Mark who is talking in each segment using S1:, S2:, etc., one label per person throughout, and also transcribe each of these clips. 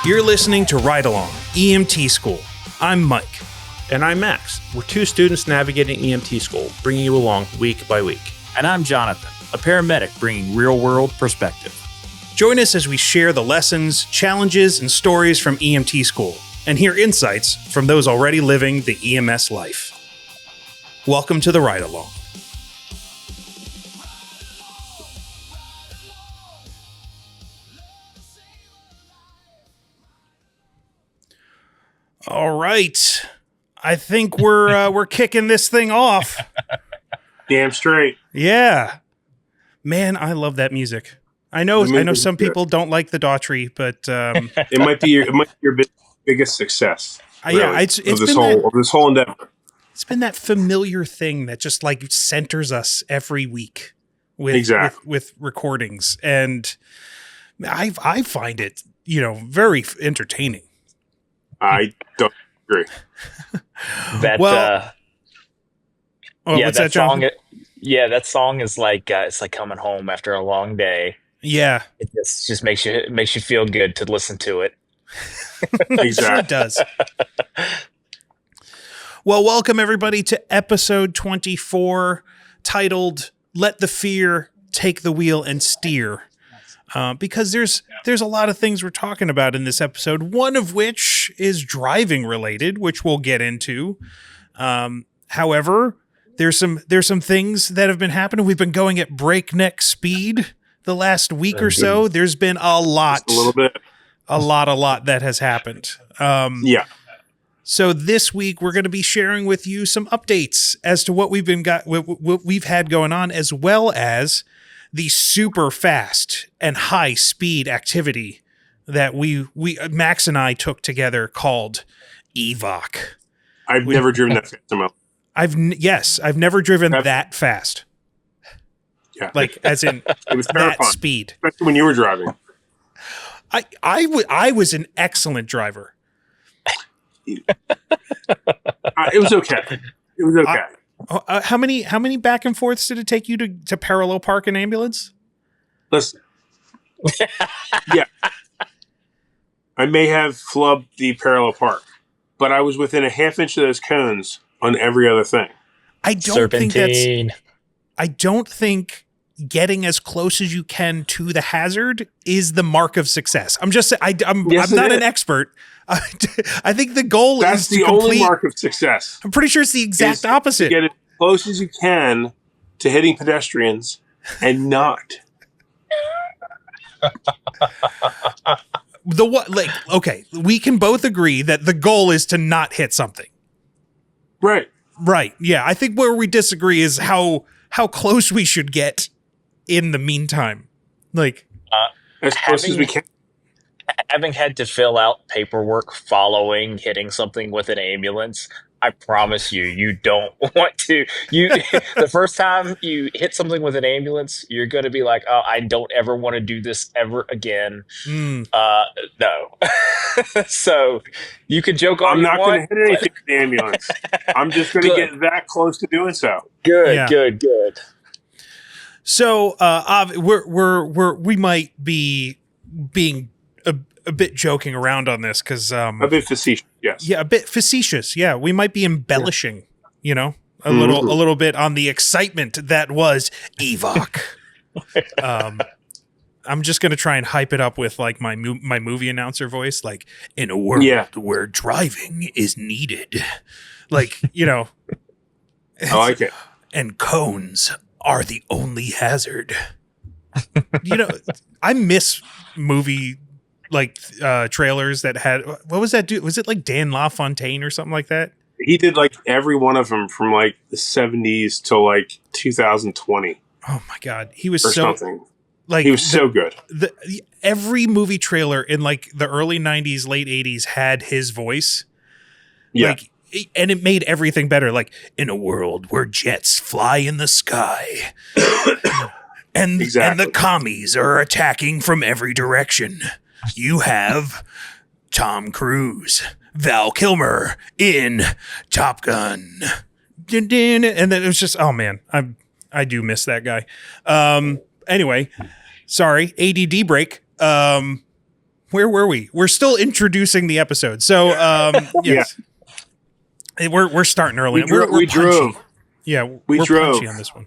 S1: You're listening to Ride Along, EMT School. I'm Mike.
S2: And I'm Max. We're two students navigating EMT school, bringing you along week by week.
S3: And I'm Jonathan, a paramedic bringing real-world perspective.
S1: Join us as we share the lessons, challenges, and stories from EMT school, and hear insights from those already living the EMS life. Welcome to the Ride Along. All right. I think we're kicking this thing off.
S4: Damn straight.
S1: Yeah. Man, I love that music. I know some people don't like the Daughtry, but
S4: it might be your biggest success.
S1: Really, it's
S4: of
S1: been
S4: this whole endeavor.
S1: It's been that familiar thing that just like centers us every week with recordings, and I find it very entertaining.
S4: I don't agree.
S3: That
S1: song.
S3: That song is like it's like coming home after a long day.
S1: Yeah,
S3: it just makes you feel good to listen to it.
S1: Exactly, sure it does. Well, welcome everybody to episode 24, titled "Let the Fear Take the Wheel and Steer." Because there's a lot of things we're talking about in this episode, one of which is driving related, which we'll get into. However, there's some things that have been happening. We've been going at breakneck speed the last week or so. There's been a lot that has happened. So this week we're going to be sharing with you some updates as to what we've had going on, as well as the super fast and high speed activity that we Max and I took together called EVOC.
S4: I've never driven that fast.
S1: I've never driven that fast.
S4: Yeah,
S1: like as in
S4: it was
S1: that speed.
S4: Especially when you were driving.
S1: I was an excellent driver.
S4: It was okay. It was okay.
S1: How many back and forths did it take you to parallel park an ambulance?
S4: Listen. Yeah. I may have flubbed the parallel park, but I was within a half inch of those cones on every other thing.
S1: I don't think getting as close as you can to the hazard is the mark of success. I'm just saying, I'm not an expert. I think the goal
S4: is the only mark of success.
S1: I'm pretty sure it's the exact opposite.
S4: To get as close as you can to hitting pedestrians and not.
S1: Okay, we can both agree that the goal is to not hit something.
S4: Right.
S1: Right. Yeah. I think where we disagree is how close we should get in the meantime. Like
S4: as close as we can.
S3: Having had to fill out paperwork following hitting something with an ambulance, I promise you don't want to. The first time you hit something with an ambulance, you're going to be like, "Oh, I don't ever want to do this ever again." No. So you could joke on.
S4: I'm not going to hit anything with the ambulance. I'm just going to get that close to doing so.
S3: Good.
S1: So we might be being a bit joking around on this because
S4: a bit facetious, yes.
S1: Yeah, a bit facetious. Yeah, we might be embellishing, a little bit on the excitement that was EVOC. I'm just gonna try and hype it up with like my movie announcer voice, like in a world where driving is needed, like I
S4: like it.
S1: And cones are the only hazard. I miss movie trailers that had, what was that dude? Was it like Dan LaFontaine or something like that?
S4: He did like every one of them from like the 70s to like 2020.
S1: Oh my God. He was
S4: something. Like he was so good.
S1: Every movie trailer in like the early 90s, late 80s had his voice.
S4: Yeah.
S1: And it made everything better. Like, in a world where jets fly in the sky and the commies are attacking from every direction, you have Tom Cruise, Val Kilmer in Top Gun. And then it was just, oh man, I do miss that guy. Anyway, sorry, ADD break. where were we? We're still introducing the episode. So, yes. We're starting early.
S4: We drove.
S1: Yeah,
S4: we're
S1: drove. Punchy on this one.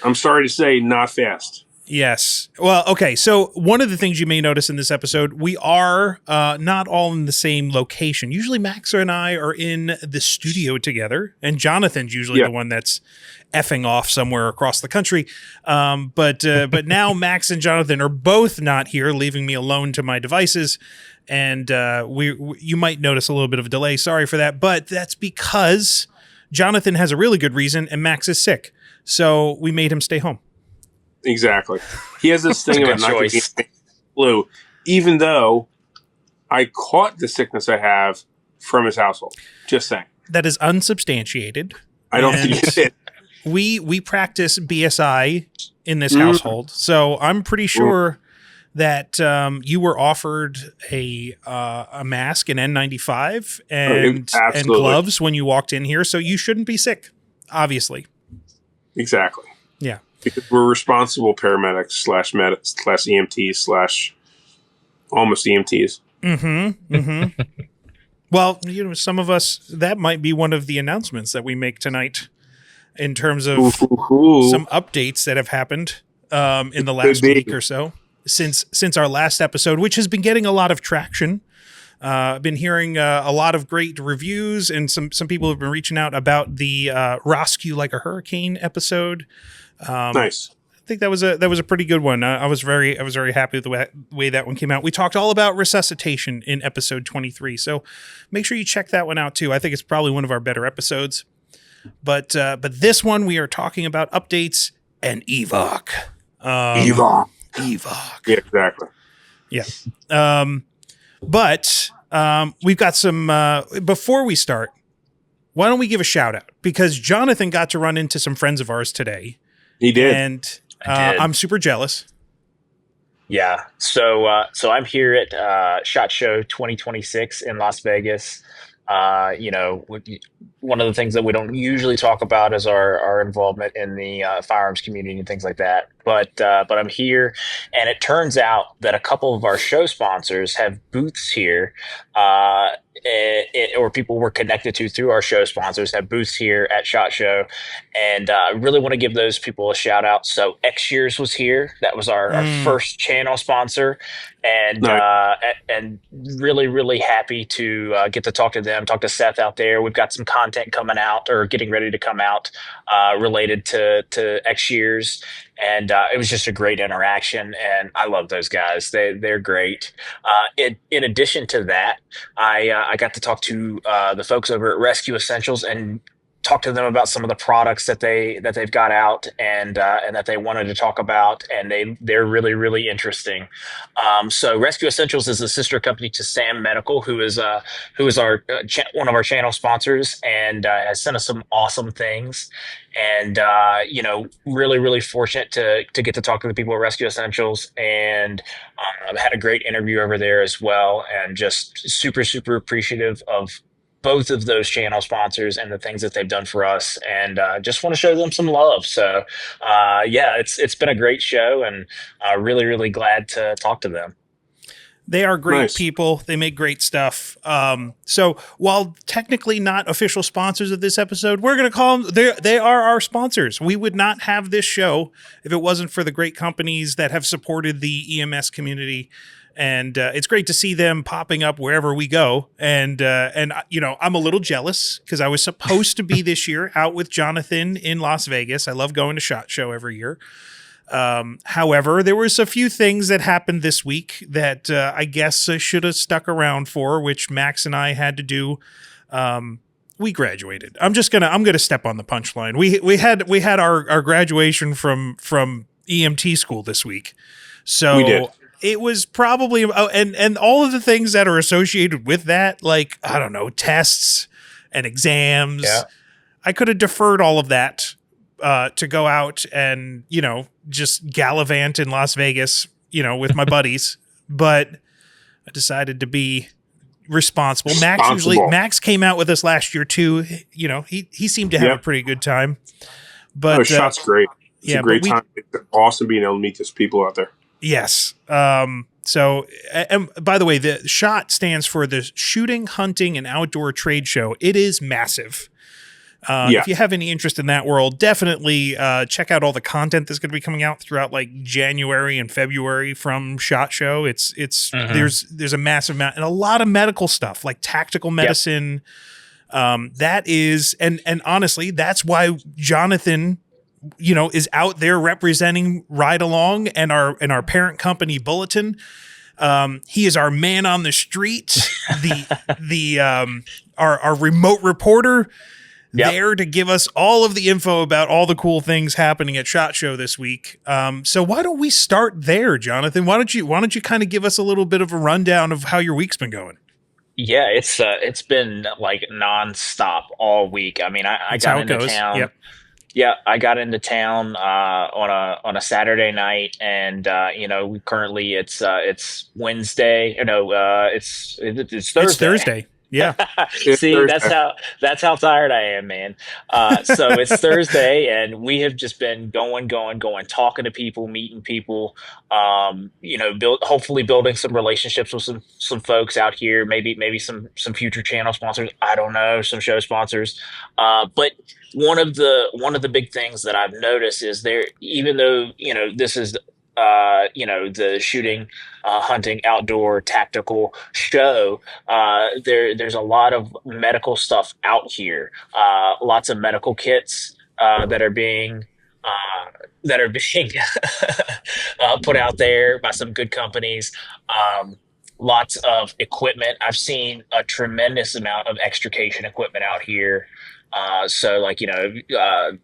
S4: I'm sorry to say, not fast.
S1: Yes. Well, okay. So one of the things you may notice in this episode, we are not all in the same location. Usually Max and I are in the studio together, and Jonathan's usually the one that's effing off somewhere across the country. But now Max and Jonathan are both not here, leaving me alone to my devices. And you might notice a little bit of a delay. Sorry for that. But that's because Jonathan has a really good reason and Max is sick. So we made him stay home.
S4: Exactly. He has this thing about not getting flu, even though I caught the sickness I have from his household. Just saying.
S1: That is unsubstantiated.
S4: I don't think it's it.
S1: We practice BSI in this household, so I'm pretty sure that you were offered a mask, an N95, and gloves when you walked in here, so you shouldn't be sick, obviously.
S4: Exactly.
S1: Yeah.
S4: Because we're responsible paramedics / medics / EMTs / almost EMTs.
S1: Mm-hmm. Mm-hmm. Well, some of us, that might be one of the announcements that we make tonight in terms of some updates that have happened in the last week or so since our last episode, which has been getting a lot of traction. I've been hearing a lot of great reviews, and some people have been reaching out about the Rescue Like a Hurricane episode.
S4: Nice.
S1: I think that was a pretty good one. I was very happy with the way that one came out. We talked all about resuscitation in episode 23, so make sure you check that one out too. I think it's probably one of our better episodes. But this one we are talking about updates and EVOC. EVOC.
S4: Yeah, exactly.
S1: Yeah. But we've got some. Before we start, why don't we give a shout out, because Jonathan got to run into some friends of ours today.
S4: He did,
S1: and I'm super jealous.
S3: Yeah. So I'm here at SHOT Show 2026 in Las Vegas. One of the things that we don't usually talk about is our involvement in the firearms community and things like that. But I'm here, and it turns out that a couple of our show sponsors have booths here, or people we're connected to through our show sponsors have booths here at SHOT Show, and I really want to give those people a shout out. So X Years was here. That was our first channel sponsor, and
S4: Nice.
S3: And really, really happy to get to talk to them, talk to Seth out there. We've got some content coming out or getting ready to come out related to X Years. And it was just a great interaction, and I love those guys. They're great. In addition to that, I got to talk to the folks over at Rescue Essentials and talk to them about some of the products that they've got out and that they wanted to talk about, and they're really, really interesting. So Rescue Essentials is a sister company to Sam Medical, who is our one of our channel sponsors, and has sent us some awesome things. And really, really fortunate to get to talk to the people at Rescue Essentials, and had a great interview over there as well, and just super, super appreciative of both of those channel sponsors and the things that they've done for us, and just want to show them some love. So it's been a great show, and really, really glad to talk to them.
S1: They are great
S4: Nice.
S1: people. They make great stuff. So while technically not official sponsors of this episode, we're going to call them, they are our sponsors. We would not have this show if it wasn't for the great companies that have supported the EMS community. And it's great to see them popping up wherever we go. And I'm a little jealous because I was supposed to be this year out with Jonathan in Las Vegas. I love going to SHOT Show every year. However, there was a few things that happened this week that I guess I should have stuck around for, which Max and I had to do. We graduated. I'm gonna step on the punchline. We had our graduation from EMT school this week. So
S4: We did.
S1: it was probably and all of the things that are associated with that, like, I don't know, tests and exams.
S3: Yeah.
S1: I could have deferred all of that to go out and, just gallivant in Las Vegas, with my buddies. But I decided to be responsible. Max came out with us last year too. He seemed to have a pretty good time. But
S4: SHOT's great. It's a great time. It's awesome being able to meet these people out there.
S1: Yes. So, and by the way, the SHOT stands for the Shooting, Hunting, and Outdoor Trade Show. It is massive. If you have any interest in that world, definitely check out all the content that's going to be coming out throughout like January and February from SHOT Show. It's there's a massive amount and a lot of medical stuff like tactical medicine. That is, and honestly, that's why Jonathan, is out there representing Ride Along and our parent company Bulletin. He is our man on the street, our remote reporter. There to give us all of the info about all the cool things happening at SHOT Show this week. So why don't we start there, Jonathan? Why don't you kind of give us a little bit of a rundown of how your week's been going?
S3: Yeah, it's been like nonstop all week. I mean, I got into town.
S1: Yep.
S3: Yeah, I got into town on a Saturday night, and currently it's Wednesday. It's Thursday.
S1: It's Thursday. Yeah.
S3: See, that's how tired I am, man. So it's Thursday, and we have just been going, talking to people, meeting people. Hopefully building some relationships with some folks out here. Maybe some future channel sponsors. I don't know, some show sponsors. But one of the big things that I've noticed is there, even though this is the shooting, hunting, outdoor tactical show. There's a lot of medical stuff out here. Lots of medical kits that are being put out there by some good companies. Lots of equipment. I've seen a tremendous amount of extrication equipment out here.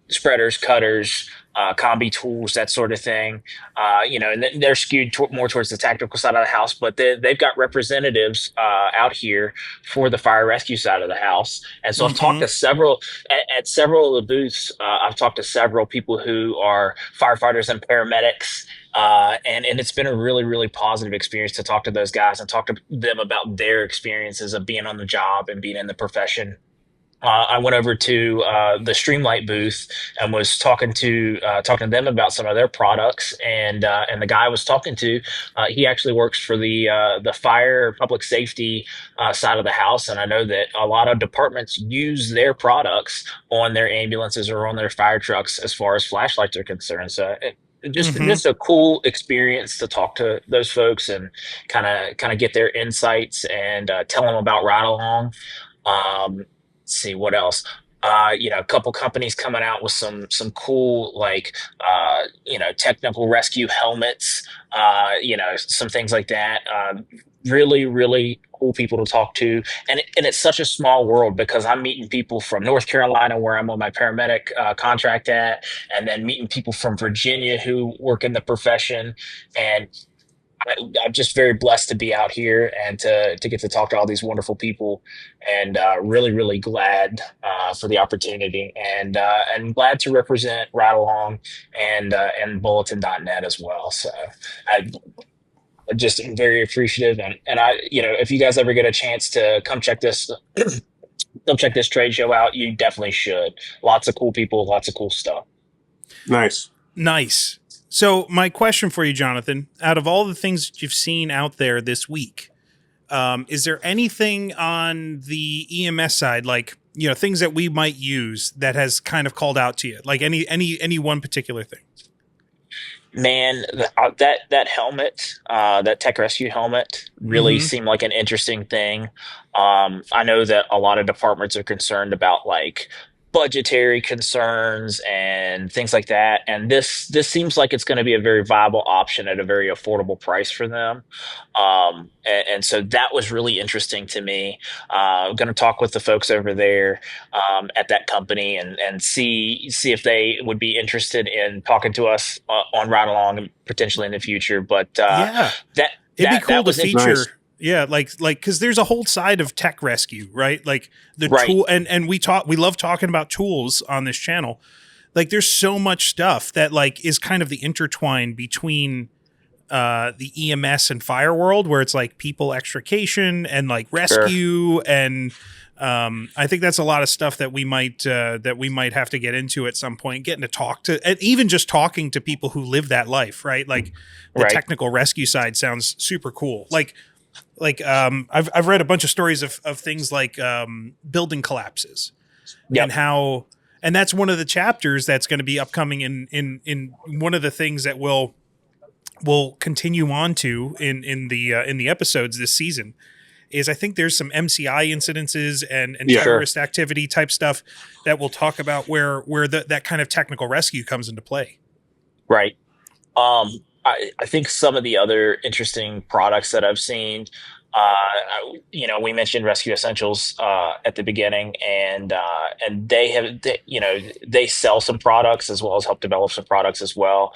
S3: Spreaders, cutters, combi tools, that sort of thing. And they're skewed more towards the tactical side of the house, but they've got representatives out here for the fire rescue side of the house. And so I've talked to several at several of the booths. I've talked to several people who are firefighters and paramedics. And it's been a really, really positive experience to talk to those guys and talk to them about their experiences of being on the job and being in the profession. I went over to the Streamlight booth and was talking to them about some of their products, and the guy I was talking to, he actually works for the fire public safety side of the house, and I know that a lot of departments use their products on their ambulances or on their fire trucks as far as flashlights are concerned. So just a cool experience to talk to those folks and kind of get their insights and tell them about Ride Along. See what else. A couple companies coming out with some cool technical rescue helmets, some things like that. Really, really cool people to talk to, and it's such a small world because I'm meeting people from North Carolina where I'm on my paramedic contract at, and then meeting people from Virginia who work in the profession, and I'm just very blessed to be out here and to get to talk to all these wonderful people, and really, really glad for the opportunity, and glad to represent Ride Along and Bulletin.net as well. So I'm just very appreciative, and I, if you guys ever get a chance to come check this trade show out, you definitely should. Lots of cool people, lots of cool stuff.
S1: Nice. So my question for you, Jonathan, out of all the things that you've seen out there this week, is there anything on the EMS side, like, things that we might use that has kind of called out to you, like any one particular thing?
S3: Man, that helmet, that tech rescue helmet really seemed like an interesting thing. I know that a lot of departments are concerned about like budgetary concerns and things like that, and this seems like it's going to be a very viable option at a very affordable price for them, and so that was really interesting to me. I'm going to talk with the folks over there at that company and see if they would be interested in talking to us on Ride Along and potentially in the future. But
S1: it'd be cool to feature. Nice. Yeah, like because there's a whole side of tech rescue, right? Like the tool, and we love talking about tools on this channel. Like there's so much stuff that like is kind of the intertwine between the EMS and fire world, where it's like people extrication and like rescue and I think that's a lot of stuff that we might have to get into at some point, getting to talk to, and even just talking to people who live that life, right? Like the
S3: Right.
S1: technical rescue side sounds super cool. I've read a bunch of stories of things like building collapses
S3: Yep.
S1: and how, and that's one of the chapters that's going to be upcoming in one of the things that we'll continue on to in the episodes this season. Is I think there's some MCI incidences and terrorist activity type stuff that we'll talk about where that kind of technical rescue comes into play.
S3: Right. I think some of the other interesting products that I've seen, we mentioned Rescue Essentials at the beginning, and they sell some products as well as help develop some products as well.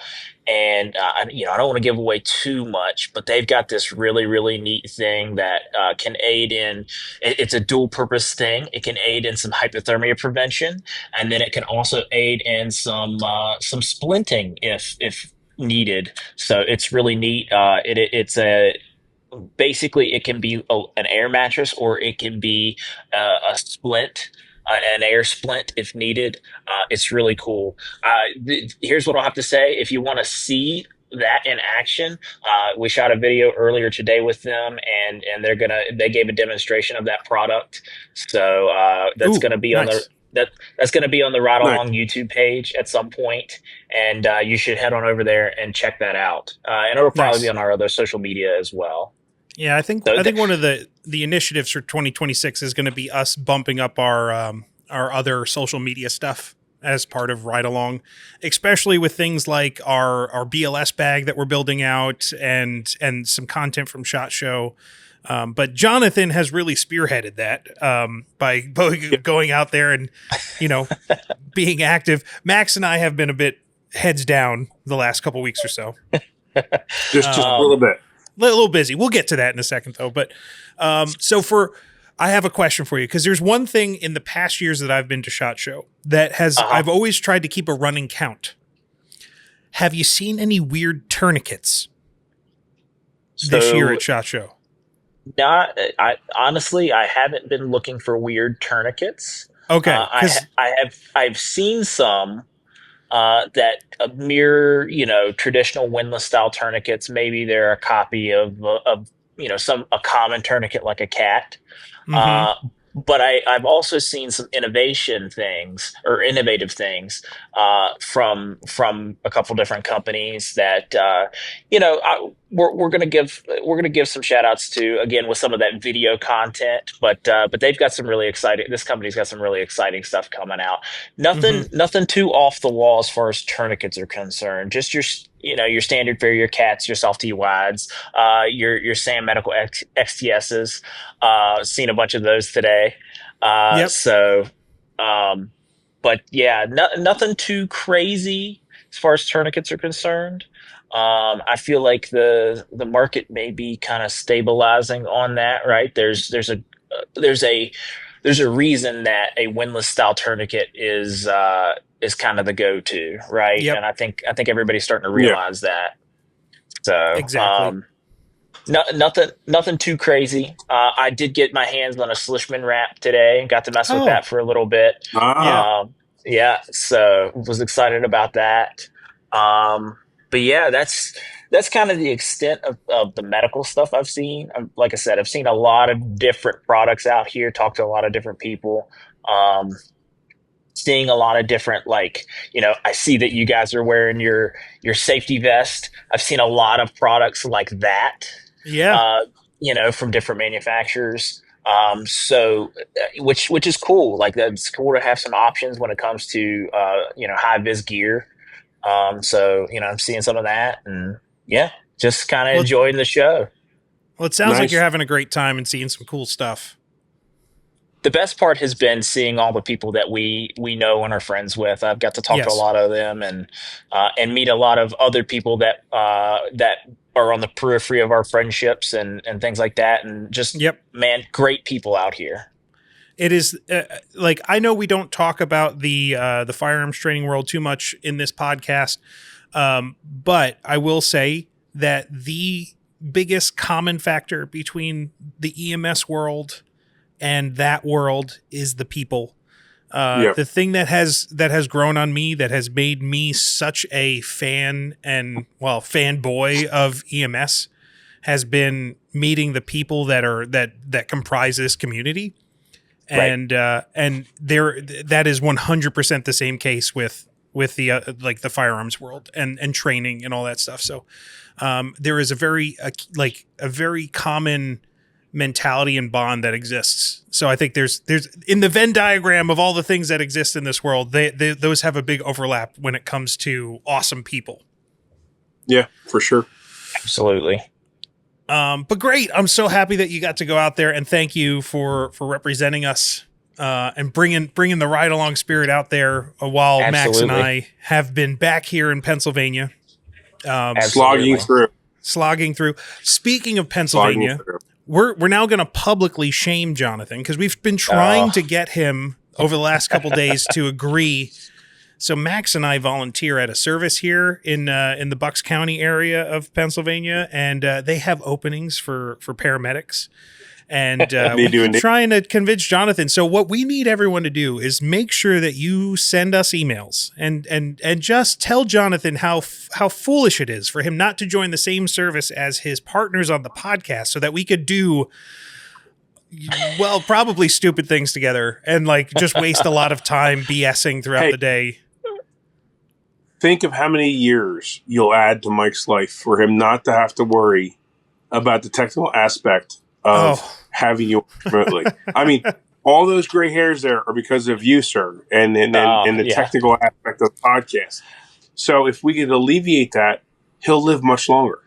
S3: And I don't want to give away too much, but they've got this really, really neat thing that can aid in. It's a dual purpose thing. It can aid in some hypothermia prevention, and then it can also aid in some splinting if needed. So it's really neat. Basically it can be an air mattress, or it can be a splint, an air splint if needed. It's really cool. Here's what I'll have to say. If you want to see that in action, we shot a video earlier today with them, and they gave a demonstration of that product. So that's going to be on that's going to be on the Ride Along YouTube page at some point, and you should head on over there and check that out. And it'll probably be on our other social media as well.
S1: Yeah, I think one of the initiatives for 2026 is going to be us bumping up our other social media stuff as part of Ride Along, especially with things like our BLS bag that we're building out and some content from SHOT Show. But Jonathan has really spearheaded that by going out there and being active. Max and I have been a bit heads down the last couple weeks or so.
S4: Just a little bit.
S1: A little busy. We'll get to that in a second, though. But I have a question for you, because there's one thing in the past years that I've been to SHOT Show that has I've always tried to keep a running count. Have you seen any weird tourniquets this year at SHOT Show?
S3: Honestly, I haven't been looking for weird tourniquets.
S1: Okay,
S3: I've seen some that mirror, traditional windlass style tourniquets. Maybe they're a copy of a common tourniquet like a cat.
S1: Mm-hmm.
S3: But I've also seen some innovative things from a couple different companies that we're gonna give some shout outs to, again, with some of that video content. But they've got some really exciting. This company's got some really exciting stuff coming out. Nothing too off the wall as far as tourniquets are concerned. Just your standard fare, your cats, your soft T wides, your SAM medical XTSs. Seen a bunch of those today.
S1: Yep.
S3: So, but yeah, nothing too crazy as far as tourniquets are concerned. I feel like the market may be kind of stabilizing on that, right? There's a reason that a windlass style tourniquet is kind of the go-to, right?
S1: Yep.
S3: And I think everybody's starting to realize that. So
S1: exactly.
S3: Nothing too crazy. I did get my hands on a Slishman wrap today. Got to mess with that for a little bit. Yeah, so was excited about that. But yeah, that's kind of the extent of the medical stuff I've seen. Like I said, I've seen a lot of different products out here, talked to a lot of different people. Seeing a lot of different, I see that you guys are wearing your safety vest. I've seen a lot of products like that.
S1: Yeah.
S3: From different manufacturers. So which is cool. Like, that's cool to have some options when it comes to high vis gear. So I'm seeing some of that, and yeah, just kind of enjoying the show.
S1: Well, it sounds like you're having a great time and seeing some cool stuff.
S3: The best part has been seeing all the people that we know and are friends with. I've got to talk to a lot of them and meet a lot of other people that are on the periphery of our friendships and things like that. And just, man, great people out here.
S1: It is I know we don't talk about the firearms training world too much in this podcast, but I will say that the biggest common factor between the EMS world and that world is the people.
S4: Yep.
S1: The thing that has grown on me, that has made me such a fan and fanboy of EMS, has been meeting the people that comprise this community, and that is 100% the same case with the like the firearms world and training and all that stuff. So there is a very common mentality and bond that exists. So I think there's in the Venn diagram of all the things that exist in this world, those have a big overlap when it comes to awesome people.
S4: Yeah, for sure.
S3: Absolutely.
S1: But great. I'm so happy that you got to go out there, and thank you for representing us and bringing the ride along spirit out there while Max and I have been back here in Pennsylvania.
S4: Slogging through. Speaking of Pennsylvania,
S1: we're now going to publicly shame Jonathan because we've been trying to get him over the last couple days to agree. So Max and I volunteer at a service here in the Bucks County area of Pennsylvania, and they have openings for paramedics. And we're trying to convince Jonathan. So what we need everyone to do is make sure that you send us emails and just tell Jonathan how foolish it is for him not to join the same service as his partners on the podcast, so that we could do probably stupid things together and like just waste a lot of time BSing throughout the day.
S4: Think of how many years you'll add to Mike's life for him not to have to worry about the technical aspect of having you remotely. I mean, all those gray hairs there are because of you, sir, and the technical aspect of the podcast. So if we could alleviate that, he'll live much longer.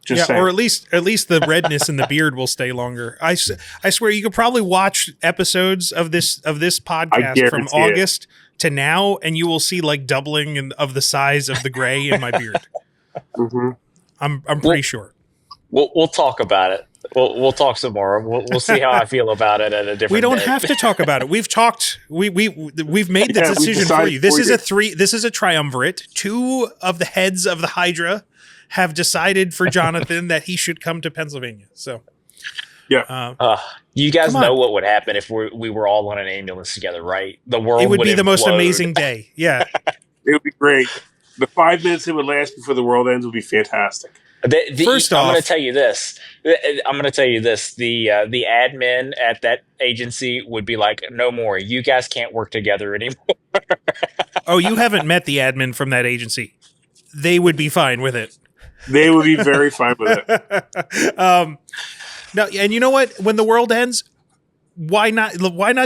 S4: Just saying.
S1: Or at least the redness in the beard will stay longer. I swear you could probably watch episodes of this podcast from August to now, and you will see like doubling of the size of the gray in my beard.
S4: Mm-hmm.
S1: I'm pretty sure.
S3: We'll talk about it. We'll talk some more. We'll see how I feel about it at a different.
S1: We don't
S3: day.
S1: have to talk about it. We've talked. We've made the decision for you. This is a triumvirate. Two of the heads of the Hydra have decided for Jonathan that he should come to Pennsylvania. So,
S3: you guys know what would happen if we were all on an ambulance together, right? The world
S1: it would be the
S3: implode.
S1: most amazing day. Yeah,
S4: it would be great. The 5 minutes it would last before the world ends would be fantastic.
S1: First off,
S3: I'm going to tell you this. The admin at that agency would be like, "No more. You guys can't work together anymore."
S1: Oh, you haven't met the admin from that agency. They would be fine with it.
S4: They would be very fine with it.
S1: No, and you know what? When the world ends, why not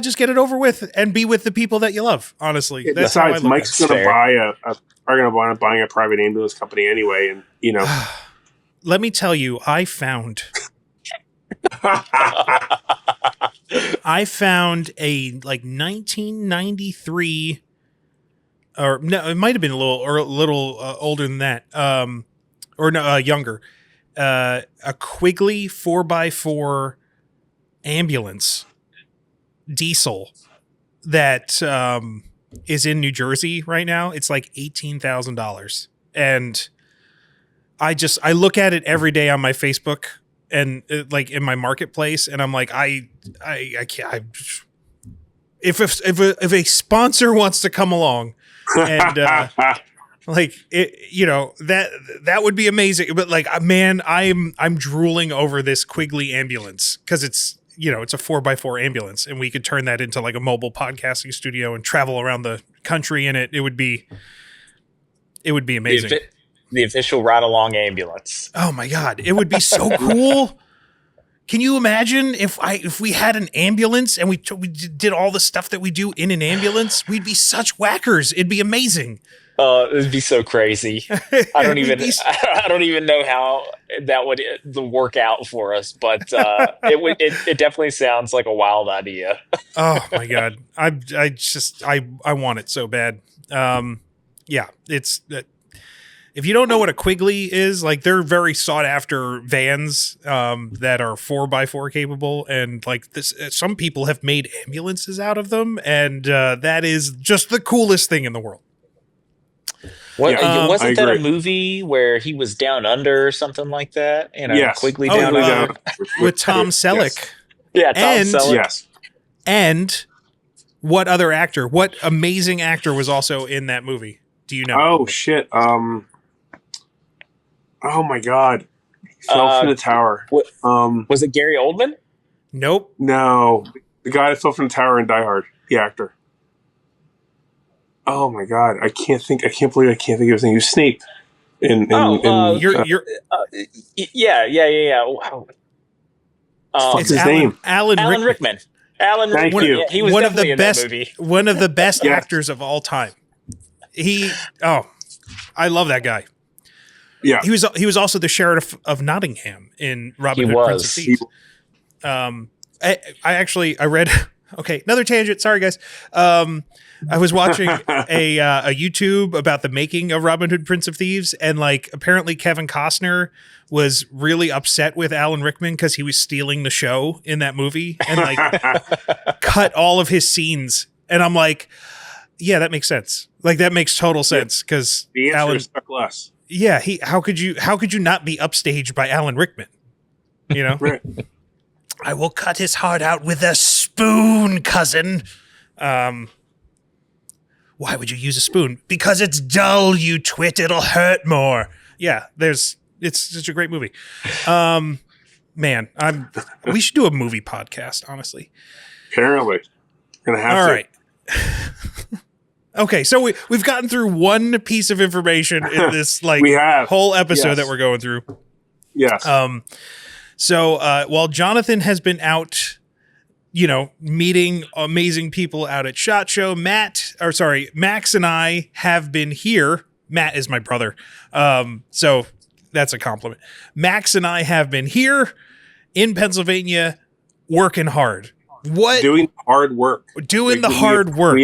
S1: just get it over with and be with the people that you love? Honestly, that's
S4: besides,
S1: how I look
S4: Mike's going to buy a private ambulance company anyway, and you know.
S1: Let me tell you, I found a like 1993, or no, it might have been a little older than that, younger. A Quigley 4x4 ambulance diesel that is in New Jersey right now. It's like $18,000, and I look at it every day on my Facebook and like in my marketplace, and I'm like, I can't. If a sponsor wants to come along and like it, that would be amazing. But like, man, I'm drooling over this Quigley ambulance because it's a 4x4 ambulance, and we could turn that into like a mobile podcasting studio and travel around the country in it. It would be amazing.
S3: The official ride-along ambulance.
S1: Oh my God, it would be so cool. Can you imagine if we had an ambulance and we did all the stuff that we do in an ambulance? We'd be such whackers. It'd be amazing.
S3: It'd be so crazy. I don't even know how that would work out for us, but it definitely sounds like a wild idea.
S1: Oh my God, I want it so bad. It's. If you don't know what a Quigley is, like they're very sought after vans that are 4x4 capable, and like this, some people have made ambulances out of them, and that is just the coolest thing in the world.
S3: Wasn't that a movie where he was down under or something like that?
S4: Yes.
S3: Quigley down under
S1: with Tom Selleck.
S3: Yes. Yeah, Tom Selleck.
S4: Yes.
S1: And what amazing actor was also in that movie? Do you know?
S4: Oh shit. Oh my god. He fell from the tower.
S3: Was it Gary Oldman?
S1: Nope.
S4: No. The guy that fell from the tower in Die Hard. The actor. Oh my god. I can't believe I can't think of his name. He was Snape. Yeah.
S3: Wow.
S4: What's his name?
S1: Alan
S3: Rickman. Alan
S4: Thank
S3: Rickman.
S4: you.
S3: Yeah, he was
S1: one of the
S3: definitely in
S1: best,
S3: that movie.
S1: one of the best
S4: Yes.
S1: actors of all time. I love that guy.
S4: Yeah.
S1: He was also the sheriff of Nottingham in Robin Hood, Prince of Thieves. I read. Okay, another tangent. Sorry, guys. I was watching a YouTube about the making of Robin Hood, Prince of Thieves, and like apparently Kevin Costner was really upset with Alan Rickman because he was stealing the show in that movie and like cut all of his scenes. And I'm like, yeah, that makes sense. Like that makes total sense because
S4: the answer
S1: Alan
S4: is stuck less.
S1: Yeah, how could you not be upstaged by Alan Rickman? You know,
S4: Right.
S1: I will cut his heart out with a spoon, cousin. Why would you use a spoon? Because it's dull, you twit. It'll hurt more. Yeah, it's such a great movie. Man, we should do a movie podcast, honestly.
S4: Apparently. Gonna have
S1: All
S4: to.
S1: right. Okay, so we've gotten through one piece of information in this whole episode that we're going through.
S4: Yes.
S1: So while Jonathan has been out, meeting amazing people out at SHOT Show, Max and I have been here. Matt is my brother. So that's a compliment. Max and I have been here in Pennsylvania working hard.
S4: Doing hard work.
S1: Doing the hard work.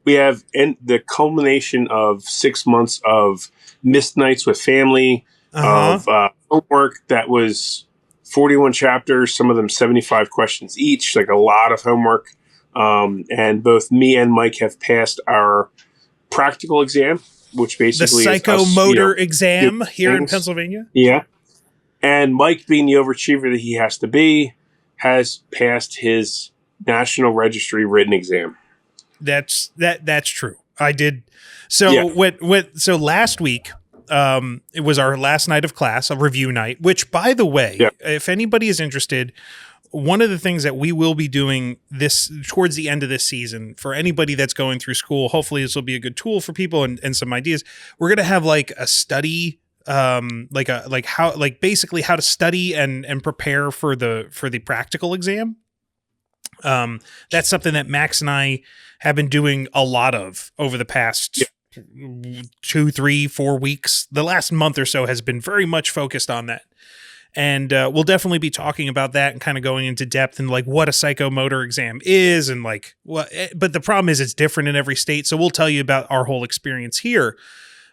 S4: We have the culmination of 6 months of missed nights with family, of homework that was 41 chapters, some of them 75 questions each, like a lot of homework. And both me and Mike have passed our practical exam, which basically
S1: the psychomotor
S4: is
S1: exam here in Pennsylvania.
S4: Yeah. And Mike, being the overachiever that he has to be, has passed his National Registry written exam.
S1: That's true. I did. So so last week, it was our last night of class, a review night, which by the way, if anybody is interested, one of the things that we will be doing this towards the end of this season for anybody that's going through school, hopefully this will be a good tool for people and some ideas. We're going to have like a study, basically how to study and prepare for the practical exam. That's something that Max and I have been doing a lot of over the past 2, 3, 4 weeks. The last month or so has been very much focused on that. And we'll definitely be talking about that and kind of going into depth and like what a psychomotor exam is and like what. But the problem is it's different in every state. So we'll tell you about our whole experience here.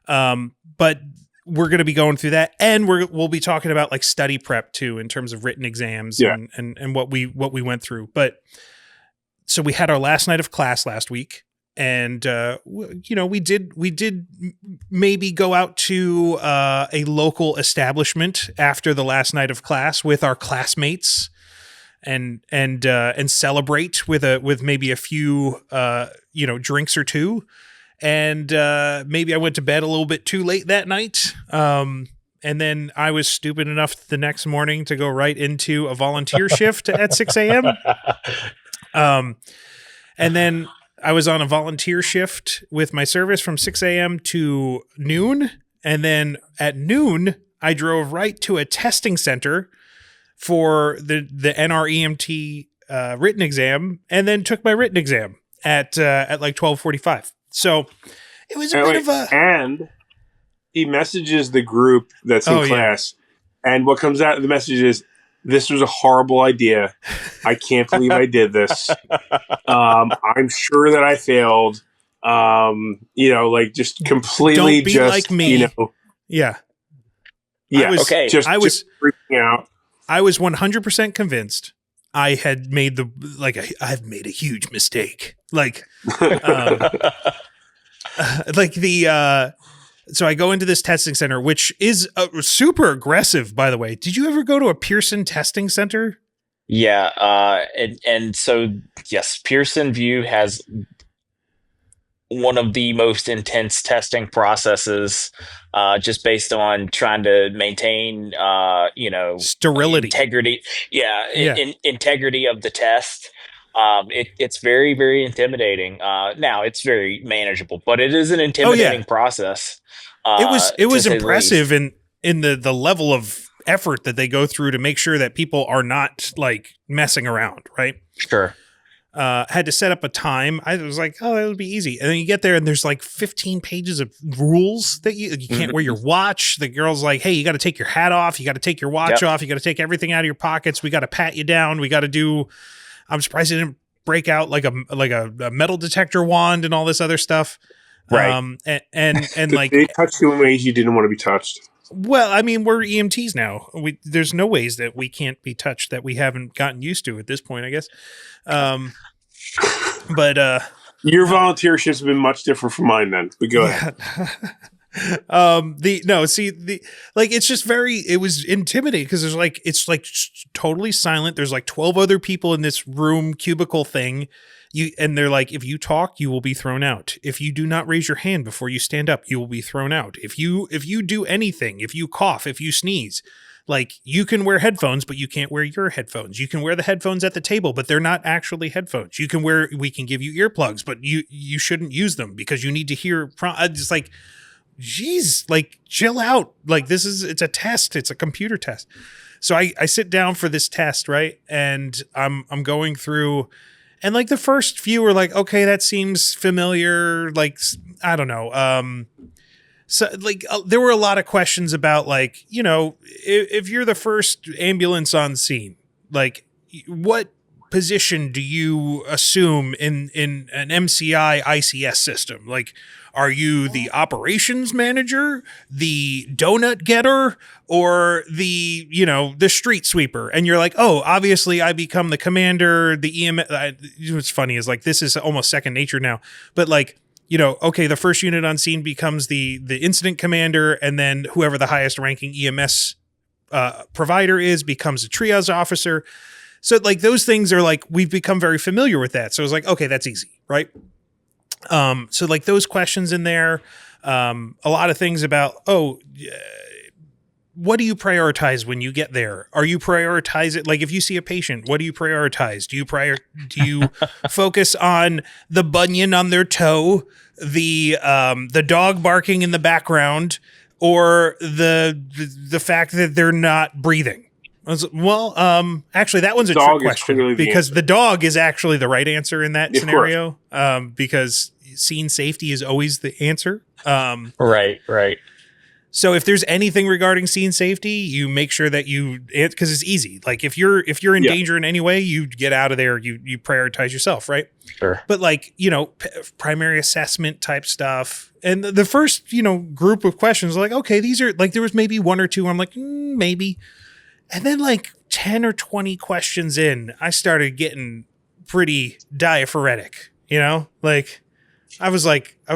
S1: But we're going to be going through that, and we'll be talking about like study prep too in terms of written exams and what we went through. But so we had our last night of class last week, and we did maybe go out to a local establishment after the last night of class with our classmates and celebrate with maybe a few drinks or two. And maybe I went to bed a little bit too late that night. And then I was stupid enough the next morning to go right into a volunteer shift at 6 a.m. And then I was on a volunteer shift with my service from 6 a.m. to noon. And then at noon, I drove right to a testing center for the NREMT written exam, and then took my written exam at like 12:45. So it was a bit of a...
S4: And he messages the group that's in class, and what comes out of the message is, "This was a horrible idea. I can't believe I did this. I'm sure that I failed." Just completely
S1: Don't be
S4: just
S1: like me. Yeah.
S4: Yeah.
S1: I was
S4: freaking out.
S1: I was 100% convinced I had made I've made a huge mistake. So I go into this testing center, which is super aggressive, by the way. Did you ever go to a Pearson testing center?
S3: Yeah, and so yes, Pearson VUE has one of the most intense testing processes, just based on trying to maintain,
S1: Sterility.
S3: integrity. Yeah,
S1: Yeah.
S3: integrity of the test. It's very, very intimidating. Now it's very manageable, but it is an
S1: Oh yeah.
S3: intimidating process,
S1: It
S3: to
S1: was
S3: say the
S1: impressive
S3: least.
S1: in the level of effort that they go through to make sure that people are not like messing around, right?
S3: Sure.
S1: Had to set up a time. I was like, oh, that would be easy. And then you get there and there's like 15 pages of rules that you can't wear your
S3: Mhm.
S1: watch. The girl's like, hey, you got to take your hat off. You got to take your watch
S3: Yep.
S1: off. You got to take everything out of your pockets. We got to pat you down. We got to do, I'm surprised they didn't break out like a metal detector wand and all this other stuff.
S3: Right.
S1: And like,
S4: They touched you in ways you didn't want to be touched.
S1: well, I mean, we're EMTs now. There's no ways that we can't be touched that we haven't gotten used to at this point, I guess. But
S4: Your volunteer shifts have been much different from mine then. But go ahead.
S1: it's just it was intimidating because it's like totally silent. There's like 12 other people in this room cubicle thing. And they're like, if you talk, you will be thrown out. If you do not raise your hand before you stand up, you will be thrown out. If you do anything, if you cough, if you sneeze, like you can wear headphones, but you can't wear your headphones. You can wear the headphones at the table, but they're not actually headphones. We can give you earplugs, but you shouldn't use them because you need to hear just like, geez, like chill out. Like it's a test. It's a computer test. So I sit down for this test, right? And I'm going through, and like the first few were like, okay, that seems familiar. Like, I don't know. So like there were a lot of questions about like, if you're the first ambulance on scene, like what position do you assume in an MCI ICS system? Like, are you the operations manager, the donut getter, or the street sweeper? And you're like, oh, obviously I become the commander, the EM. What's funny is like, this is almost second nature now, but like, okay, the first unit on scene becomes the incident commander, and then whoever the highest ranking EMS provider is becomes a triage officer. So like those things are like, we've become very familiar with that. So it's like, okay, that's easy, right? So like those questions in there, a lot of things about, what do you prioritize when you get there? Are you prioritize it? Like if you see a patient, what do you prioritize? Do you focus on the bunion on their toe, the dog barking in the background, or the fact that they're not breathing? Actually, that one's a trick question because the dog is actually the right answer in that scenario. Because scene safety is always the answer.
S3: Right.
S1: So if there's anything regarding scene safety, you make sure that because it's easy. Like if you're in danger in any way, you get out of there. You prioritize yourself, right?
S3: Sure.
S1: But like primary assessment type stuff, and the first group of questions, like okay, these are like there was maybe one or two. I'm like maybe. And then like 10 or 20 questions in, I started getting pretty diaphoretic, like I was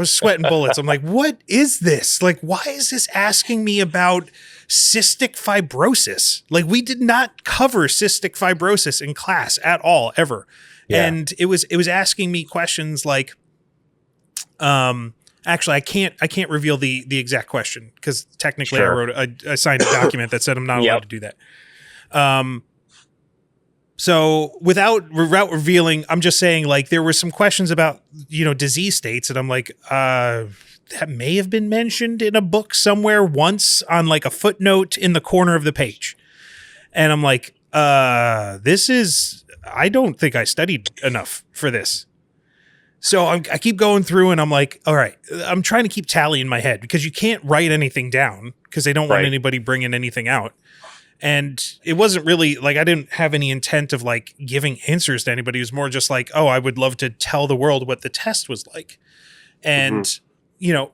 S1: sweating bullets. I'm like, what is this? Like, why is this asking me about cystic fibrosis? Like we did not cover cystic fibrosis in class at all, ever. Yeah. And it was asking me questions like, actually, I can't reveal the exact question because technically sure. I signed a document that said I'm not allowed to do that. So without revealing, I'm just saying like there were some questions about, disease states. And I'm like, that may have been mentioned in a book somewhere once on like a footnote in the corner of the page. And I'm like, I don't think I studied enough for this. So I keep going through and I'm like, all right, I'm trying to keep tally in my head because you can't write anything down because they don't want anybody bringing anything out. And it wasn't really like I didn't have any intent of like giving answers to anybody. It was more just like, oh, I would love to tell the world what the test was like. And,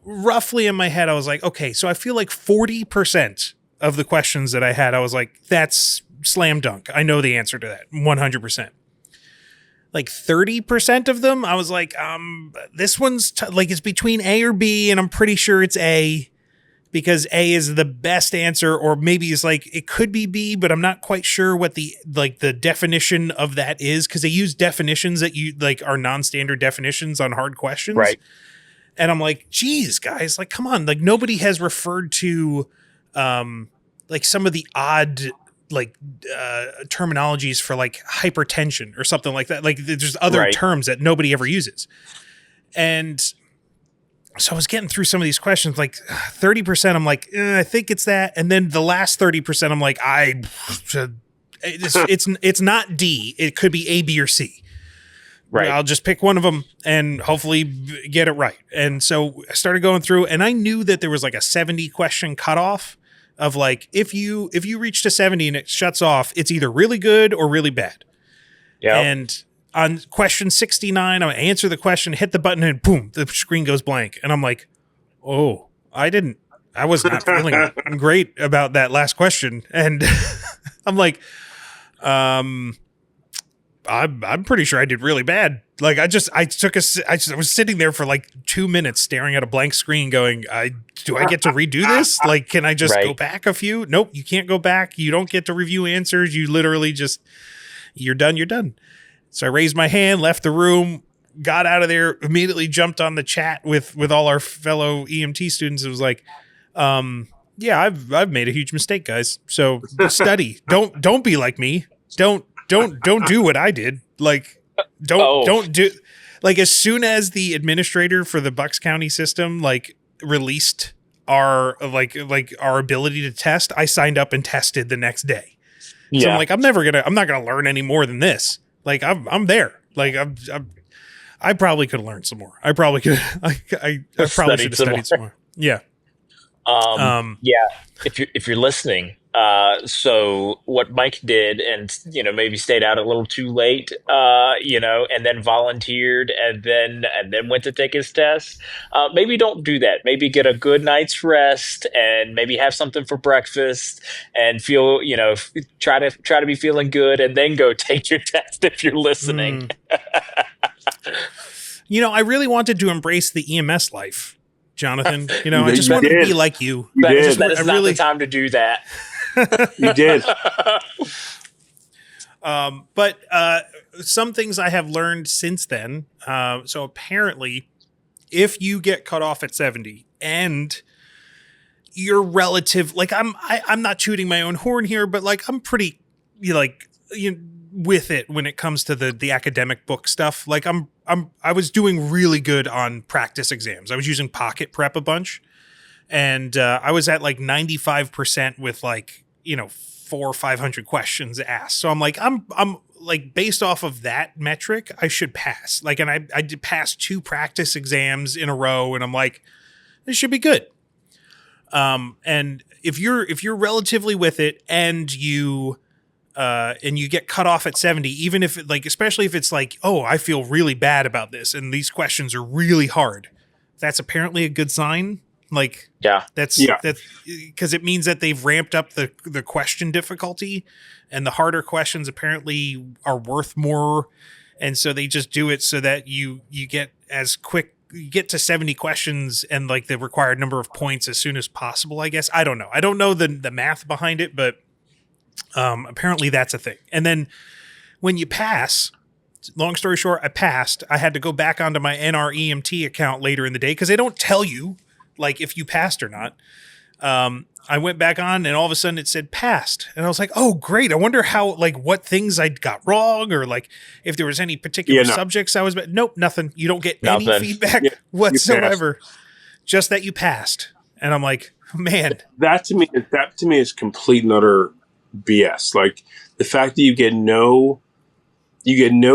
S1: roughly in my head, I was like, okay, so I feel like 40% of the questions that I had, I was like, that's slam dunk. I know the answer to that 100%. Like 30% of them, I was like, this one's like it's between A or B, and I'm pretty sure it's A. because A is the best answer, or maybe it's like it could be B, but I'm not quite sure what the definition of that is, because they use definitions that you like are non-standard definitions on hard questions.
S3: Right.
S1: And I'm like, geez, guys, like, come on. Like, nobody has referred to like some of the odd like terminologies for like hypertension or something like that. Like, there's other terms that nobody ever uses. And so I was getting through some of these questions, like 30%, I'm like, I think it's that. And then the last 30%, I'm like, it's not D. It could be A, B, or C. Right. I'll just pick one of them and hopefully get it right. And so I started going through, and I knew that there was like a 70 question cutoff of like, if you reach to 70 and it shuts off, it's either really good or really bad. Yeah. And on question 69, I answer the question, hit the button, and boom, the screen goes blank. And I'm like, oh, I was not feeling great about that last question. And I'm like, I'm pretty sure I did really bad. Like, I was sitting there for like 2 minutes staring at a blank screen going, do I get to redo this? Like, can I just go back a few? Nope, you can't go back. You don't get to review answers. You literally just, you're done. So I raised my hand, left the room, got out of there, immediately jumped on the chat with all our fellow EMT students. It was like, yeah, I've made a huge mistake, guys. So study. Don't be like me. Don't do what I did. Like, don't do, like, as soon as the administrator for the Bucks County system like released our like our ability to test, I signed up and tested the next day. So I'm like, I'm not gonna learn any more than this. Like, I'm there. Like, I probably could have learned some more. I probably could. I probably should have studied some more. Yeah.
S3: Yeah. If you're listening, so what Mike did, and maybe stayed out a little too late, and then volunteered, and then went to take his test. Maybe don't do that. Maybe get a good night's rest, and maybe have something for breakfast, and feel try to be feeling good, and then go take your test if you're listening.
S1: I really wanted to embrace the EMS life, Jonathan. I just wanted to be like you.
S3: That is not the time to do that.
S4: You did.
S1: But some things I have learned since then. So apparently, if you get cut off at 70 and you're relative, like I'm not tooting my own horn here, but like I'm pretty with it when it comes to the academic book stuff. Like I was doing really good on practice exams. I was using Pocket Prep a bunch, and I was at like 95% with like 400 or 500 questions asked. So I'm like, I'm like, based off of that metric, I should pass. Like, and I did pass 2 practice exams in a row, and I'm like, this should be good. And if you're relatively with it, and you get cut off at 70, even if especially if it's like, oh, I feel really bad about this, and these questions are really hard, that's apparently a good sign. Like, that's because it means that they've ramped up the question difficulty, and the harder questions apparently are worth more. And so they just do it so that you get you get to 70 questions and like the required number of points as soon as possible, I guess. I don't know the math behind it, but apparently that's a thing. And then when you pass, long story short, I passed. I had to go back onto my NREMT account later in the day because they don't tell you like if you passed or not. I went back on, and all of a sudden it said passed, and I was like, oh great. I wonder how, like, what things I got wrong, or like if there was any particular subjects I was, nope, nothing. You don't get any feedback whatsoever, just that you passed. And I'm like, man,
S4: that to me is complete and utter BS. Like, the fact that you get no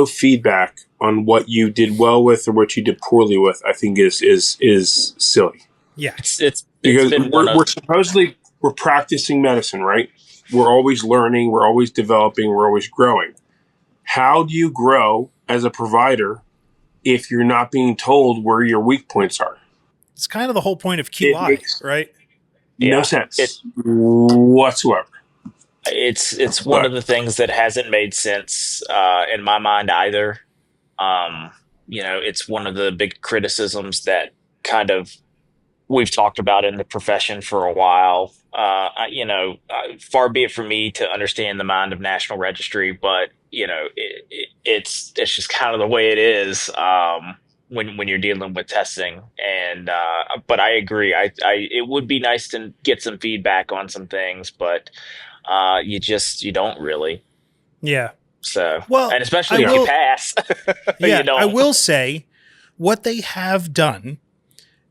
S4: feedback on what you did well with or what you did poorly with, I think is silly.
S1: Yeah,
S3: it's
S4: because we're practicing medicine, right? We're always learning, we're always developing, we're always growing. How do you grow as a provider if you're not being told where your weak points are?
S1: It's kind of the whole point of QI, right?
S4: No sense whatsoever.
S3: It's one of the things that hasn't made sense in my mind either. It's one of the big criticisms that kind of we've talked about in the profession for a while. Far be it from me to understand the mind of National Registry, but it's just kind of the way it is when you're dealing with testing. And but I agree. I it would be nice to get some feedback on some things, but you don't really.
S1: Yeah.
S3: So,
S1: Well,
S3: and especially if you pass,
S1: yeah,
S3: you don't.
S1: I will say what they have done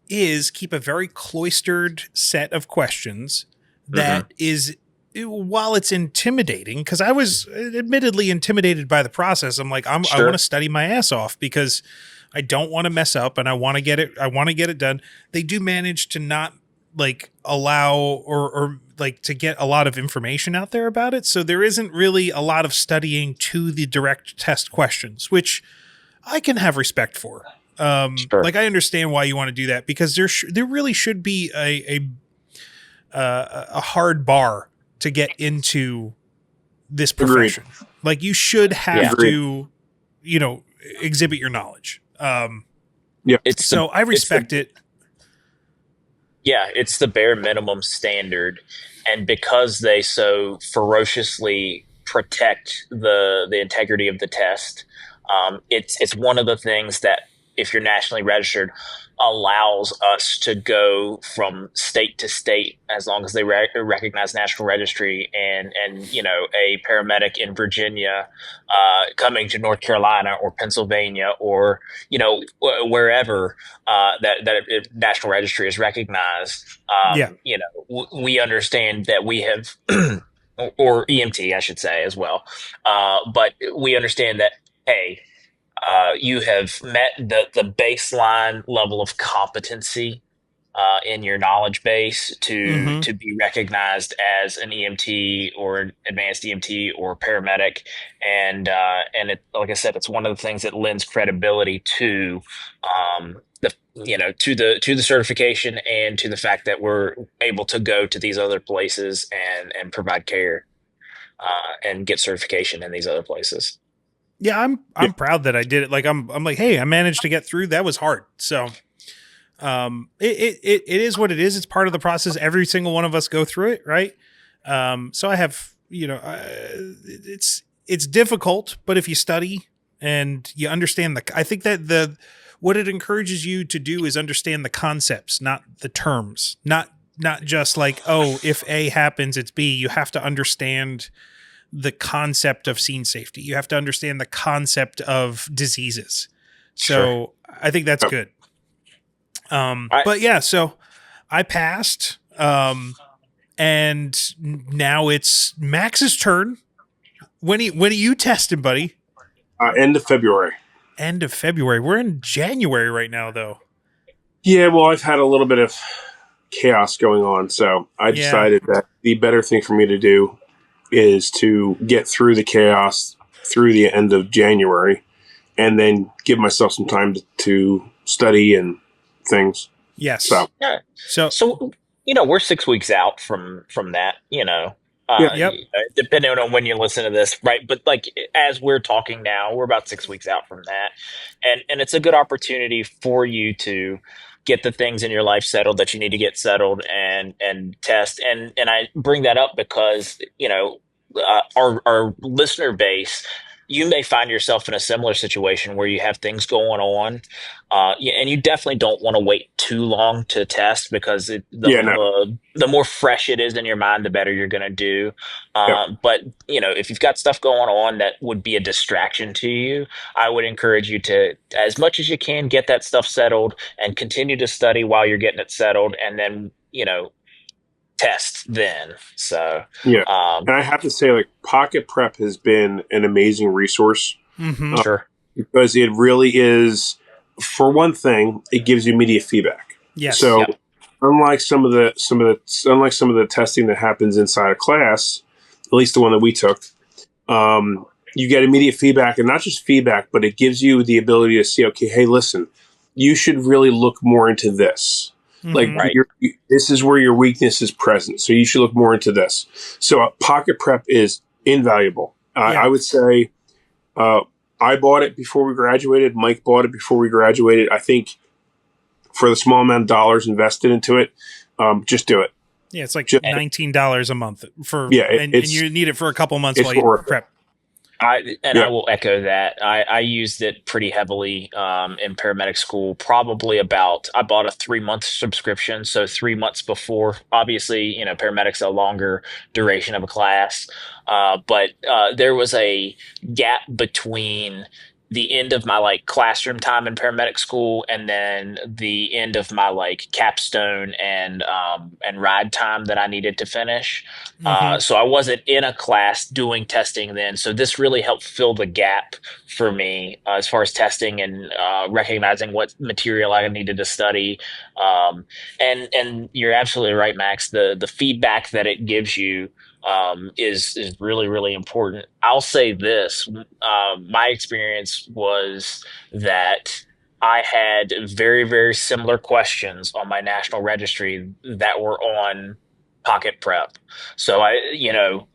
S1: is keep a very cloistered set of questions that is, while it's intimidating, because I was admittedly intimidated by the process. I'm like, I want to study my ass off because I don't want to mess up and I want to get it done. They do manage to not like allow or like to get a lot of information out there about it. So there isn't really a lot of studying to the direct test questions, which I can have respect for. Like I understand why you want to do that, because there really should be a hard bar to get into this profession. Agreed. Like you should have to, exhibit your knowledge. I respect it.
S3: Yeah, it's the bare minimum standard, and because they so ferociously protect the integrity of the test, it's one of the things that, if you're nationally registered, allows us to go from state to state as long as they recognize National Registry, and a paramedic in Virginia coming to North Carolina or Pennsylvania or wherever that National Registry is recognized. We understand that we have or EMT, I should say, as well, but we understand that, hey, you have met the baseline level of competency in your knowledge base to be recognized as an EMT or an advanced EMT or paramedic, and like I said, it's one of the things that lends credibility to the certification and to the fact that we're able to go to these other places and provide care and get certification in these other places.
S1: Yeah, I'm proud that I did it. Like I'm like, hey, I managed to get through. That was hard. So it is what it is. It's part of the process. Every single one of us go through it, right? So I have, it's difficult, but if you study and you understand I think that what it encourages you to do is understand the concepts, not the terms, not just like, oh, if A happens, it's B. You have to understand the concept of scene safety. You have to understand the concept of diseases. So I think that's good. But yeah, so I passed, and now it's Max's turn. When are you testing, buddy?
S4: End of February.
S1: End of February. We're in January right now, though.
S4: Yeah, well, I've had a little bit of chaos going on, so I decided that the better thing for me to do is to get through the chaos through the end of January and then give myself some time to study and things.
S1: Yes.
S3: So we're 6 weeks out from that, depending on when you listen to this, right? But like, as we're talking now, we're about 6 weeks out from that. And it's a good opportunity for you to get the things in your life settled that you need to get settled and test. And I bring that up because, our listener base, you may find yourself in a similar situation where you have things going on, and you definitely don't want to wait too long to test, because the more fresh it is in your mind, the better you're going to do. But if you've got stuff going on that would be a distraction to you, I would encourage you to, as much as you can, get that stuff settled and continue to study while you're getting it settled, and then test then. So
S4: and I have to say, like, Pocket Prep has been an amazing resource. Because it really is, for one thing, it gives you immediate feedback. So unlike some of the testing that happens inside a class, at least the one that we took, you get immediate feedback, and not just feedback, but it gives you the ability to see, okay, hey, listen, you should really look more into this. Like, this is where your weakness is present, so you should look more into this. So Pocket Prep is invaluable. I would say I bought it before we graduated. Mike bought it before we graduated. I think for the small amount of dollars invested into it, just do it.
S1: Yeah, it's like $19 a month and you need it for a couple months while you prep.
S3: I will echo that. I used it pretty heavily in paramedic school. Probably I bought a 3-month subscription, so 3 months before. Obviously, paramedics a longer duration of a class, but there was a gap between the end of my classroom time in paramedic school and then the end of my capstone and ride time that I needed to finish. So I wasn't in a class doing testing then. So this really helped fill the gap for me as far as testing and recognizing what material I needed to study. And you're absolutely right, Max. The feedback that it gives you is really, really important. I'll say this. My experience was that I had very, very similar questions on my national registry that were on Pocket Prep. So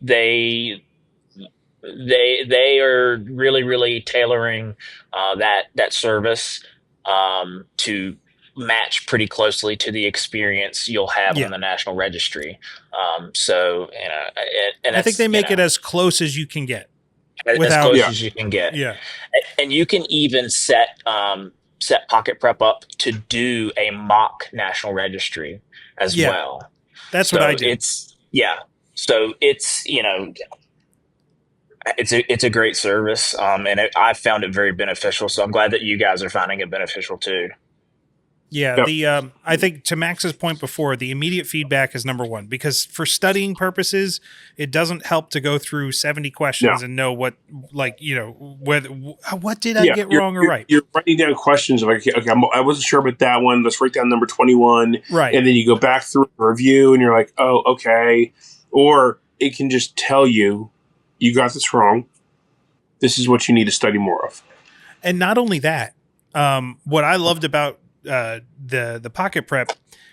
S3: they are really, really tailoring that service to match pretty closely to the experience you'll have on the national registry. And
S1: I think they make it as close as you can get.
S3: As close as you can get.
S1: Yeah. And
S3: you can even set Pocket Prep up to do a mock national registry as well.
S1: That's what I did.
S3: So it's it's a great service, and I found it very beneficial. So I'm glad that you guys are finding it beneficial too.
S1: Yeah, I think to Max's point before, the immediate feedback is number one, because for studying purposes, it doesn't help to go through 70 questions and know what did I get wrong or right.
S4: You're writing down questions like, okay, I wasn't sure about that one. Let's write down number 21.
S1: Right.
S4: And then you go back through a review and you're like, oh, okay. Or it can just tell you, you got this wrong. This is what you need to study more of.
S1: And not only that, what I loved about the Pocket Prep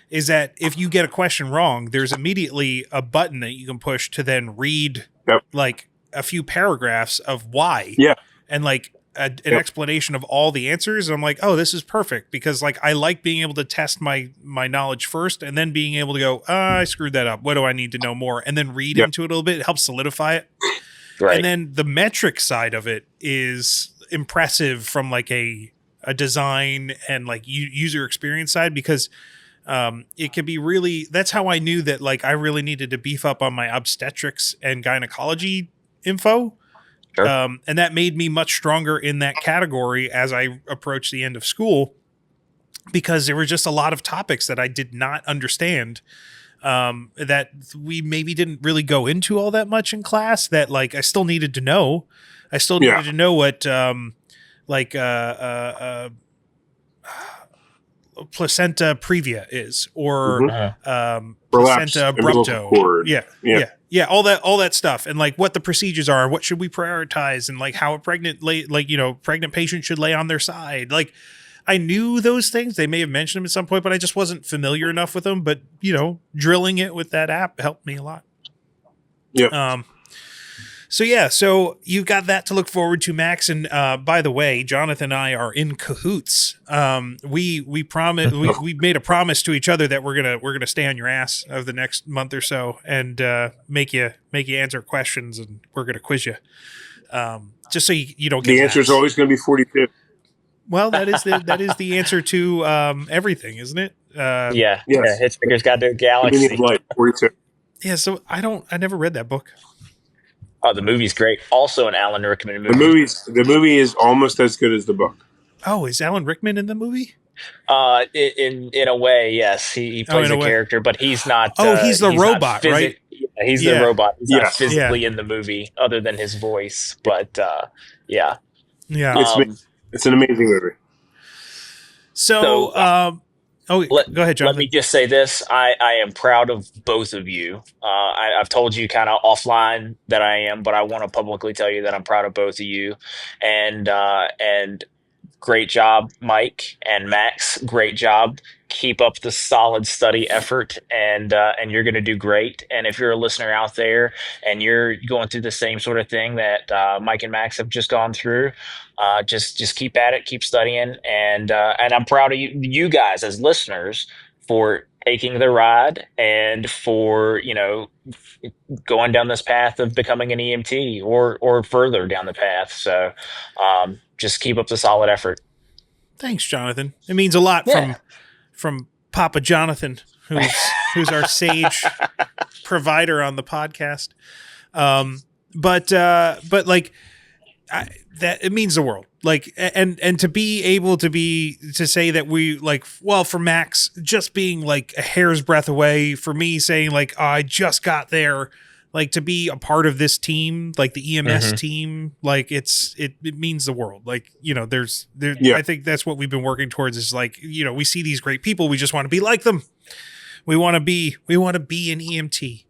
S1: is that if you get a question wrong, there's immediately a button that you can push to then read like a few paragraphs of why.
S4: Yeah.
S1: And like an explanation of all the answers. And I'm like, oh, this is perfect, because like I like being able to test my knowledge first and then being able to go, I screwed that up. What do I need to know more? And then read into it a little bit. It helps solidify it.
S3: Right.
S1: And then the metric side of it is impressive from like a design and like user experience side, because it can be really, that's how I knew that like I really needed to beef up on my obstetrics and gynecology info.
S3: Sure.
S1: And that made me much stronger in that category as I approached the end of school, because there were just a lot of topics that I did not understand, that we maybe didn't really go into all that much in class, that like I still needed to know. I still needed to know what placenta previa is, or placenta abrupto. Yeah, all that stuff, and like what the procedures are, what should we prioritize, and like how a pregnant patient should lay on their side. Like I knew those things. They may have mentioned them at some point, but I just wasn't familiar enough with them. But drilling it with that app helped me a lot.
S4: Yeah.
S1: So you've got that to look forward to, Max. And by the way, Jonathan and I are in cahoots. We promise we made a promise to each other that we're gonna stay on your ass over the next month or so and make you answer questions, and we're gonna quiz you. Just so you don't get
S4: the answer is always going to be 42.
S1: Well, that is the answer to everything, isn't it?
S3: Yeah. Hitchhiker's Guide to Galaxy.
S4: 42.
S1: Yeah. So I never read that book.
S3: Oh, the movie's great. Also an Alan Rickman movie.
S4: The movie is almost as good as the book.
S1: Oh, is Alan Rickman in the movie?
S3: In a way, yes. He plays a character, but he's not.
S1: He's the robot, right?
S3: Yeah, he's the robot. He's not physically in the movie, other than his voice. But yeah.
S4: It's an amazing movie.
S1: So go ahead, Jonathan.
S3: Let me just say this. I am proud of both of you. I've told you kind of offline that I am, but I want to publicly tell you that I'm proud of both of you. And great job. Mike and Max, great job. Keep up the solid study effort, and you're going to do great. And if you're a listener out there and you're going through the same sort of thing that Mike and Max have just gone through, just keep at it, keep studying, and I'm proud of you guys as listeners for taking the ride and for going down this path of becoming an EMT or further down the path. So just keep up the solid effort.
S1: Thanks, Jonathan. It means a lot
S3: Yeah.
S1: from Papa Jonathan, who's our sage provider on the podcast. But like that, it means the world. Like, and to be able to say that we like, well, for Max just being like a hair's breadth away, for me saying like, oh, I just got there, like to be a part of this team, like the EMS team, like it means the world. Like, I think that's what we've been working towards is like, we see these great people. We just want to be like them. We want to be an EMT.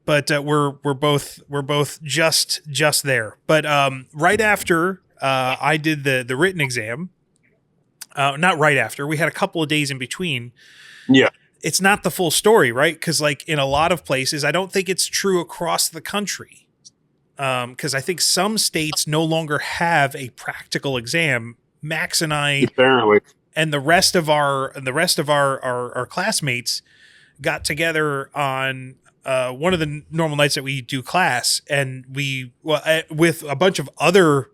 S1: But we're both just there. But right after I did the written exam, not right after, we had a couple of days in between.
S4: Yeah.
S1: It's not the full story, right? Because like in a lot of places, I don't think it's true across the country. Because I think some states no longer have a practical exam. Max and I,
S4: apparently, and
S1: the rest of our classmates got together on one of the normal nights that we do class, and with a bunch of other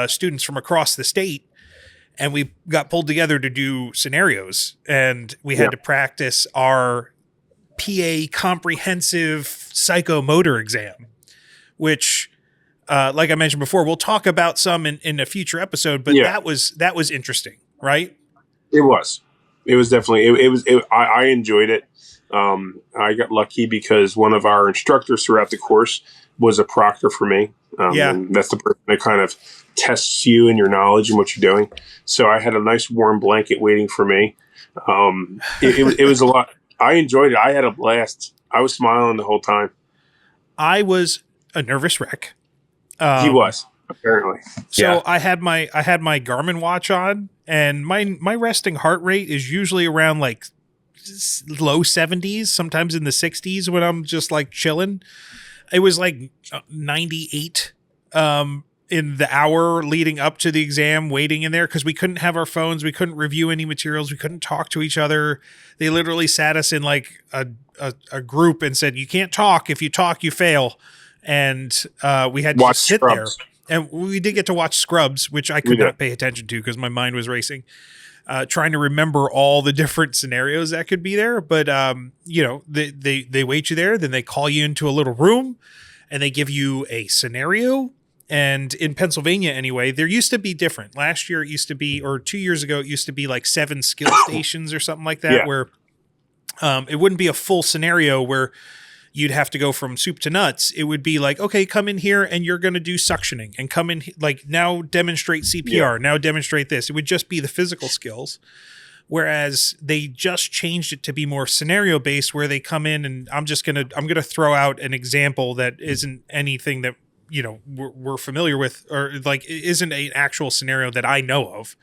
S1: students from across the state, and we got pulled together to do scenarios, and we had to practice our PA comprehensive psychomotor exam, which, like I mentioned before, we'll talk about some in a future episode, but that was interesting, right?
S4: It was definitely, I enjoyed it. I got lucky because one of our instructors throughout the course was a proctor for me. And that's the person that kind of tests you and your knowledge and what you're doing. So I had a nice warm blanket waiting for me. It was a lot. I enjoyed it. I had a blast. I was smiling the whole time.
S1: I was a nervous wreck.
S4: He was, apparently.
S1: So I had my Garmin watch on, and my resting heart rate is usually around like low 70s, sometimes in the 60s when I'm just like chilling. It was like 98 in the hour leading up to the exam, waiting in there because we couldn't have our phones, we couldn't review any materials, we couldn't talk to each other. They literally sat us in like a group and said, you can't talk. If you talk, you fail. And we had to just sit
S4: Scrubs.
S1: there. And we did get to watch Scrubs, which I could not pay attention to because my mind was racing. Trying to remember all the different scenarios that could be there. But, they wait you there, then they call you into a little room and they give you a scenario. And in Pennsylvania, anyway, there used to be different. Last year, it used to be, or 2 years ago, it used to be like 7 skill stations or something like that, where it wouldn't be a full scenario where you'd have to go from soup to nuts. It would be like, okay, come in here and you're going to do suctioning, and come in, like, now demonstrate CPR, now demonstrate this. It would just be the physical skills. Whereas they just changed it to be more scenario based, where they come in and I'm going to throw out an example that isn't anything that, we're familiar with, or like isn't an actual scenario that I know of.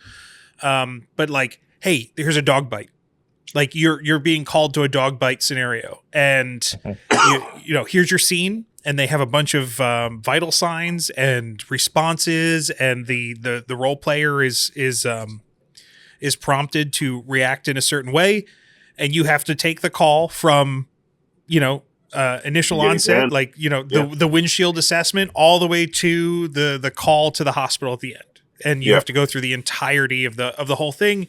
S1: But like, hey, here's a dog bite. Like you're being called to a dog bite scenario, and here's your scene, and they have a bunch of vital signs and responses, and the role player is prompted to react in a certain way, and you have to take the call from initial onset, like the windshield assessment, all the way to the call to the hospital at the end, and you have to go through the entirety of the whole thing,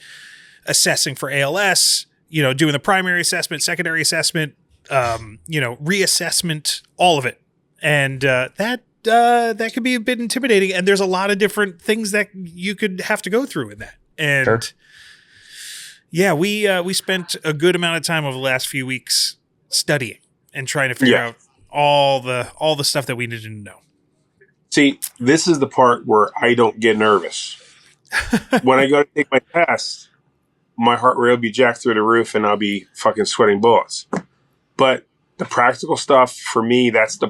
S1: assessing for ALS. Doing the primary assessment, secondary assessment, reassessment, all of it. And that can be a bit intimidating. And there's a lot of different things that you could have to go through in that. And we spent a good amount of time over the last few weeks studying and trying to figure out all the stuff that we needed to know.
S4: See, this is the part where I don't get nervous. When I go to take my test, my heart rate will be jacked through the roof and I'll be fucking sweating bullets. But the practical stuff for me, that's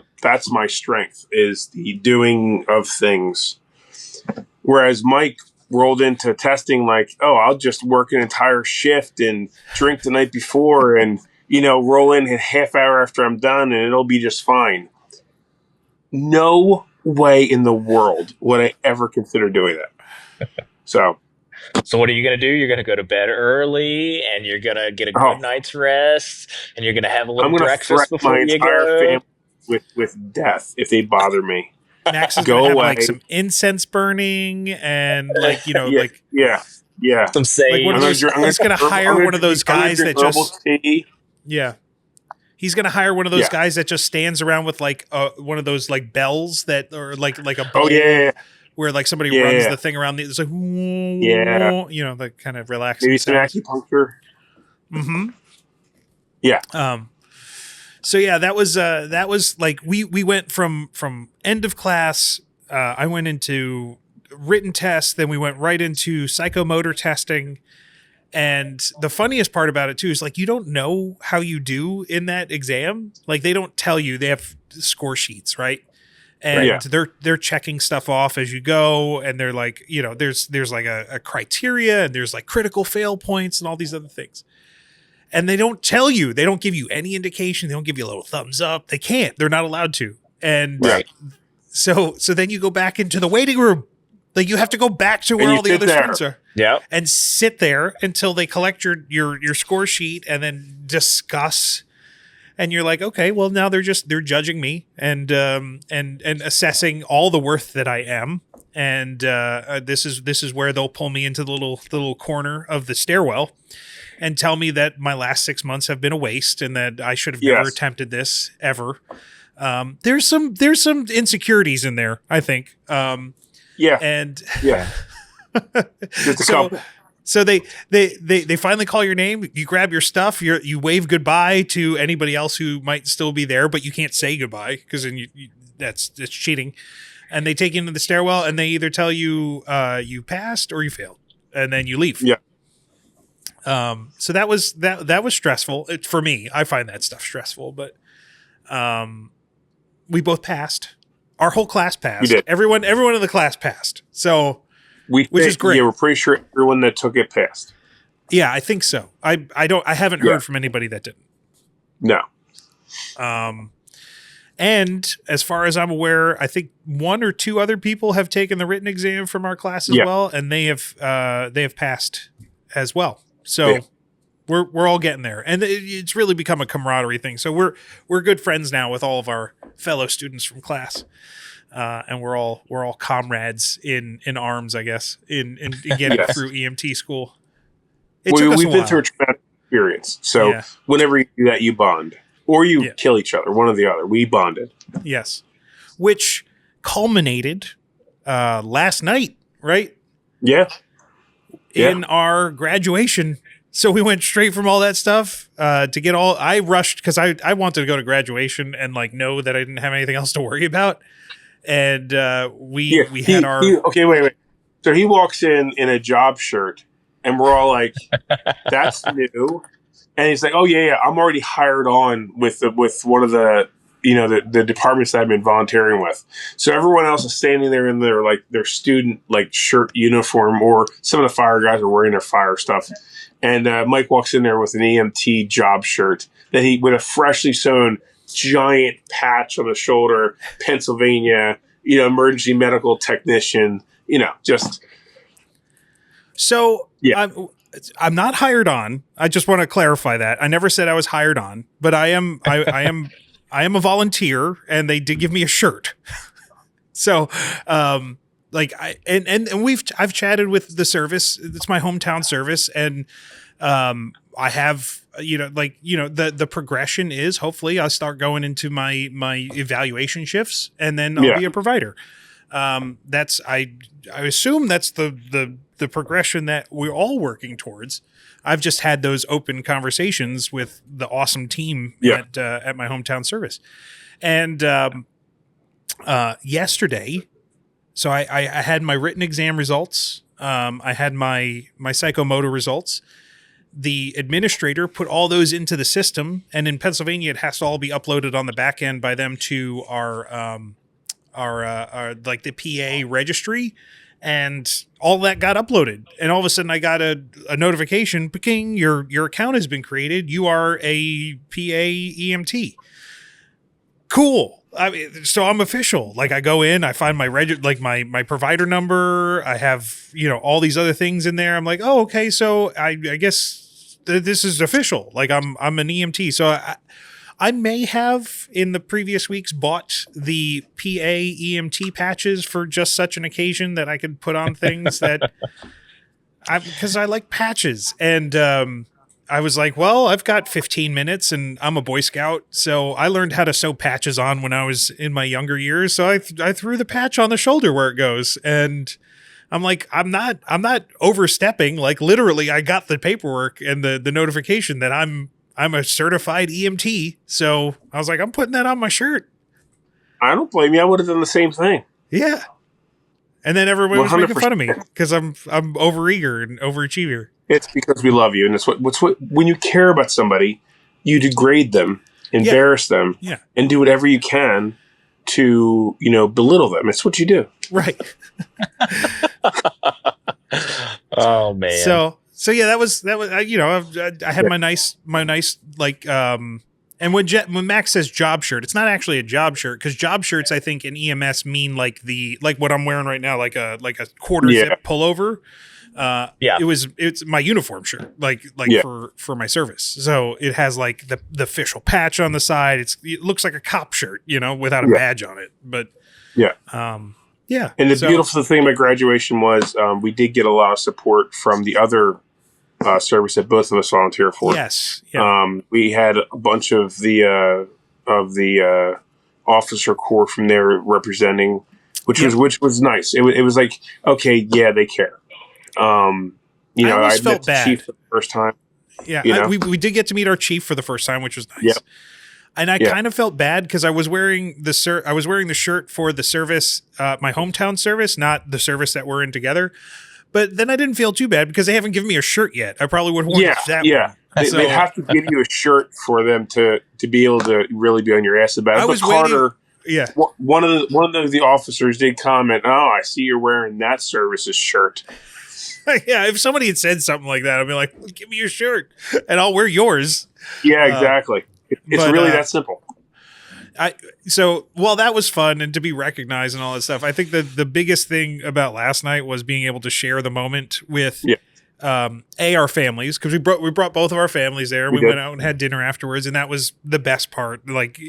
S4: my strength, is the doing of things. Whereas Mike rolled into testing like, oh, I'll just work an entire shift and drink the night before and, roll in a half hour after I'm done and it'll be just fine. No way in the world would I ever consider doing that. So
S3: what are you going to do? You're going to go to bed early and you're going to get a good night's rest and you're going to have a little breakfast before you go.
S4: I'm going to threaten my entire family with death if they bother me.
S1: Max is going to have like some incense burning and
S4: yeah.
S3: Some sage.
S1: He's going to hire one of those guys that just tea. Yeah. He's going to hire one of those guys that just stands around with like one of those like bells that or like a bowl where like somebody runs the thing around it's like that kind of relaxing.
S4: Maybe some acupuncture.
S1: Mm-hmm.
S4: Yeah.
S1: So yeah, that was like we went from end of class. I went into written tests, then we went right into psychomotor testing. And the funniest part about it too is like you don't know how you do in that exam. Like they don't tell you. They have score sheets, right? And they're checking stuff off as you go, and they're like, there's like a criteria, and there's like critical fail points and all these other things. And they don't tell you. They don't give you any indication. They don't give you a little thumbs up. They can't. They're not allowed to. And so then you go back into the waiting room. Like you have to go back to where all the other students are.
S3: Yeah.
S1: And sit there until they collect your score sheet and then discuss. And you're like, okay, well now they're judging me and assessing all the worth that I am. And this is where they'll pull me into the little corner of the stairwell and tell me that my last 6 months have been a waste and that I should have never attempted this ever. There's some insecurities in there, I think. So they finally call your name. You grab your stuff. You wave goodbye to anybody else who might still be there, but you can't say goodbye because then that's cheating. And they take you into the stairwell and they either tell you you passed or you failed, and then you leave.
S4: Yeah.
S1: So that was stressful for me. I find that stuff stressful, but we both passed. Our whole class passed.
S4: We did.
S1: Everyone in the class passed. So which is great.
S4: Yeah, we're pretty sure everyone that took it passed.
S1: Yeah, I think so. I haven't heard from anybody that didn't.
S4: No.
S1: And as far as I'm aware, I think one or two other people have taken the written exam from our class as well, and they have passed as well. So we're all getting there, and it's really become a camaraderie thing. So we're good friends now with all of our fellow students from class, and we're all comrades in arms, I guess, in getting through EMT school. We've
S4: been through a traumatic experience, so whenever you do that, you bond. Or you kill each other, one or the other. We bonded.
S1: Yes. Which culminated last night, right?
S4: Yeah.
S1: In our graduation. So we went straight from all that stuff to get all... I rushed because I wanted to go to graduation and like know that I didn't have anything else to worry about. And we had our...
S4: Okay, wait. So he walks in a job shirt and we're all like, that's new. And he's like, "Oh yeah, I'm already hired on with one of the the departments that I've been volunteering with." So everyone else is standing there in their student shirt uniform, or some of the fire guys are wearing their fire stuff. And Mike walks in there with an EMT job shirt that with a freshly sewn giant patch on the shoulder, Pennsylvania, emergency medical technician, just.
S1: So I'm not hired on. I just want to clarify that. I never said I was hired on, but I am a volunteer, and they did give me a shirt. So, I've chatted with the service. It's my hometown service, and I have the progression is hopefully I'll start going into my evaluation shifts, and then I'll be a provider. I assume that's the progression that we're all working towards. I've just had those open conversations with the awesome team at my hometown service. And yesterday, so I had my written exam results. I had my psychomotor results. The administrator put all those into the system, and in Pennsylvania, it has to all be uploaded on the back end by them to our the PA registry. And all that got uploaded, and all of a sudden I got a notification, ping, your account has been created. You are a PA EMT. Cool. I mean, so I'm official. Like, I go in, I find my my provider number. I have, all these other things in there. I'm like, oh, okay. So I guess this is official. Like, I'm an EMT. So I may have in the previous weeks bought the PA EMT patches for just such an occasion that I could put on things because I like patches. And I was like, well, I've got 15 minutes and I'm a Boy Scout. So I learned how to sew patches on when I was in my younger years. So I threw the patch on the shoulder where it goes. And I'm like, I'm not overstepping. Like, literally, I got the paperwork and the notification that I'm a certified EMT. So I was like, I'm putting that on my shirt.
S4: I don't blame you. I would have done the same thing.
S1: Yeah. And then everyone was
S4: 100%.
S1: making fun of me because I'm overeager and overachiever.
S4: It's because we love you, and it's what when you care about somebody, you degrade them, embarrass them, and do whatever you can to belittle them. It's what you do,
S1: right?
S3: Oh man!
S1: So yeah, that was I had my nice like and when Max says job shirt, it's not actually a job shirt, because job shirts I think in EMS mean like what I'm wearing right now, like a quarter zip pullover. It's my uniform shirt, for my service. So it has like the official patch on the side. It looks like a cop shirt, without a badge on it. But And
S4: the beautiful thing about graduation was we did get a lot of support from the other service that both of us volunteer for.
S1: Yes. Yeah.
S4: We had a bunch of the officer corps from there representing, which was nice. It was like, okay, yeah, they care. I
S1: felt bad.
S4: Chief for the first time.
S1: Yeah, we did get to meet our chief for the first time, which was nice. Yep. And I kind of felt bad because I was wearing the shirt for the service, my hometown service, not the service that we're in together. But then I didn't feel too bad because they haven't given me a shirt yet. I probably would have worn that. Yeah,
S4: they have to give you a shirt for them to be able to really be on your ass about it. But Carter, one of the officers did comment, "Oh, I see you're wearing that service's shirt."
S1: Yeah, if somebody had said something like that, I'd be like, well, give me your shirt and I'll wear yours.
S4: Yeah, exactly. It's really that simple.
S1: That was fun and to be recognized and all that stuff. I think the biggest thing about last night was being able to share the moment with our families, because we brought both of our families there. We went out and had dinner afterwards, and that was the best part. Like,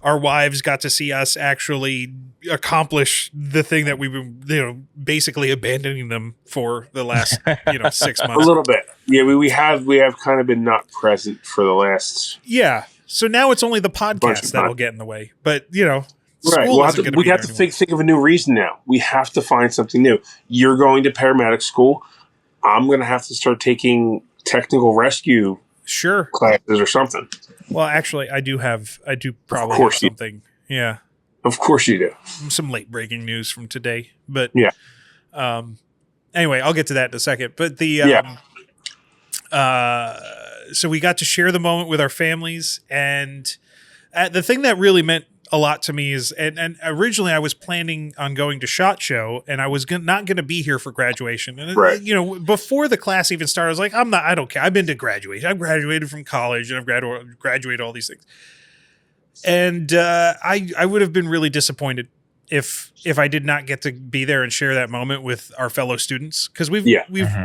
S1: our wives got to see us actually accomplish the thing that we've been, basically abandoning them for the last, 6 months.
S4: A little bit. Yeah, we have kind of been not present for the last.
S1: Yeah. So now it's only the podcast that'll get in the way. But,
S4: right. We have to think of a new reason now. We have to find something new. You're going to paramedic school. I'm going to have to start taking technical rescue classes or something.
S1: Well, actually, I do probably have something. Yeah.
S4: Of course you do.
S1: Some late breaking news from today. But
S2: Anyway, I'll get to that in a second. But
S1: so we got to share the moment with our families, and the thing that really meant a lot to me is, and originally I was planning on going to SHOT Show, and I was not going to be here for graduation. And before the class even started, I was like, I don't care. I've been to graduation. I've graduated from college, and I've graduated all these things. And I would have been really disappointed if I did not get to be there and share that moment with our fellow students, because we've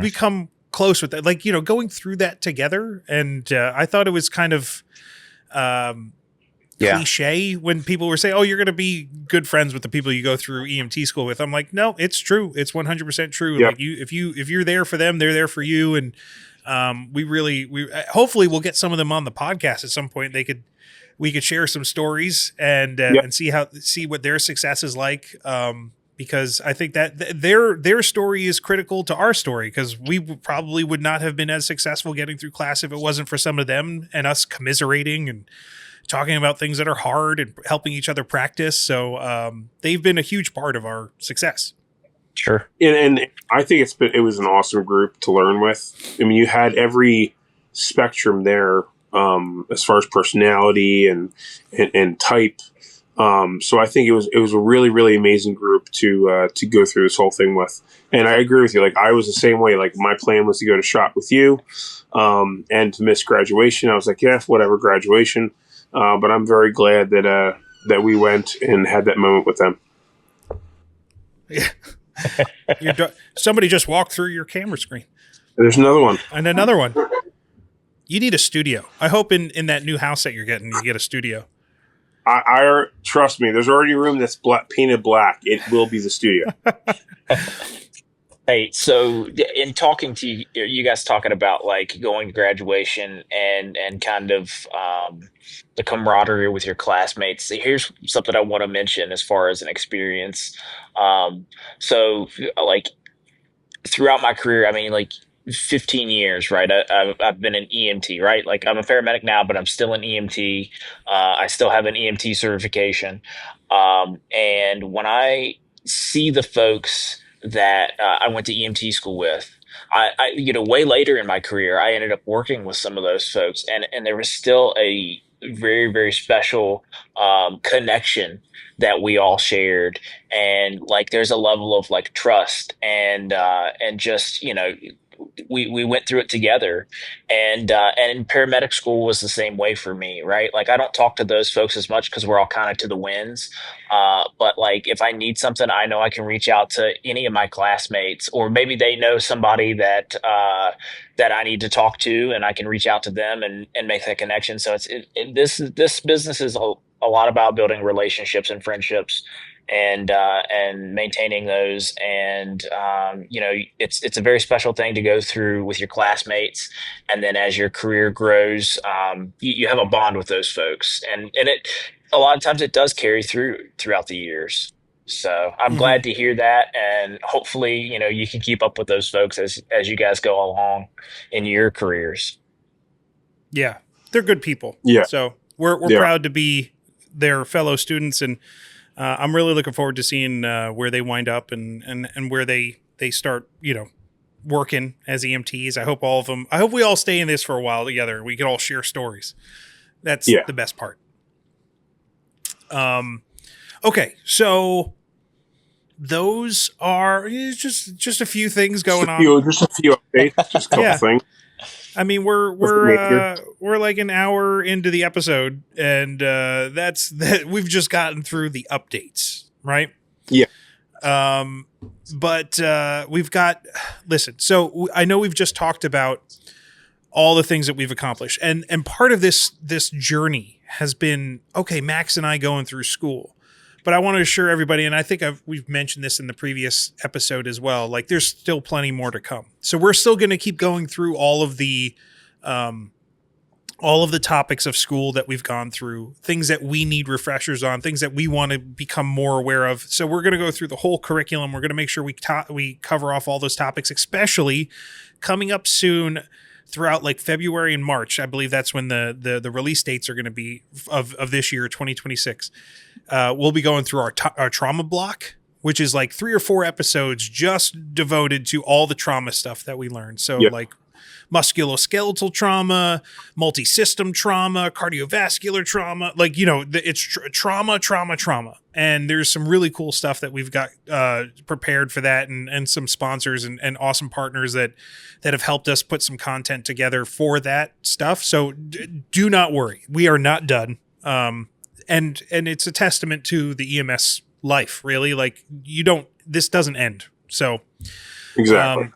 S1: become close with that, going through that together. And I thought it was kind of cliche when people were saying, "Oh, you're going to be good friends with the people you go through EMT school with." I'm like, no, it's true. It's 100% true. Yep. Like if you're there for them, they're there for you. And we hopefully we'll get some of them on the podcast at some point. We could share some stories and see what their success is like. Because I think that their story is critical to our story, because we probably would not have been as successful getting through class if it wasn't for some of them and us commiserating and talking about things that are hard and helping each other practice. So they've been a huge part of our success.
S3: Sure.
S4: And I think it was an awesome group to learn with. I mean, you had every spectrum there as far as personality and type. So I think it was a really, really amazing group to go through this whole thing with. And I agree with you. Like, I was the same way. Like, my plan was to go to shop with you, and to miss graduation. I was like, yeah, whatever, graduation. But I'm very glad that we went and had that moment with them.
S1: Yeah. Somebody just walked through your camera screen.
S4: There's another one.
S1: And another one. You need a studio. I hope in that new house that you're getting, you get a studio.
S4: I trust me. There's already a room that's painted black. It will be the studio.
S3: Hey, so in talking to you guys talking about like going to graduation and kind of the camaraderie with your classmates. Here's something I want to mention as far as an experience. So like throughout my career, I mean, like 15 years, right? I've been an EMT, right? Like I'm a paramedic now, but I'm still an EMT. I still have an EMT certification. And when I see the folks that I went to EMT school with, way later in my career, I ended up working with some of those folks, and there was still a very, very special connection that we all shared, and like there's a level of like trust and just we went through it together, and paramedic school was the same way for me, right? Like I don't talk to those folks as much because we're all kind of to the winds, but like if I need something, I know I can reach out to any of my classmates, or maybe they know somebody that I need to talk to, and I can reach out to them and make that connection. So this business is a lot about building relationships and friendships, and maintaining those. And it's a very special thing to go through with your classmates, and then as your career grows, you have a bond with those folks, and it a lot of times it does carry throughout the years. So I'm glad to hear that, and hopefully you can keep up with those folks as you guys go along in your careers.
S1: Yeah, they're good people.
S4: Yeah.
S1: So we're proud to be their fellow students, and I'm really looking forward to seeing where they wind up and where they start, working as EMTs. I hope all of them. I hope we all stay in this for a while together. We can all share stories. That's the best part. Okay, so those are just a few things going on.
S4: Just a few updates, just a couple things.
S1: I mean, we're like an hour into the episode, and that's that. We've just gotten through the updates, right?
S4: Yeah.
S1: But we've got. Listen, so I know we've just talked about all the things that we've accomplished, and part of this journey has been Max and I going through school. But I want to assure everybody, and I think we've mentioned this in the previous episode as well, like there's still plenty more to come. So we're still going to keep going through all of the topics of school that we've gone through, things that we need refreshers on, things that we want to become more aware of. So we're going to go through the whole curriculum. We're going to make sure we cover off all those topics, especially coming up soon throughout like February and March. I believe that's when the release dates are going to be of this year, 2026. We'll be going through our trauma block, which is like 3 or 4 episodes just devoted to all the trauma stuff that we learned. So like musculoskeletal trauma, multi-system trauma, cardiovascular trauma, like, it's trauma. And there's some really cool stuff that we've got prepared for that, and some sponsors and awesome partners that have helped us put some content together for that stuff. So do not worry. We are not done. And it's a testament to the EMS life, really. Like this doesn't end. So
S4: exactly.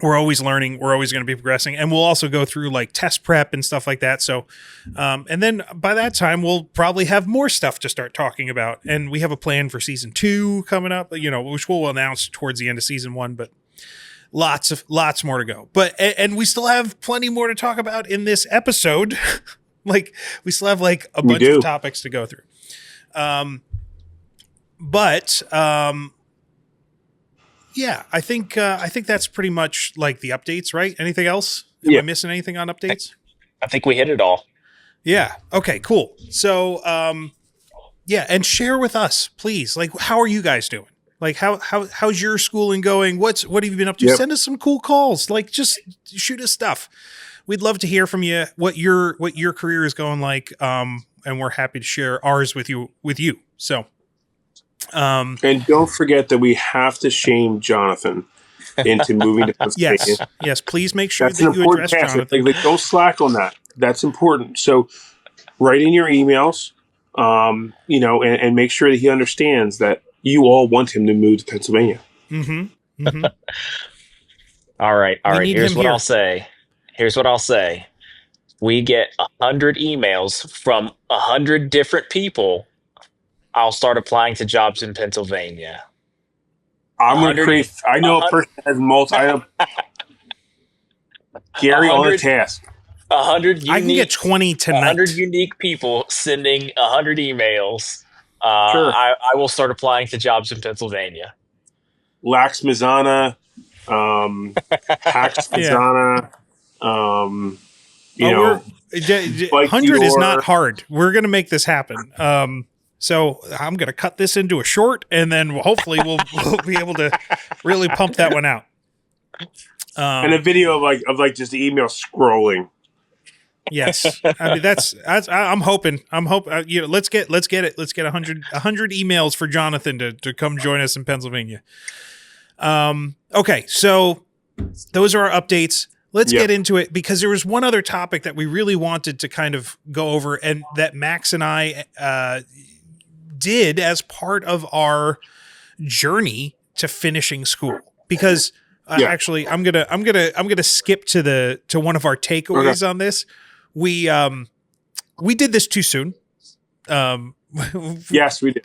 S1: We're always learning. We're always going to be progressing, and we'll also go through like test prep and stuff like that. So, and then by that time, we'll probably have more stuff to start talking about. And we have a plan for season 2 coming up, which we'll announce towards the end of season 1, but lots more to go. But, and we still have plenty more to talk about in this episode. Like we still have like a bunch of topics to go through. Yeah, I think that's pretty much like the updates, right? Anything else? Am I missing anything on updates?
S3: I think we hit it all.
S1: Yeah. Okay, cool. So, and share with us, please. Like, how are you guys doing? Like, how's your schooling going? What have you been up to? Yep. Send us some cool calls. Like, just shoot us stuff. We'd love to hear from you what your career is going like. we're happy to share ours with you. So,
S4: and don't forget that we have to shame Jonathan into moving to Pennsylvania.
S1: yes. Please make sure
S4: That's
S1: that
S4: an
S1: you
S4: important
S1: address
S4: task.
S1: Jonathan.
S4: Like, don't slack on that. That's important. So write in your emails, and make sure that he understands that you all want him to move to Pennsylvania.
S1: Mm-hmm. Mm-hmm.
S3: All right. Here's what
S1: here.
S3: I'll say. We get 100 emails from 100 different people. I'll start applying to jobs in Pennsylvania.
S4: I'm going to create. I know a person that has multi. Gary on the task.
S3: 100 unique,
S1: I can get 20 tonight.
S3: 100 unique people sending 100 emails.
S4: Sure.
S3: I will start applying to jobs in Pennsylvania.
S4: Lax Mizana, Pax Mizana,
S1: 100 is not hard. We're going to make this happen. So I'm going to cut this into a short, and then hopefully we'll be able to really pump that one out.
S4: And a video of just the email scrolling.
S1: Yes, I mean that's I'm hoping. Let's get it. Let's get 100 emails for Jonathan to come join us in Pennsylvania. Okay, so those are our updates. Let's get into it, because there was one other topic that we really wanted to kind of go over, and that Max and I did as part of our journey to finishing school. Because actually, I'm gonna skip to one of our takeaways on this. We did this too soon.
S4: Yes, we did.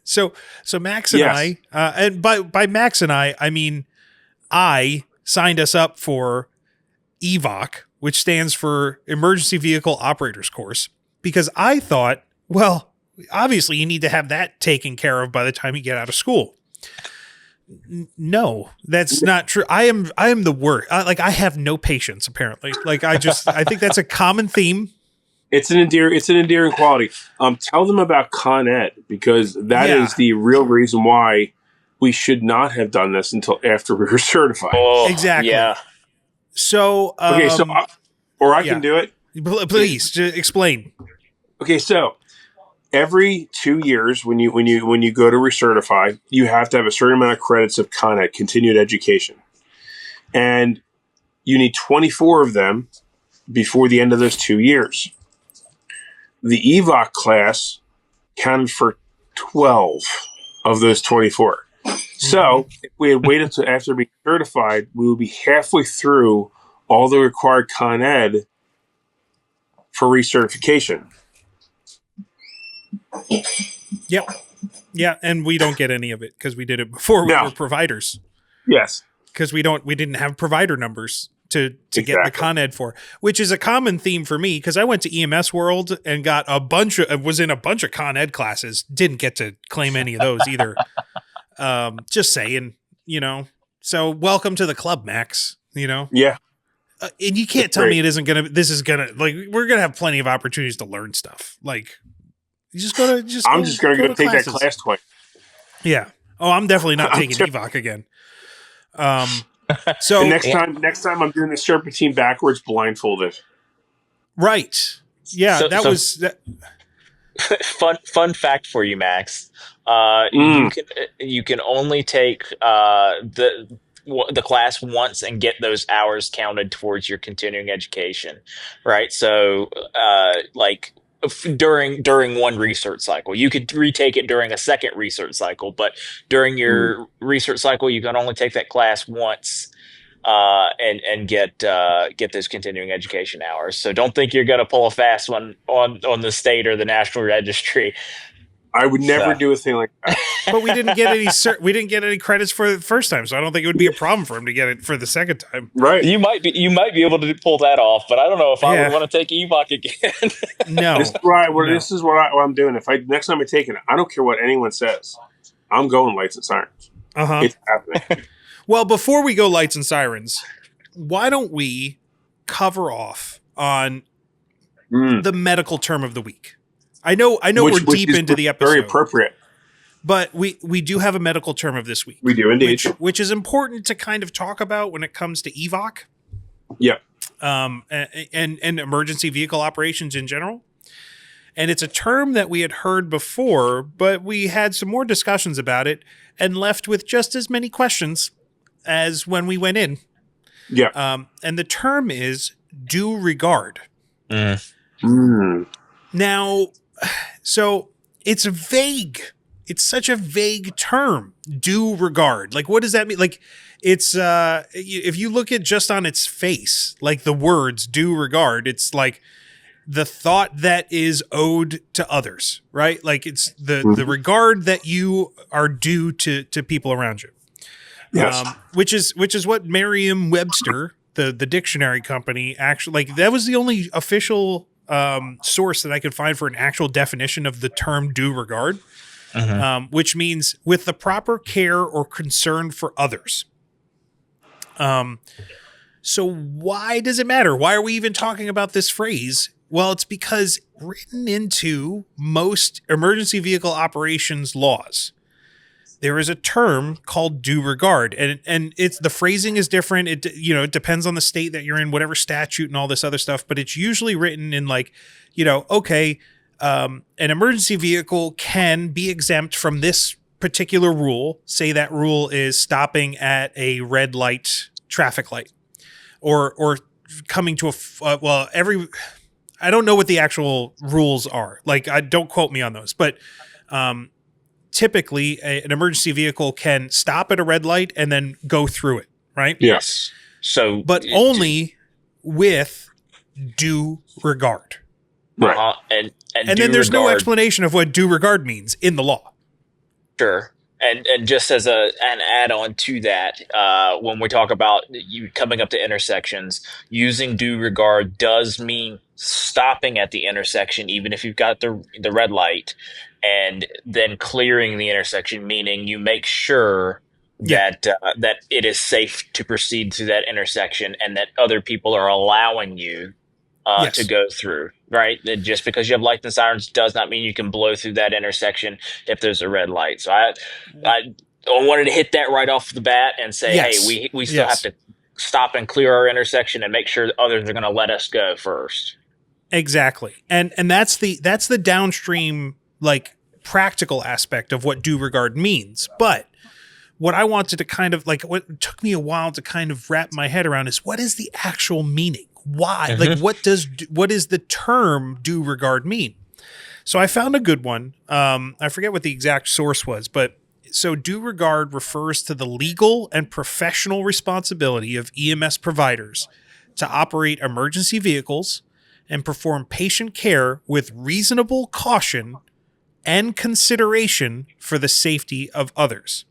S1: So Max and I, and by Max and I mean I signed us up for EVOC, which stands for Emergency Vehicle Operators Course, because I thought, well, obviously you need to have that taken care of by the time you get out of school. No, that's not true. I am the worst. I have no patience, apparently. I think that's a common theme.
S4: It's an endearing quality. Tell them about Con Ed, because that is the real reason why we should not have done this until after we were certified.
S3: Oh,
S1: exactly.
S3: Yeah.
S1: So
S4: I can do it.
S1: Please explain.
S4: Okay, so every 2 years when you go to recertify, you have to have a certain amount of credits of Con Ed, continued education, and you need 24 of them before the end of those 2 years. The EVOC class counted for 12 of those 24. So if we had waited until after being certified, we would be halfway through all the required Con Ed for recertification.
S1: Yep. Yeah, and we don't get any of it because we did it before we were providers.
S4: Yes.
S1: Because we didn't have provider numbers to get the Con Ed for, which is a common theme for me, because I went to EMS World and was in a bunch of Con Ed classes. Didn't get to claim any of those either. Just saying, so welcome to the club, Max,
S4: Yeah.
S1: And you can't tell me we're going to have plenty of opportunities to learn stuff. You just go to,
S4: I'm just going to go take classes. That class twice.
S1: Yeah. Oh, I'm definitely not taking EVOC again. So
S4: and next time I'm doing the serpentine backwards blindfolded.
S1: Right. Yeah. Was
S3: fun fact for you, Max. You can only take the class once and get those hours counted towards your continuing education, right? So, during one research cycle, you could retake it during a second research cycle, but during your research cycle, you can only take that class once, and get those continuing education hours. So don't think you're going to pull a fast one on the state or the national registry.
S4: I would never do a thing like that.
S1: But we didn't get any credits for the first time, so I don't think it would be a problem for him to get it for the second time.
S4: Right.
S3: You might be able to pull that off, but I don't know if I would want to take EVOC again.
S1: No.
S4: This is what I'm doing. If next time I take it, I don't care what anyone says. I'm going lights and sirens. It's happening.
S1: Well, before we go lights and sirens, why don't we cover off on the medical term of the week? I know we're deep into the episode.
S4: Very appropriate.
S1: But we do have a medical term of this week.
S4: We do indeed.
S1: Which is important to kind of talk about when it comes to EVOC.
S4: Yep.
S1: And emergency vehicle operations in general. And it's a term that we had heard before, but we had some more discussions about it and left with just as many questions as when we went in.
S4: Yeah.
S1: And the term is due regard.
S4: Mm.
S1: Now, so it's vague. It's such a vague term, due regard. Like, what does that mean? Like, it's, if you look at just on its face, like the words due regard, it's like the thought that is owed to others, right? Like it's the regard that you are due to people around you.
S4: Yes.
S1: Which is what Merriam-Webster, the dictionary company, actually, like that was the only official source that I could find for an actual definition of the term due regard, which means with the proper care or concern for others. So why does it matter? Why are we even talking about this phrase? Well, it's because written into most emergency vehicle operations laws, there is a term called due regard, and it's the phrasing is different. It it depends on the state that you're in, whatever statute and all this other stuff. But it's usually written in like, okay, an emergency vehicle can be exempt from this particular rule. Say that rule is stopping at a red light traffic light, or coming to I don't know what the actual rules are. Like, don't quote me on those, but typically an emergency vehicle can stop at a red light and then go through it, right?
S4: Yes.
S3: So,
S1: but only with due regard.
S4: Right.
S3: And
S1: then there's no explanation of what due regard means in the law.
S3: Sure. And just as an add-on to that, when we talk about you coming up to intersections, using due regard does mean stopping at the intersection, even if you've got the red light, and then clearing the intersection, meaning you make sure that it is safe to proceed to that intersection and that other people are allowing you to go through. Right. That just because you have lights and sirens does not mean you can blow through that intersection if there's a red light. So I wanted to hit that right off the bat and say, hey, we still have to stop and clear our intersection and make sure that others are going to let us go first.
S1: Exactly. And that's the downstream, like, practical aspect of what due regard means. But what I wanted to kind of like, what took me a while to kind of wrap my head around is what is the actual meaning? Why? Like, what is the term due regard mean? So I found a good one. I forget what the exact source was, but so due regard refers to the legal and professional responsibility of EMS providers to operate emergency vehicles and perform patient care with reasonable caution and consideration for the safety of others.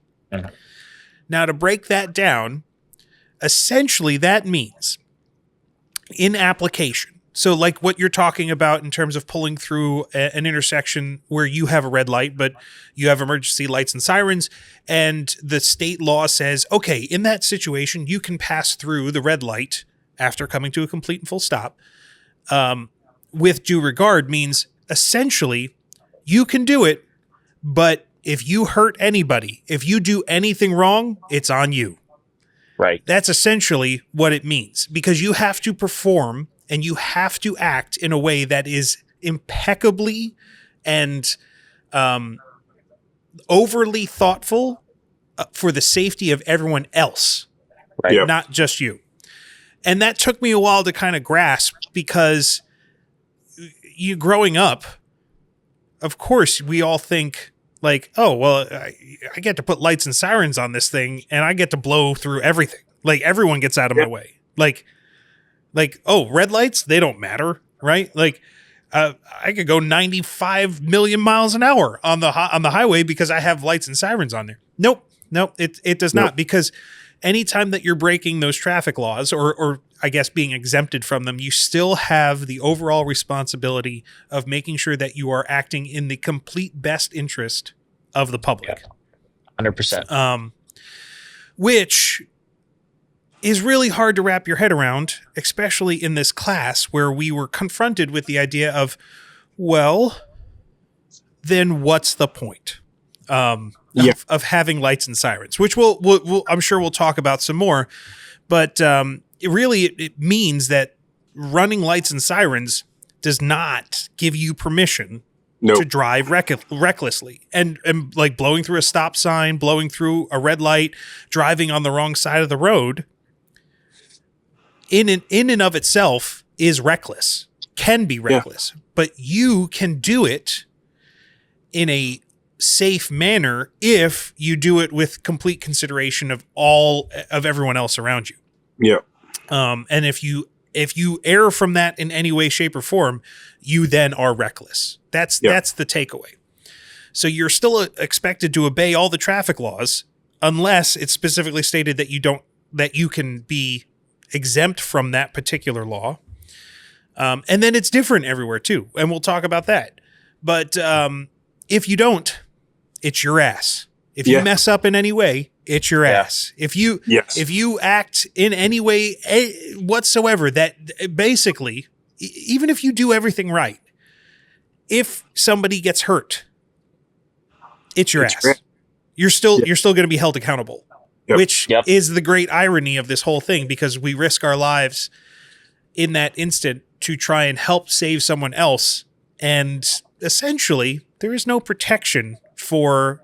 S1: Now, to break that down, essentially that means in application. So like what you're talking about in terms of pulling through an intersection where you have a red light, but you have emergency lights and sirens, and the state law says, okay, in that situation, you can pass through the red light after coming to a complete and full stop. With due regard means essentially you can do it, but if you hurt anybody, if you do anything wrong, it's on you.
S3: Right.
S1: That's essentially what it means, because you have to perform and you have to act in a way that is impeccably and overly thoughtful for the safety of everyone else,
S3: right?
S4: Yep.
S1: Not just you. And that took me a while to kind of grasp, because you growing up, of course, we all think like, oh, well, I get to put lights and sirens on this thing and I get to blow through everything. Like, everyone gets out of my way. Like, oh, red lights, they don't matter, right? Like, I could go 95 million miles an hour on the highway because I have lights and sirens on there. Nope, it does not, because anytime that you're breaking those traffic laws, or I guess being exempted from them, you still have the overall responsibility of making sure that you are acting in the complete best interest of the public.
S3: 100%.
S1: Which is really hard to wrap your head around, especially in this class where we were confronted with the idea of, well, then what's the point of having lights and sirens, which we'll I'm sure we'll talk about some more. But it means that running lights and sirens does not give you permission
S4: Nope.
S1: to drive recklessly and like blowing through a stop sign, blowing through a red light, driving on the wrong side of the road in and of itself is reckless, can be reckless, but you can do it in a safe manner if you do it with complete consideration of everyone else around you.
S4: Yeah.
S1: And if you err from that in any way, shape, or form, you then are reckless. That's the takeaway. So you're still expected to obey all the traffic laws unless it's specifically stated that you can be exempt from that particular law. And then it's different everywhere too. And we'll talk about that. But if you don't, it's your ass. If you mess up in any way, it's your ass. If you act in any way whatsoever that basically, even if you do everything right, if somebody gets hurt, it's your ass. Right. You're still going to be held accountable, which is the great irony of this whole thing, because we risk our lives in that instant to try and help save someone else. And essentially, there is no protection for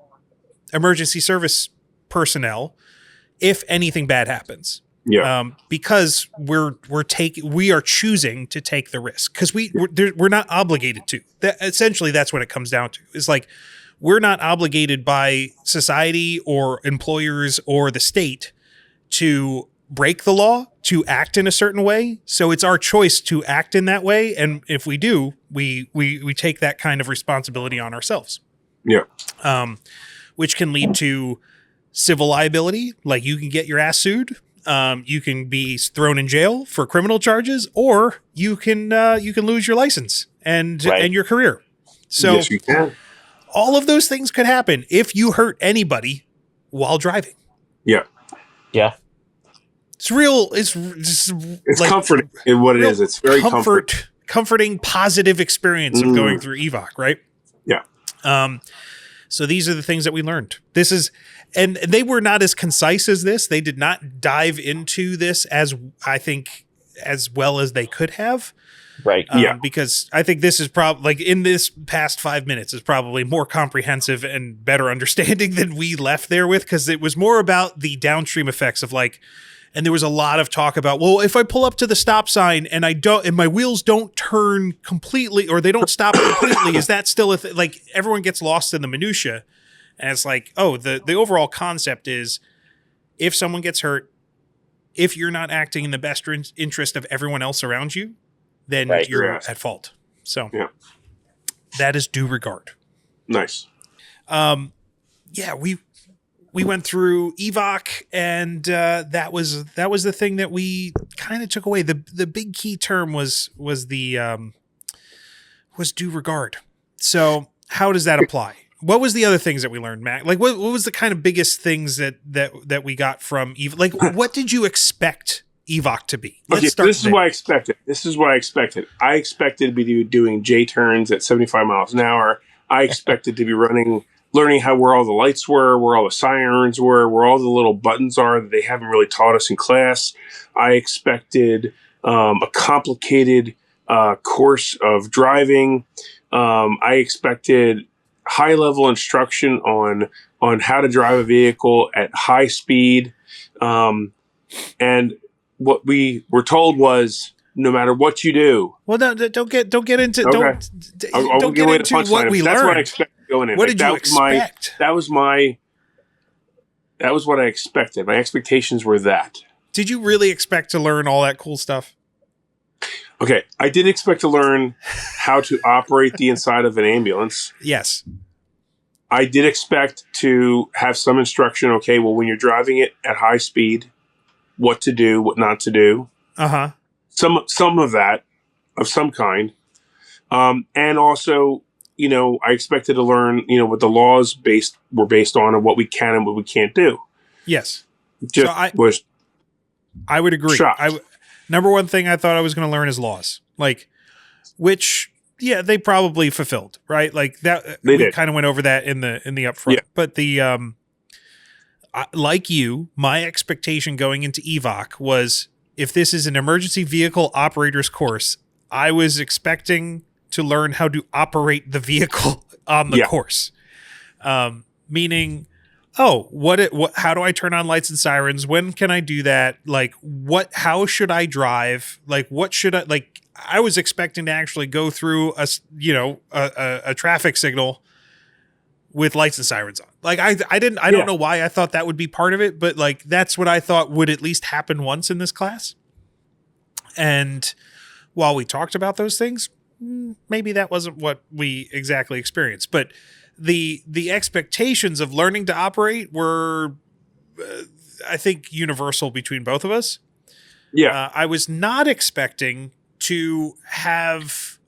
S1: emergency service personnel if anything bad happens. Because we are choosing to take the risk because we're not obligated to. Essentially, that's what it comes down to. It's like we're not obligated by society or employers or the state to break the law, to act in a certain way. So it's our choice to act in that way, and if we do, we take that kind of responsibility on ourselves. Which can lead to civil liability, like you can get your ass sued. You can be thrown in jail for criminal charges, or you can lose your license and your career. So
S4: yes, you can.
S1: All of those things could happen if you hurt anybody while driving.
S3: Yeah.
S1: It's real. It's like
S4: comforting in what it is. It's very
S1: comforting, positive experience of going through EVOC, right?
S4: Yeah.
S1: So these are the things that we learned. And they were not as concise as this. They did not dive into this as well as they could have.
S3: Right.
S1: Because I think this is probably, like, in this past 5 minutes is probably more comprehensive and better understanding than we left there with, because it was more about the downstream effects of, like, and there was a lot of talk about, well, if I pull up to the stop sign and my wheels don't turn completely, or they don't stop completely, is that still a thing? Like, everyone gets lost in the minutia. And it's like, oh, the overall concept is, if someone gets hurt, if you're not acting in the best interest of everyone else around you, then you're at fault. So that is due regard.
S4: Nice.
S1: We went through EVOC, and that was the thing that we kind of took away. The big key term was due regard. So how does that apply? What was the other things that we learned, Matt? Like, what was the kind of biggest things that we got from EVOC? Like, what did you expect EVOC to be?
S4: This is what I expected. I expected to be doing J turns at 75 miles an hour. I expected to be learning where all the lights were, where all the sirens were, where all the little buttons are that they haven't really taught us in class. I expected a complicated course of driving. I expected high-level instruction on how to drive a vehicle at high speed. And what we were told was, no matter what you do.
S1: Well, no, don't get into
S4: okay.
S1: don't get into what we learned.
S4: That's what I expected going in.
S1: What did you expect?
S4: That was what I expected. My expectations were that.
S1: Did you really expect to learn all that cool stuff?
S4: Okay, I did expect to learn how to operate the inside of an ambulance.
S1: Yes.
S4: I did expect to have some instruction. Okay, well, when you're driving it at high speed, what to do, what not to do.
S1: Uh-huh.
S4: Some of that, of some kind. And also, I expected to learn, what the laws were based on, and what we can and what we can't do.
S1: Yes.
S4: I
S1: would agree. Number one thing I thought I was going to learn is laws. Like, which, they probably fulfilled, right? Like that. We kind of went over that in the upfront. Yeah. But like you, my expectation going into EVOC was, if this is an emergency vehicle operator's course, I was expecting to learn how to operate the vehicle on the course. Meaning, how do I turn on lights and sirens? When can I do that? Like, how should I drive? Like, what should I was expecting to actually go through a traffic signal with lights and sirens on. Like, I don't know why I thought that would be part of it, but like, that's what I thought would at least happen once in this class. And while we talked about those things, maybe that wasn't what we exactly experienced, but the expectations of learning to operate were, I think, universal between both of us.
S4: Yeah.
S1: I was not expecting to have,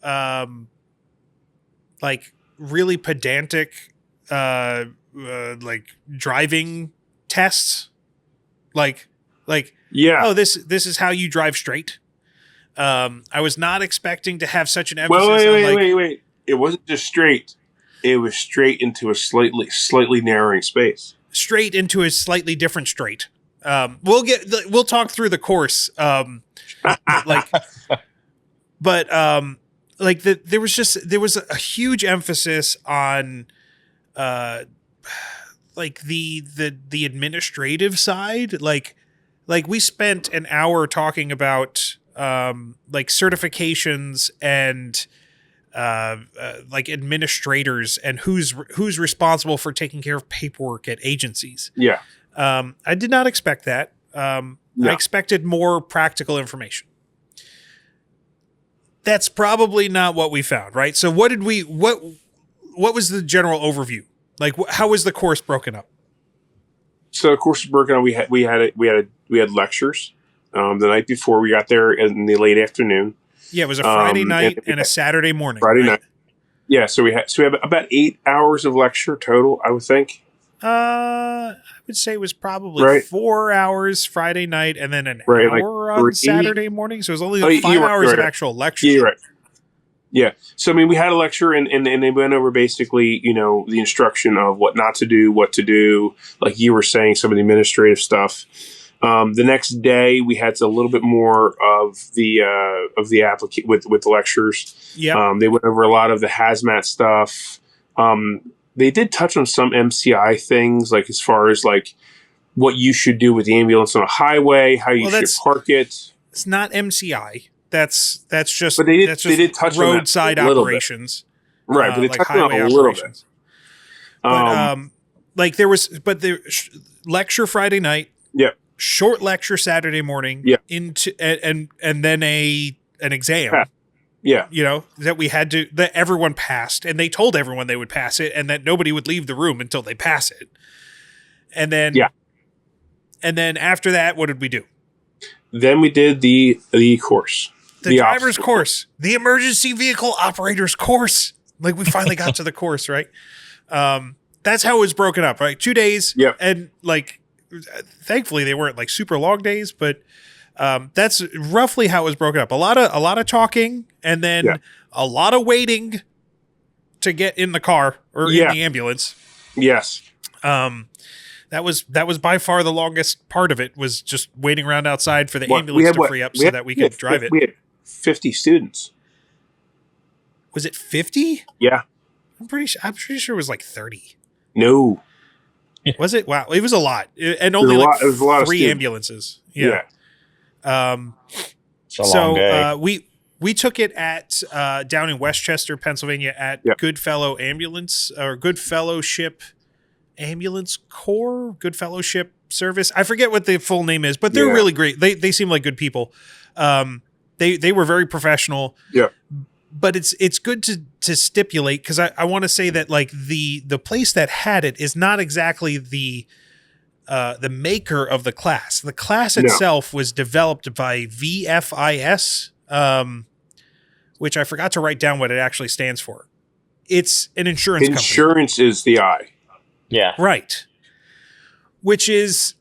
S1: like really pedantic, like driving tests. Like, oh, this is how you drive straight. I was not expecting to have such an emphasis
S4: wait. It wasn't just straight. It was straight into a slightly narrowing space.
S1: Straight into a slightly different straight. We'll talk through the course. There was a huge emphasis on, like the administrative side. Like we spent an hour talking about, like certifications and, like administrators and who's responsible for taking care of paperwork at agencies.
S4: Yeah.
S1: I did not expect that. I expected more practical information. That's probably not what we found, right? So what was the general overview? Like, how was the course broken up?
S4: So the course was broken up. We had lectures, the night before we got there in the late afternoon.
S1: Yeah, it was a Friday night and a Saturday morning.
S4: Friday
S1: right?
S4: night. Yeah, so we have about 8 hours of lecture total, I would think.
S1: I would say it was probably 4 hours Friday night and then an hour on Saturday morning. So it was only 5 hours of actual lecture.
S4: Yeah, right. Yeah. So, I mean, we had a lecture and they went over basically, the instruction of what not to do, what to do. Like you were saying, some of the administrative stuff. The next day we had a little bit more of the with the lectures.
S1: Yeah.
S4: They went over a lot of the hazmat stuff. They did touch on some MCI things, like as far as like what you should do with the ambulance on a highway, how you should park it.
S1: It's not MCI. That's just,
S4: but they did touch
S1: roadside
S4: on
S1: operations.
S4: Right. But they touched on it a little bit.
S1: But the lecture Friday night.
S4: Yeah.
S1: Short lecture Saturday morning.
S4: Yeah.
S1: Into and then an exam.
S4: Yeah.
S1: That everyone passed, and they told everyone they would pass it and that nobody would leave the room until they pass it. And then, and then after that, what did we do?
S4: Then we did the course.
S1: The driver's course. The emergency vehicle operator's course. Like, we finally got to the course, right? That's how it was broken up, right? 2 days.
S4: Yep.
S1: And like, thankfully they weren't like super long days, but that's roughly how it was broken up. A lot of talking and then a lot of waiting to get in the car or in the ambulance.
S4: Yes.
S1: That was by far the longest part of it, was just waiting around outside for the ambulance to free up so that we could drive it.
S4: We had 50 students.
S1: Was it 50?
S4: Yeah.
S1: I'm pretty sure it was like 30.
S4: No.
S1: Was it? Wow. It was a lot. And only like 3 ambulances. Yeah.
S3: It's a long day.
S1: We took it at down in Westchester, Pennsylvania at Goodfellow Ambulance or Good Fellowship Ambulance Corps, Good Fellowship Service. I forget what the full name is, but they're really great. They seem like good people. They were very professional.
S4: Yeah.
S1: But it's good to stipulate, because I want to say that like the place that had it is not exactly the maker of the class. The class itself was developed by VFIS, which I forgot to write down what it actually stands for. It's an insurance company.
S4: Insurance is the I.
S3: Yeah.
S1: Right. Which is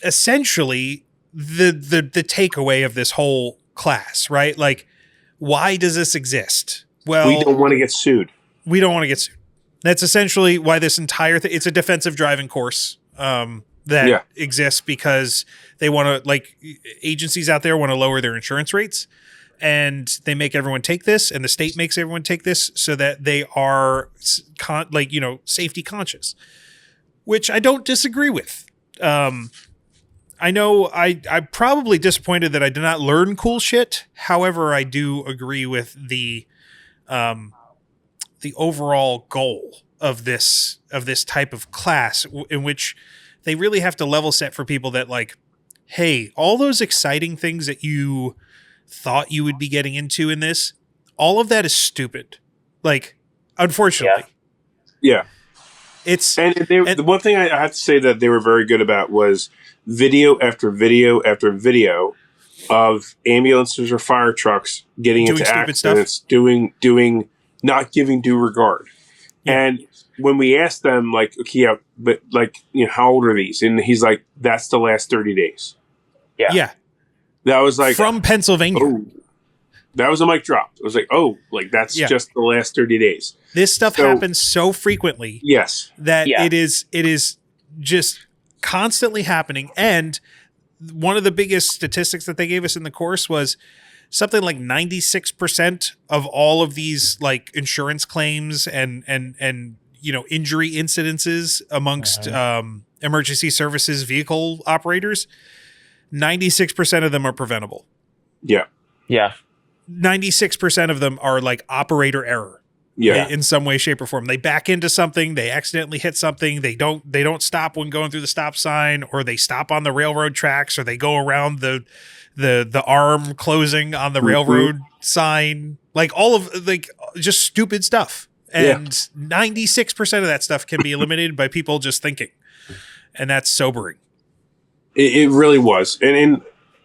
S1: essentially the takeaway of this whole class, right? Like, why does this exist? Well,
S4: we don't want to get sued.
S1: We don't want to get sued. That's essentially why this entire thing, it's a defensive driving course that exists because they want to, like, agencies out there want to lower their insurance rates. and they make everyone take this, and the state makes everyone take this so that they are safety conscious, which I don't disagree with. I know I'm probably disappointed that I did not learn cool shit. However, I do agree with the overall goal of this type of class, in which they really have to level set for people that, like, hey, all those exciting things that you thought you would be getting into in this, all of that is stupid. Like, unfortunately.
S4: Yeah.
S1: The
S4: one thing I have to say that they were very good about was video after video after video of ambulances or fire trucks getting
S1: doing
S4: into
S1: stupid
S4: accidents,
S1: stuff.
S4: doing not giving due regard.
S1: Yeah.
S4: And when we asked them, like, okay, yeah, but, like, how old are these? And he's like, that's the last 30 days.
S1: Yeah.
S4: That was like
S1: from Pennsylvania.
S4: Oh, that was a mic drop. It was like, oh, like that's just the last 30 days.
S1: This stuff happens so frequently.
S4: Yes.
S1: That it is just constantly happening. And one of the biggest statistics that they gave us in the course was something like 96% of all of these, like, insurance claims and injury incidences amongst emergency services vehicle operators, 96% of them are preventable.
S4: Yeah.
S1: 96% of them are, like, operator error. In some way, shape, or form. They back into something, they accidentally hit something, they don't stop when going through the stop sign, or they stop on the railroad tracks, or they go around the arm closing on the railroad sign. Like, all of, like, just stupid stuff. And 96% of that stuff can be eliminated by people just thinking. And that's sobering.
S4: It really was. And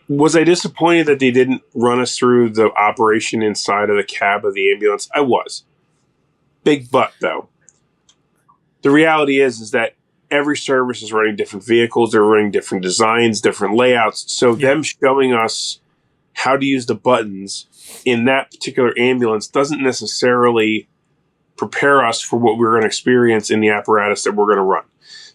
S4: was I disappointed that they didn't run us through the operation inside of the cab of the ambulance? I was. Big but, though. The reality is that every service is running different vehicles. They're running different designs, different layouts. So them showing us how to use the buttons in that particular ambulance doesn't necessarily prepare us for what we're going to experience in the apparatus that we're going to run.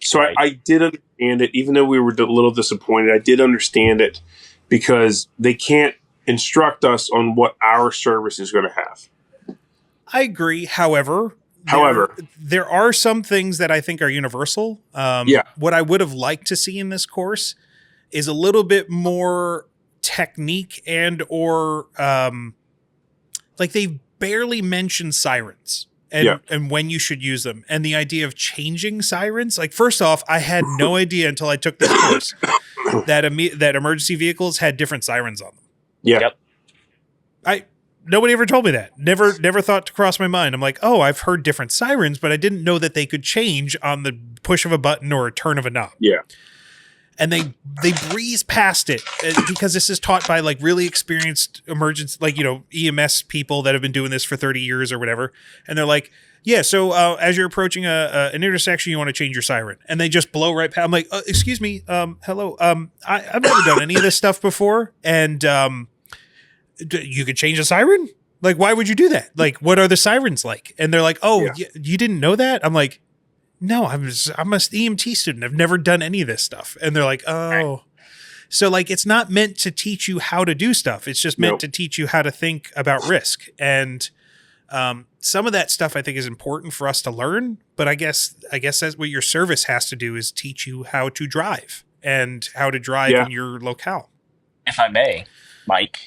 S4: So I did understand it, even though we were a little disappointed. I did understand it because they can't instruct us on what our service is going to have.
S1: I agree. However, there are some things that I think are universal. What I would have liked to see in this course is a little bit more technique and or like, they barely mention sirens and when you should use them, and the idea of changing sirens. Like, first off, I had no idea until I took this course that emergency vehicles had different sirens on them. Nobody ever told me that. Never thought to cross my mind. I'm like, oh, I've heard different sirens, but I didn't know that they could change on the push of a button or a turn of a knob. And they breeze past it because this is taught by, like, really experienced emergency, like, EMS people that have been doing this for 30 years or whatever. And they're like, so as you're approaching an intersection, you want to change your siren. And they just blow right past. I'm like, excuse me, hello. I've never done any of this stuff before. And you could change a siren? Like, why would you do that? Like, what are the sirens like? And they're like, you didn't know that? I'm like, no, I'm an EMT student. I've never done any of this stuff. And they're like, oh. So, like, it's not meant to teach you how to do stuff. It's just meant to teach you how to think about risk. And some of that stuff I think is important for us to learn. But I guess that's what your service has to do, is teach you how to drive and how to drive in your locale.
S3: If I may, Mike.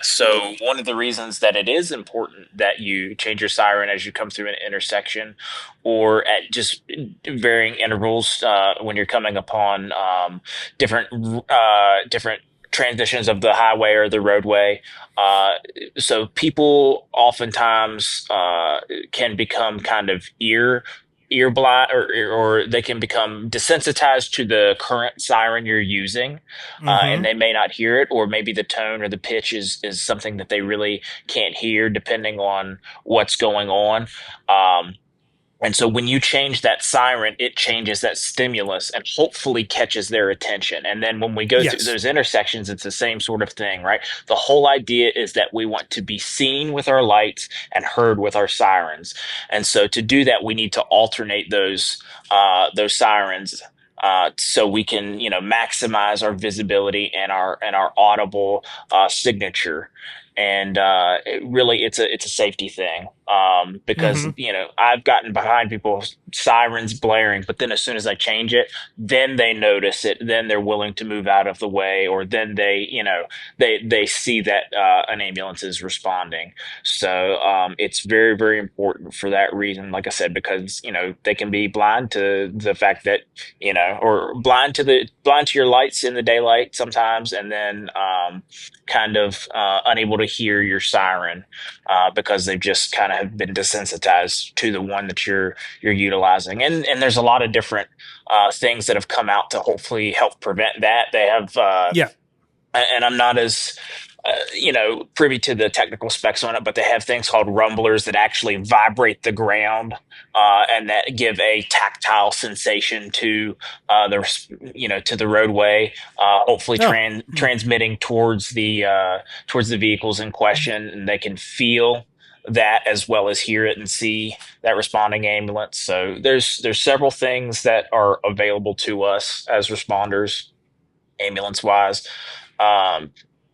S3: So one of the reasons that it is important that you change your siren as you come through an intersection, or at just varying intervals when you're coming upon different transitions of the highway or the roadway. So people oftentimes can become kind of ear blind, or they can become desensitized to the current siren you're using, and they may not hear it, or maybe the tone or the pitch is something that they really can't hear depending on what's going on. And so when you change that siren, it changes that stimulus and hopefully catches their attention. And then when we go through those intersections, it's the same sort of thing, right? The whole idea is that we want to be seen with our lights and heard with our sirens. And so to do that, we need to alternate those sirens so we can, maximize our visibility and our audible signature. And it's a safety thing, because
S1: Mm-hmm.
S3: I've gotten behind people, sirens blaring, but then as soon as I change it, then they notice it, then they're willing to move out of the way, or then they see that an ambulance is responding. So it's very, very important for that reason. Like I said, because they can be blind to the fact that or blind to your lights in the daylight sometimes, and then kind of unable to hear your siren because they've just kind of have been desensitized to the one that you're utilizing. And there's a lot of different things that have come out to hopefully help prevent that. They have
S1: Yeah.
S3: and I'm not as privy to the technical specs on it, but they have things called rumblers that actually vibrate the ground, and that give a tactile sensation to to the roadway, hopefully transmitting towards the vehicles in question, and they can feel that as well as hear it and see that responding ambulance. So there's several things that are available to us as responders, ambulance wise.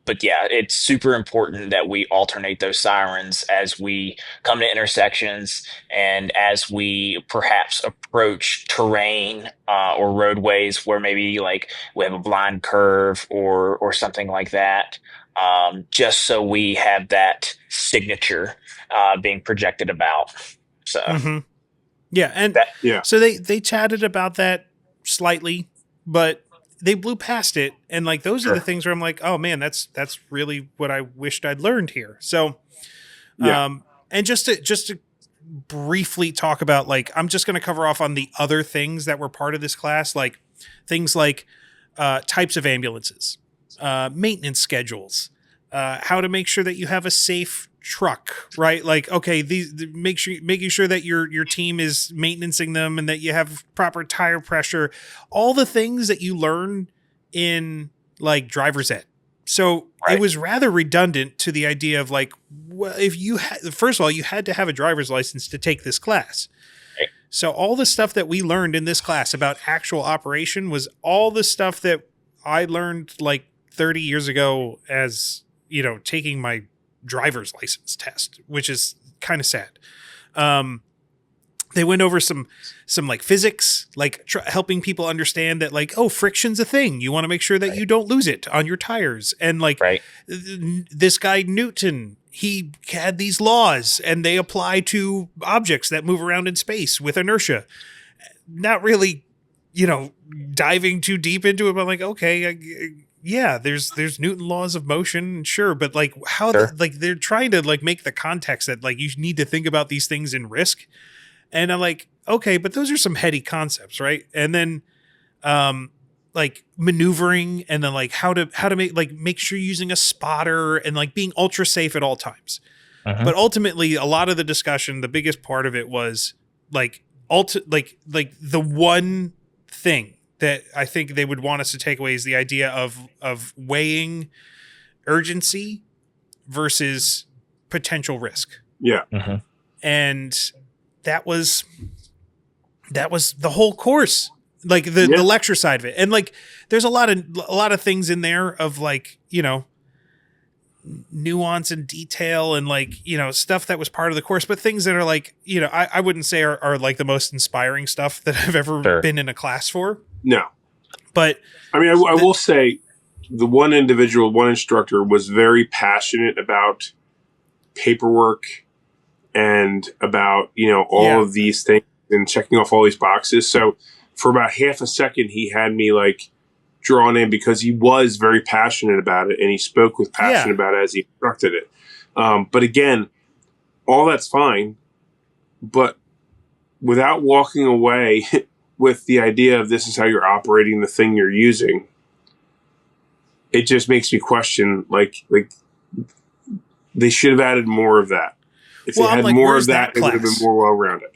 S3: But yeah, it's super important that we alternate those sirens as we come to intersections, and as we perhaps approach terrain or roadways where maybe like we have a blind curve or something like that, just so we have that signature being projected about. So
S1: Mm-hmm. Yeah, and
S3: that
S4: Yeah.
S1: so they chatted about that slightly, but they blew past it, and like those are the things where I'm like, oh man, that's really what I wished I'd learned here. So,
S4: Yeah.
S1: and just to briefly talk about, like, I'm just going to cover off on the other things that were part of this class, like things like types of ambulances, maintenance schedules, how to make sure that you have a safe truck, right? Like, okay, making sure that your team is maintaining them and that you have proper tire pressure, all the things that you learn in like driver's ed. So
S3: Right.
S1: it was rather redundant to the idea of like, well, if you first of all, you had to have a driver's license to take this class.
S3: Right.
S1: So all the stuff that we learned in this class about actual operation was all the stuff that I learned like 30 years ago as, taking my driver's license test, which is kind of sad. They went over some like physics, like helping people understand that like, oh, friction's a thing. You want to make sure that you don't lose it on your tires. And like this guy Newton, he had these laws and they apply to objects that move around in space with inertia. Not really, diving too deep into it, but like, okay, yeah, there's Newton laws of motion, sure, but like how they're trying to like make the context that like you need to think about these things in risk, and I'm like, okay, but those are some heady concepts, right? And then, like maneuvering, and then like how to make sure you're using a spotter and like being ultra safe at all times.
S3: Uh-huh.
S1: But ultimately, a lot of the discussion, the biggest part of it was like the one thing that I think they would want us to take away is the idea of weighing urgency versus potential risk.
S4: Yeah.
S3: Uh-huh.
S1: And that was the whole course, like the lecture side of it. And like, there's a lot of things in there of like, nuance and detail and like, stuff that was part of the course, but things that are like, I wouldn't say are like the most inspiring stuff that I've ever been in a class for.
S4: No.
S1: But
S4: I mean, I will say the one instructor was very passionate about paperwork and about, all of these things and checking off all these boxes. So for about half a second, he had me like drawn in because he was very passionate about it and he spoke with passion about it as he instructed it. But again, all that's fine, but without walking away with the idea of this is how you're operating the thing you're using, it just makes me question, like they should have added more of that. If they had more of that, it would have been more well-rounded.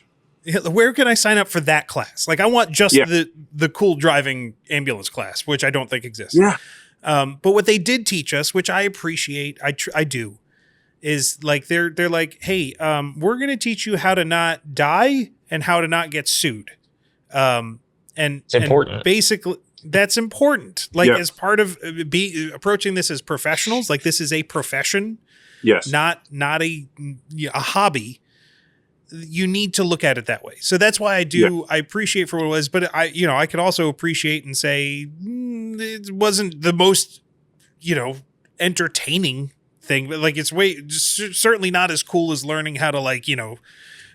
S1: Where can I sign up for that class? Like, I want just the cool driving ambulance class, which I don't think exists.
S4: Yeah.
S1: But what they did teach us, which I appreciate, I do, is like they're like, hey, we're going to teach you how to not die and how to not get sued.
S3: It's important.
S1: And basically, that's important. Like
S4: Yes.
S1: as part of approaching this as professionals, like this is a profession,
S4: Yes.
S1: not a hobby. You need to look at it that way. So that's why I appreciate for what it was, but I could also appreciate and say it wasn't the most, entertaining thing, but like it's certainly not as cool as learning how to like,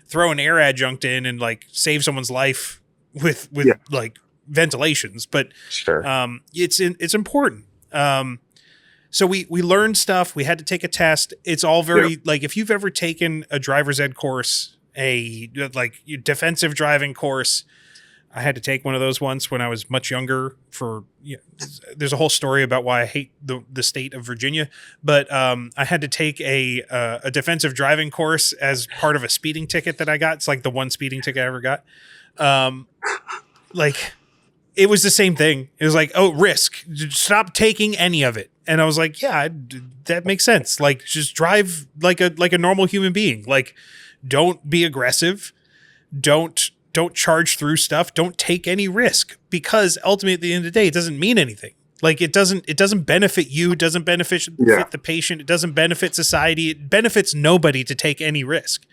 S1: throw an air adjunct in and like save someone's life with like ventilations, but
S3: Sure.
S1: it's important. So we learned stuff. We had to take a test. It's all very like if you've ever taken a driver's ed course, a like defensive driving course. I had to take one of those once when I was much younger. There's a whole story about why I hate the state of Virginia, but I had to take a defensive driving course as part of a speeding ticket that I got. It's like the one speeding ticket I ever got. Like it was the same thing. It was like, oh, risk. Stop taking any of it. And I was like, yeah, that makes sense. Like just drive like a normal human being. Like don't be aggressive. Don't charge through stuff. Don't take any risk, because ultimately at the end of the day, it doesn't mean anything. Like it doesn't benefit you. It doesn't benefit the patient. It doesn't benefit society. It benefits nobody to take any risk.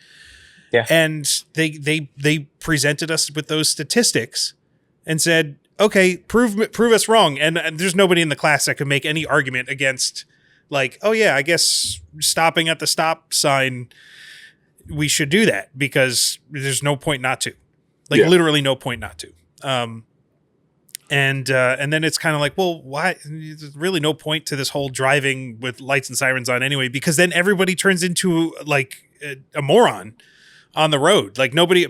S3: Yeah.
S1: And they presented us with those statistics and said, okay, prove us wrong. And there's nobody in the class that could make any argument against like, oh yeah, I guess stopping at the stop sign, we should do that because there's no point not to. Like literally no point not to. And then it's kind of like, well, why? There's really no point to this whole driving with lights and sirens on anyway, because then everybody turns into like a moron on the road. Like nobody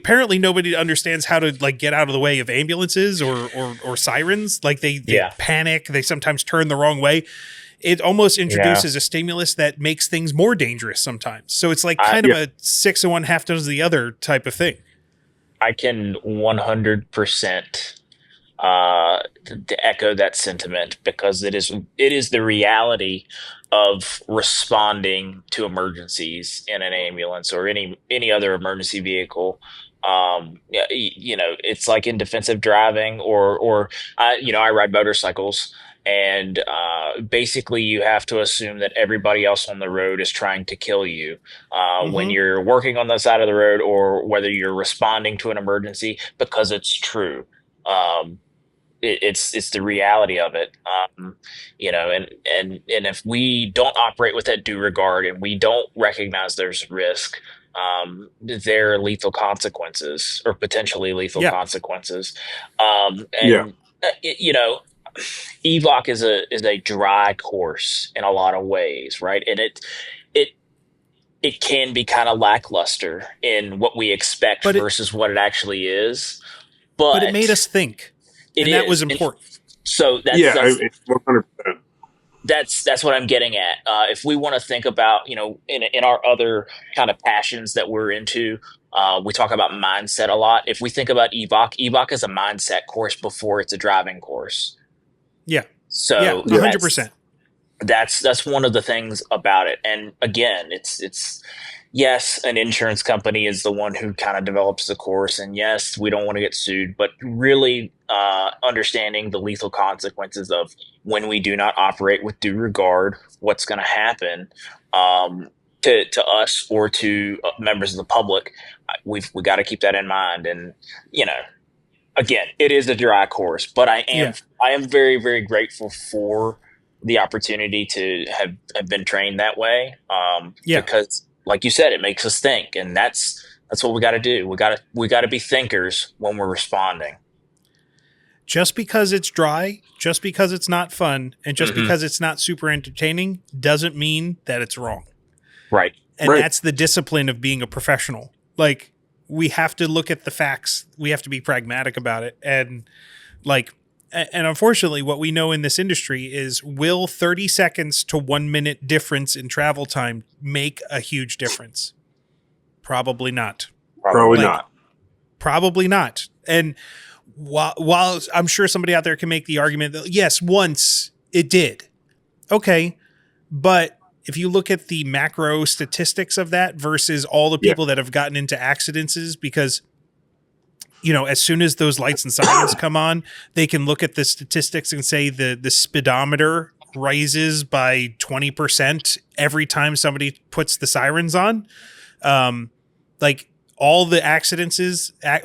S1: understands how to like get out of the way of ambulances or sirens. Like they panic. They sometimes turn the wrong way. It almost introduces a stimulus that makes things more dangerous sometimes. So it's like kind of a 6 of one, half dozen of the other type of thing.
S3: I can 100% to echo that sentiment, because it is the reality of responding to emergencies in an ambulance or any other emergency vehicle. It's like in defensive driving or I ride motorcycles. And basically, you have to assume that everybody else on the road is trying to kill you when you're working on the side of the road, or whether you're responding to an emergency, because it's true. It's the reality of it. And if we don't operate with that due regard and we don't recognize there's risk, there are lethal consequences or potentially lethal consequences. EVOC is a dry course in a lot of ways, right? And it can be kind of lackluster in what we expect versus what it actually is. But
S1: it made us think, and that was important.
S3: So that's
S4: 100%.
S3: That's what I'm getting at. If we want to think about, in our other kind of passions that we're into, we talk about mindset a lot. If we think about EVOC is a mindset course before it's a driving course.
S1: Yeah.
S3: So
S1: 100%.
S3: That's one of the things about it. And again, it's yes, an insurance company is the one who kind of develops the course, and yes, we don't want to get sued, but really understanding the lethal consequences of when we do not operate with due regard, what's going to happen to us or to members of the public. We got to keep that in mind. And again, it is a dry course, but I am very, very grateful for the opportunity to have been trained that way. Because like you said, it makes us think, and that's what we got to do. We got to be thinkers when we're responding.
S1: Just because it's dry, just because it's not fun, and just because it's not super entertaining doesn't mean that it's wrong.
S3: Right.
S1: And that's the discipline of being a professional. Like, we have to look at the facts. We have to be pragmatic about it. And unfortunately, what we know in this industry is, will 30 seconds to 1 minute difference in travel time make a huge difference? Probably not. Probably not. And while I'm sure somebody out there can make the argument that, yes, once it did. Okay. But if you look at the macro statistics of that versus all the people that have gotten into accidents, because as soon as those lights and sirens come on, they can look at the statistics and say the speedometer rises by 20% every time somebody puts the sirens on. Like all the accidents that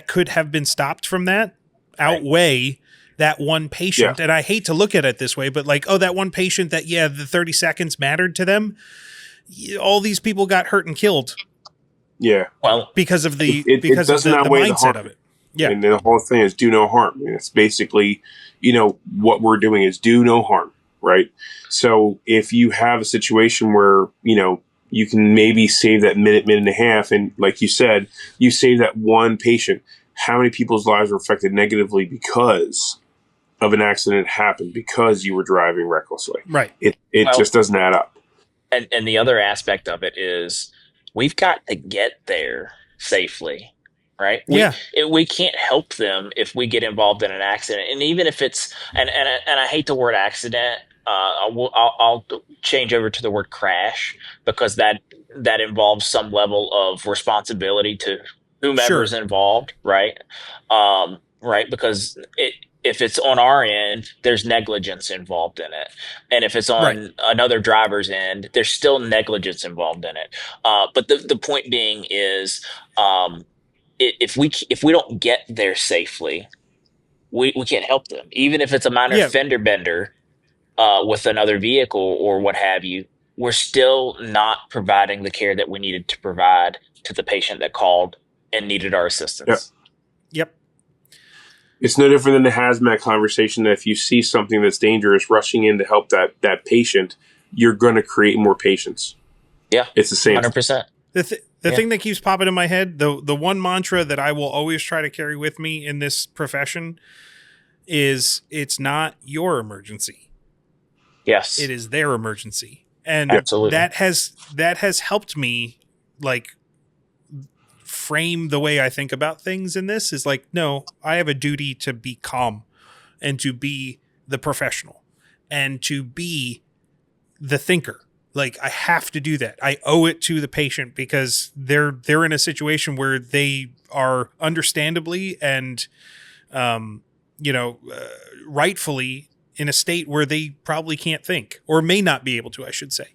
S1: could have been stopped from that outweigh that one patient.
S4: Yeah.
S1: And I hate to look at it this way, but like, that one patient that, the 30 seconds mattered to them. All these people got hurt and killed.
S4: Yeah.
S1: Well, because of the
S4: doesn't outweigh the
S1: mindset
S4: harm
S1: of it. Yeah.
S4: And the whole thing is do no harm. I mean, it's basically, what we're doing is do no harm, right? So if you have a situation where, you can maybe save that minute and a half, and like you said, you save that one patient, how many people's lives were affected negatively because of an accident happened because you were driving recklessly?
S1: Right.
S4: It just doesn't add up.
S3: And the other aspect of it is we've got to get there safely, right? We can't help them if we get involved in an accident. And even if it's, and I hate the word accident, I'll change over to the word crash, because that involves some level of responsibility to whomever's involved, right? Right, because if it's on our end, there's negligence involved in it, and if it's on another driver's end, there's still negligence involved in it. But the point being is, if we don't get there safely, we can't help them, even if it's a minor fender bender with another vehicle or what have you. We're still not providing the care that we needed to provide to the patient that called and needed our assistance.
S1: Yep.
S4: It's no different than the hazmat conversation that if you see something that's dangerous, rushing in to help that patient, you're going to create more patients.
S3: Yeah.
S4: It's the same.
S3: 100%.
S1: The thing that keeps popping in my head, the one mantra that I will always try to carry with me in this profession is, it's not your emergency.
S3: Yes.
S1: It is their emergency. And
S3: absolutely,
S1: that has helped me like frame the way I think about things in this. Is like, no, I have a duty to be calm and to be the professional and to be the thinker. Like, I have to do that. I owe it to the patient because they're in a situation where they are understandably and rightfully in a state where they probably can't think, or may not be able to, I should say.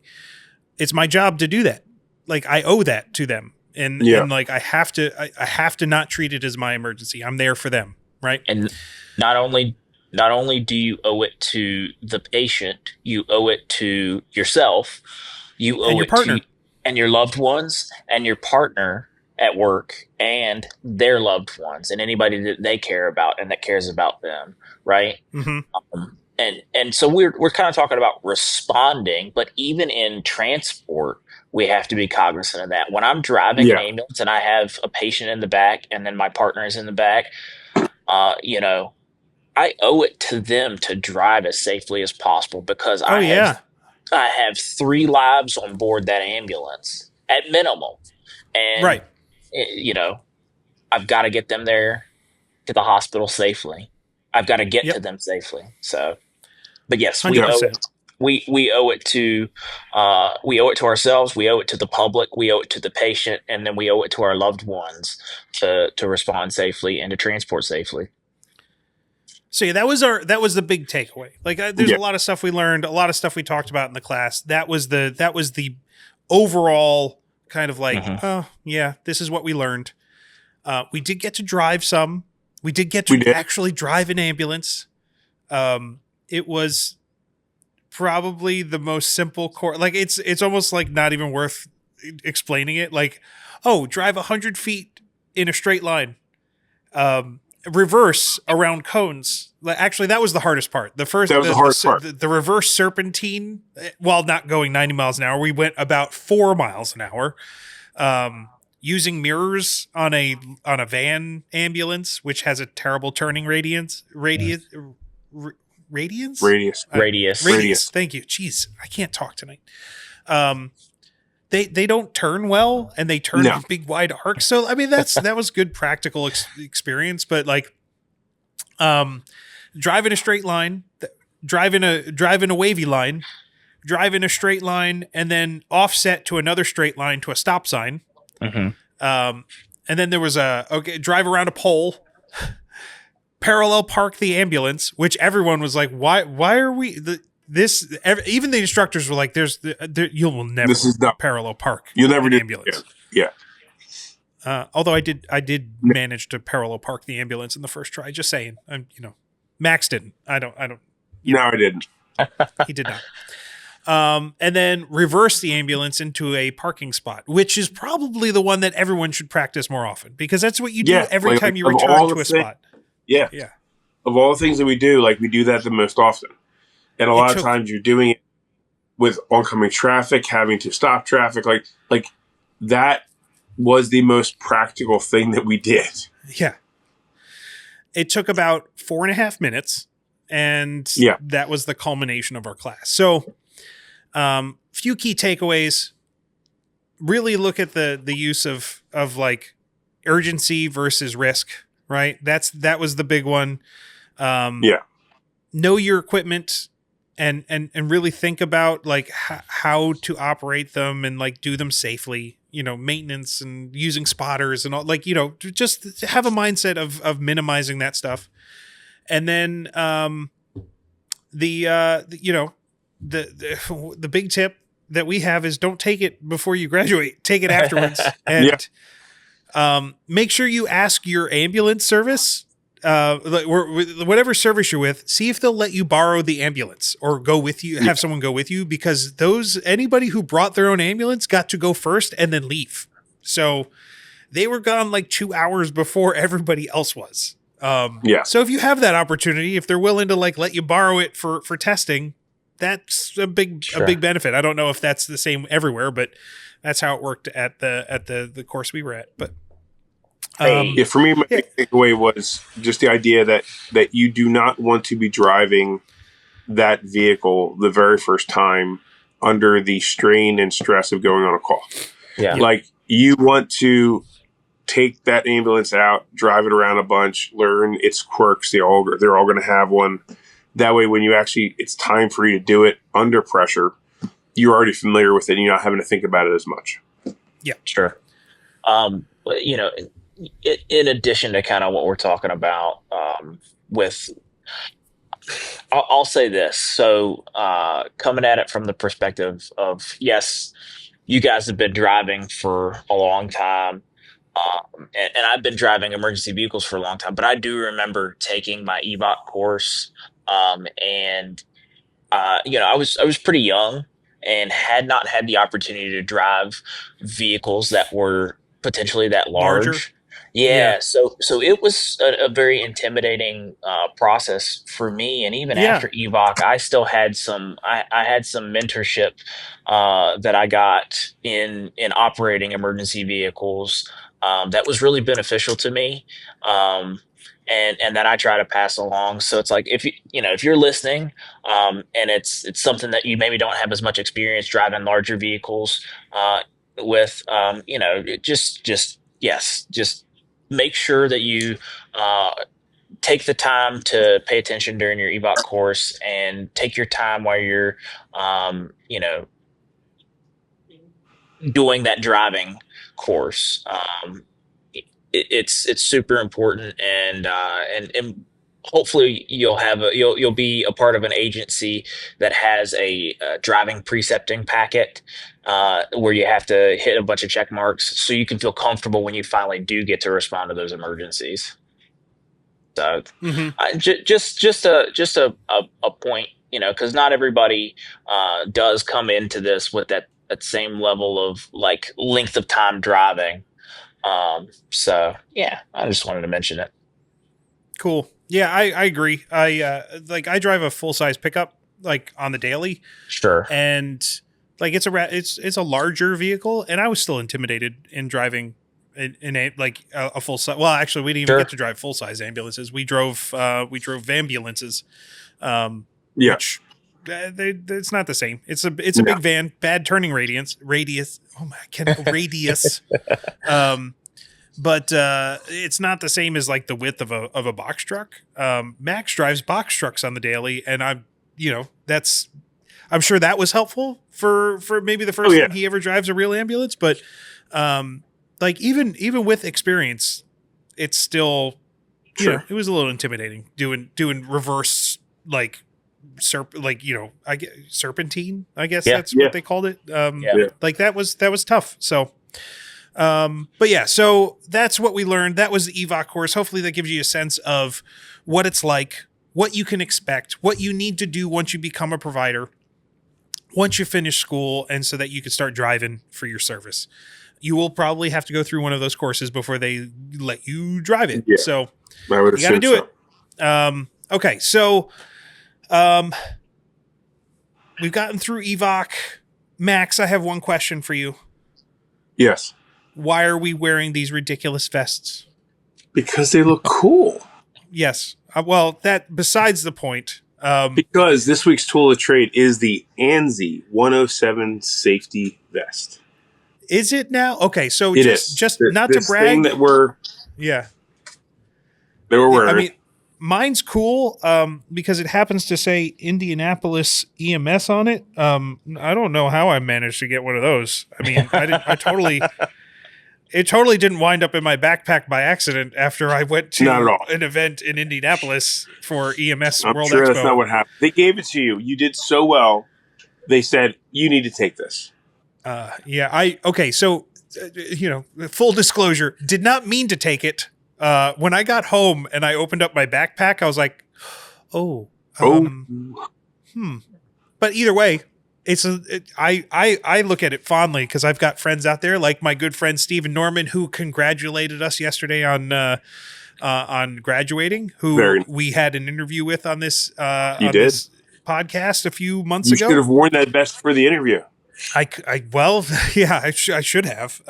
S1: It's my job to do that. Like, I owe that to them. And like, I have to not treat it as my emergency. I'm there for them. Right.
S3: And not only do you owe it to the patient, you owe it to yourself. You owe it to and your loved ones and your partner at work and their loved ones and anybody that they care about and that cares about them. Right.
S1: Mm-hmm.
S3: And so we're kind of talking about responding, but even in transport, we have to be cognizant of that. When I'm driving an ambulance and I have a patient in the back and then my partner is in the back, I owe it to them to drive as safely as possible, because I have 3 lives on board that ambulance at minimum. And, I've got to get them there to the hospital safely. I've got to get to them safely. So, but yes, we owe it. We owe it to ourselves. We owe it to the public. We owe it to the patient, and then we owe it to our loved ones to respond safely and to transport safely.
S1: So that was the big takeaway. Like, there's a lot of stuff we learned, a lot of stuff we talked about in the class. That was the overall kind of like, this is what we learned. We did get to drive some. We did get to actually drive an ambulance. It was probably the most simple course. Like, it's almost like not even worth explaining it. Like, drive 100 feet in a straight line. Reverse around cones. Actually, that was the hardest part. The hardest part. The reverse serpentine, while not going 90 miles an hour, we went about 4 miles an hour. Using mirrors on a van ambulance, which has a terrible turning radius. Thank you. Jeez, I can't talk tonight. They don't turn well, and they turn in big wide arcs. So I mean, that was good practical experience. But like, drive in a straight line, drive in a wavy line, drive in a straight line, and then offset to another straight line to a stop sign.
S3: Mm-hmm.
S1: And then there was drive around a pole, parallel park the ambulance, which everyone was like, why are we even the instructors were like, you will never parallel park.
S4: You'll never do
S1: ambulance.
S4: Yeah.
S1: Although I did manage to parallel park the ambulance in the first try. Just saying, Max didn't. I
S4: didn't.
S1: He did not. And then reverse the ambulance into a parking spot, which is probably the one that everyone should practice more often, because that's what you do every time you return to a spot.
S4: Yeah.
S1: Yeah.
S4: Of all the things that we do, we do that the most often. And a lot of times you're doing it with oncoming traffic, having to stop traffic. Like that was the most practical thing that we did.
S1: Yeah. It took about 4.5 minutes, and that was the culmination of our class. So, few key takeaways. Really look at the use of urgency versus risk, right? That was the big one. Know your equipment and really think about how to operate them and do them safely, maintenance and using spotters and all, just have a mindset of minimizing that stuff. And then, the big tip that we have is don't take it before you graduate, take it afterwards. And, make sure you ask your ambulance service, whatever service you're with, see if they'll let you borrow the ambulance or go with you, have someone go with you, because anybody who brought their own ambulance got to go first and then leave. So they were gone 2 hours before everybody else was. So if you have that opportunity, if they're willing to let you borrow it for testing, that's a big benefit. I don't know if that's the same everywhere, but that's how it worked at the course we were at. But
S4: for me, my big takeaway was just the idea that you do not want to be driving that vehicle the very first time under the strain and stress of going on a call.
S3: Yeah.
S4: You want to take that ambulance out, drive it around a bunch, learn its quirks. They're all going to have one. That way, when it's time for you to do it under pressure, you're already familiar with it and you're not having to think about it as much.
S3: Yeah, sure. In addition to kind of what we're talking about, I'll say this. So, coming at it from the perspective of, yes, you guys have been driving for a long time. And I've been driving emergency vehicles for a long time, but I do remember taking my EVOC course. I was pretty young and had not had the opportunity to drive vehicles that were potentially that large.
S1: Larger?
S3: Yeah. So it was a very intimidating process for me. And even after EVOC, I still had I had some mentorship that I got in operating emergency vehicles that was really beneficial to me. And that I try to pass along. So it's if you're listening, and it's something that you maybe don't have as much experience driving larger vehicles with, just make sure that you take the time to pay attention during your EVOC course, and take your time while you're, doing that driving course. It's super important, and hopefully you'll be a part of an agency that has a driving precepting packet where you have to hit a bunch of check marks so you can feel comfortable when you finally do get to respond to those emergencies. So just a point, because not everybody does come into this with that same level of length of time driving. So yeah, I just wanted to mention it.
S1: Cool. Yeah, I agree. I drive a full size pickup on the daily.
S3: Sure.
S1: And it's a larger vehicle, and I was still intimidated in driving in a full size. Well, actually, we didn't even get to drive full size ambulances. We drove ambulances. Which it's not the same. It's a big van, bad turning radius. Oh my god, radius. But it's not the same as the width of a box truck. Max drives box trucks on the daily, and I'm sure that was helpful for maybe the first time he ever drives a real ambulance. But like even with experience, it's still, you know, it was a little intimidating doing reverse like serpentine. I guess that's what they called it. Like that was tough. So, but yeah, so that's what we learned. That was the EVOC course. Hopefully that gives you a sense of what it's like, what you can expect, what you need to do once you become a provider, once you finish school, and so that you can start driving for your service. You will probably have to go through one of those courses before they let you drive it. Yeah. So
S4: I would
S1: you got to do it. Okay. So, we've gotten through EVOC. Max, I have one question for you.
S4: Yes.
S1: Why are we wearing these ridiculous vests?
S4: Because they look cool.
S1: Yes. Well, that besides the point.
S4: Because this week's tool of trade is the ANSI 107 safety vest.
S1: Is it now? Okay, so
S4: it
S1: just not to brag.
S4: Thing that we're wearing.
S1: I mean, mine's cool because it happens to say Indianapolis EMS on it. I don't know how I managed to get one of those. I mean, it totally didn't wind up in my backpack by accident after I went to an event in Indianapolis for EMS World Expo.
S4: That's not what happened. They gave it to you. You did so well. They said, you need to take this.
S1: So, full disclosure, did not mean to take it. When I got home and I opened up my backpack, I was like, But either way, I look at it fondly because I've got friends out there like my good friend Stephen Norman, who congratulated us yesterday on graduating, who we had an interview with on this this podcast a few months ago.
S4: You should have worn that vest for the interview.
S1: I should have.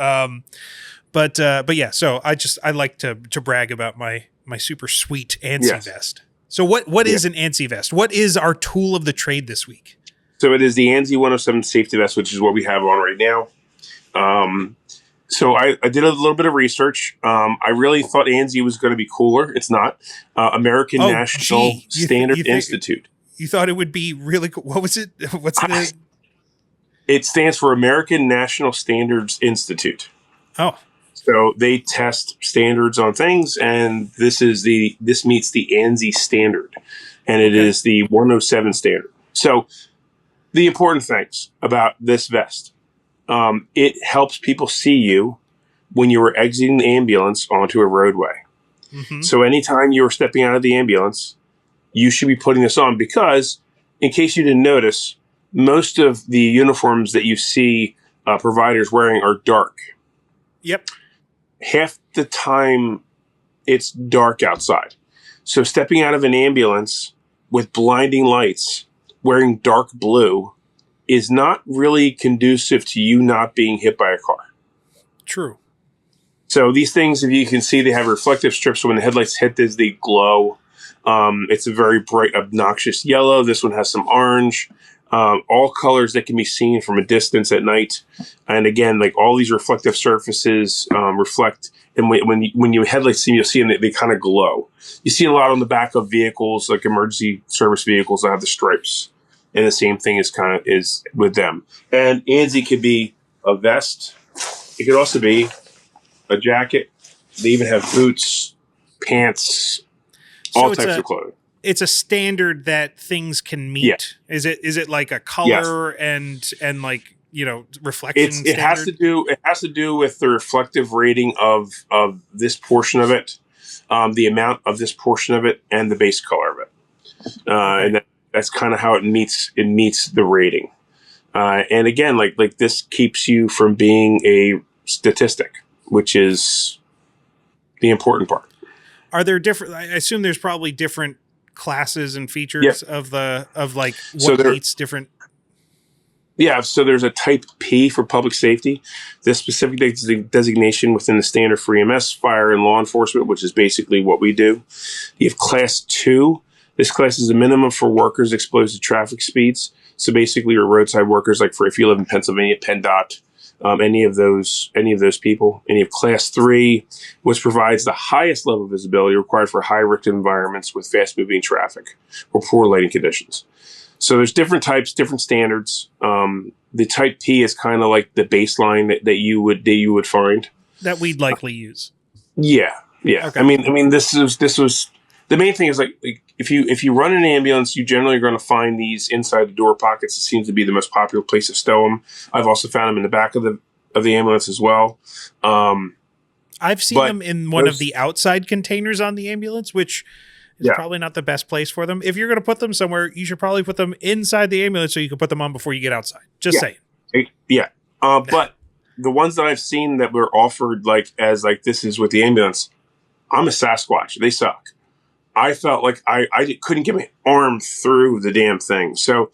S1: But yeah, so I like to brag about my super sweet ANSI vest. So what is an ANSI vest? What is our tool of the trade this week?
S4: So it is the ANSI 107 safety vest, which is what we have on right now. So I did a little bit of research. I really thought ANSI was going to be cooler. It's not. American National Standard Institute.
S1: You thought it would be really cool. What was it?
S4: It stands for American National Standards Institute.
S1: Oh.
S4: So they test standards on things, and this meets the ANSI standard, and it is the 107 standard. So the important things about this vest, it helps people see you when you are exiting the ambulance onto a roadway. Mm-hmm. So anytime you are stepping out of the ambulance, you should be putting this on because, in case you didn't notice, most of the uniforms that you see providers wearing are dark.
S1: Yep.
S4: Half the time, it's dark outside. So stepping out of an ambulance with blinding lights, wearing dark blue, is not really conducive to you not being hit by a car.
S1: True.
S4: So these things, if you can see, they have reflective strips. So when the headlights hit this, they glow. It's a very bright, obnoxious yellow. This one has some orange. All colors that can be seen from a distance at night. And again, like all these reflective surfaces reflect. And when you headlights see them, you'll see them, they kind of glow. You see a lot on the back of vehicles, like emergency service vehicles that have the stripes. And the same thing is with them. And ANSI could be a vest. It could also be a jacket. They even have boots, pants, all types of clothing.
S1: It's a standard that things can meet. Yeah. Is it like a color and like, reflection?
S4: It has to do with the reflective rating of this portion of it, the amount of this portion of it, and the base color of it. And that's kind of how it meets the rating. And again, like this keeps you from being a statistic, which is the important part.
S1: Are there different? I assume there's probably different classes and features of what meets different.
S4: Yeah, so there's a type P for public safety. This specific designation within the standard for EMS, fire, and law enforcement, which is basically what we do. You have class 2. This class is a minimum for workers exposed to traffic speeds. So basically, your roadside workers, like for if you live in Pennsylvania, PennDOT, any of those people. And you have class 3, which provides the highest level of visibility required for high-risk environments with fast-moving traffic or poor lighting conditions. So there's different types, different standards. The type P is kind of like the baseline that you would find.
S1: that we'd likely use.
S4: Yeah.
S1: Okay.
S4: I mean, this was the main thing is like if you run an ambulance, you generally are going to find these inside the door pockets. It seems to be the most popular place to stow them. I've also found them in the back of the ambulance as well.
S1: I've seen them in one of the outside containers on the ambulance, which is probably not the best place for them. If you're going to put them somewhere, you should probably put them inside the ambulance so you can put them on before you get outside. Just saying.
S4: Yeah. But the ones that I've seen that were offered as this is with the ambulance, I'm a Sasquatch. They suck. I felt like I couldn't get my arm through the damn thing. So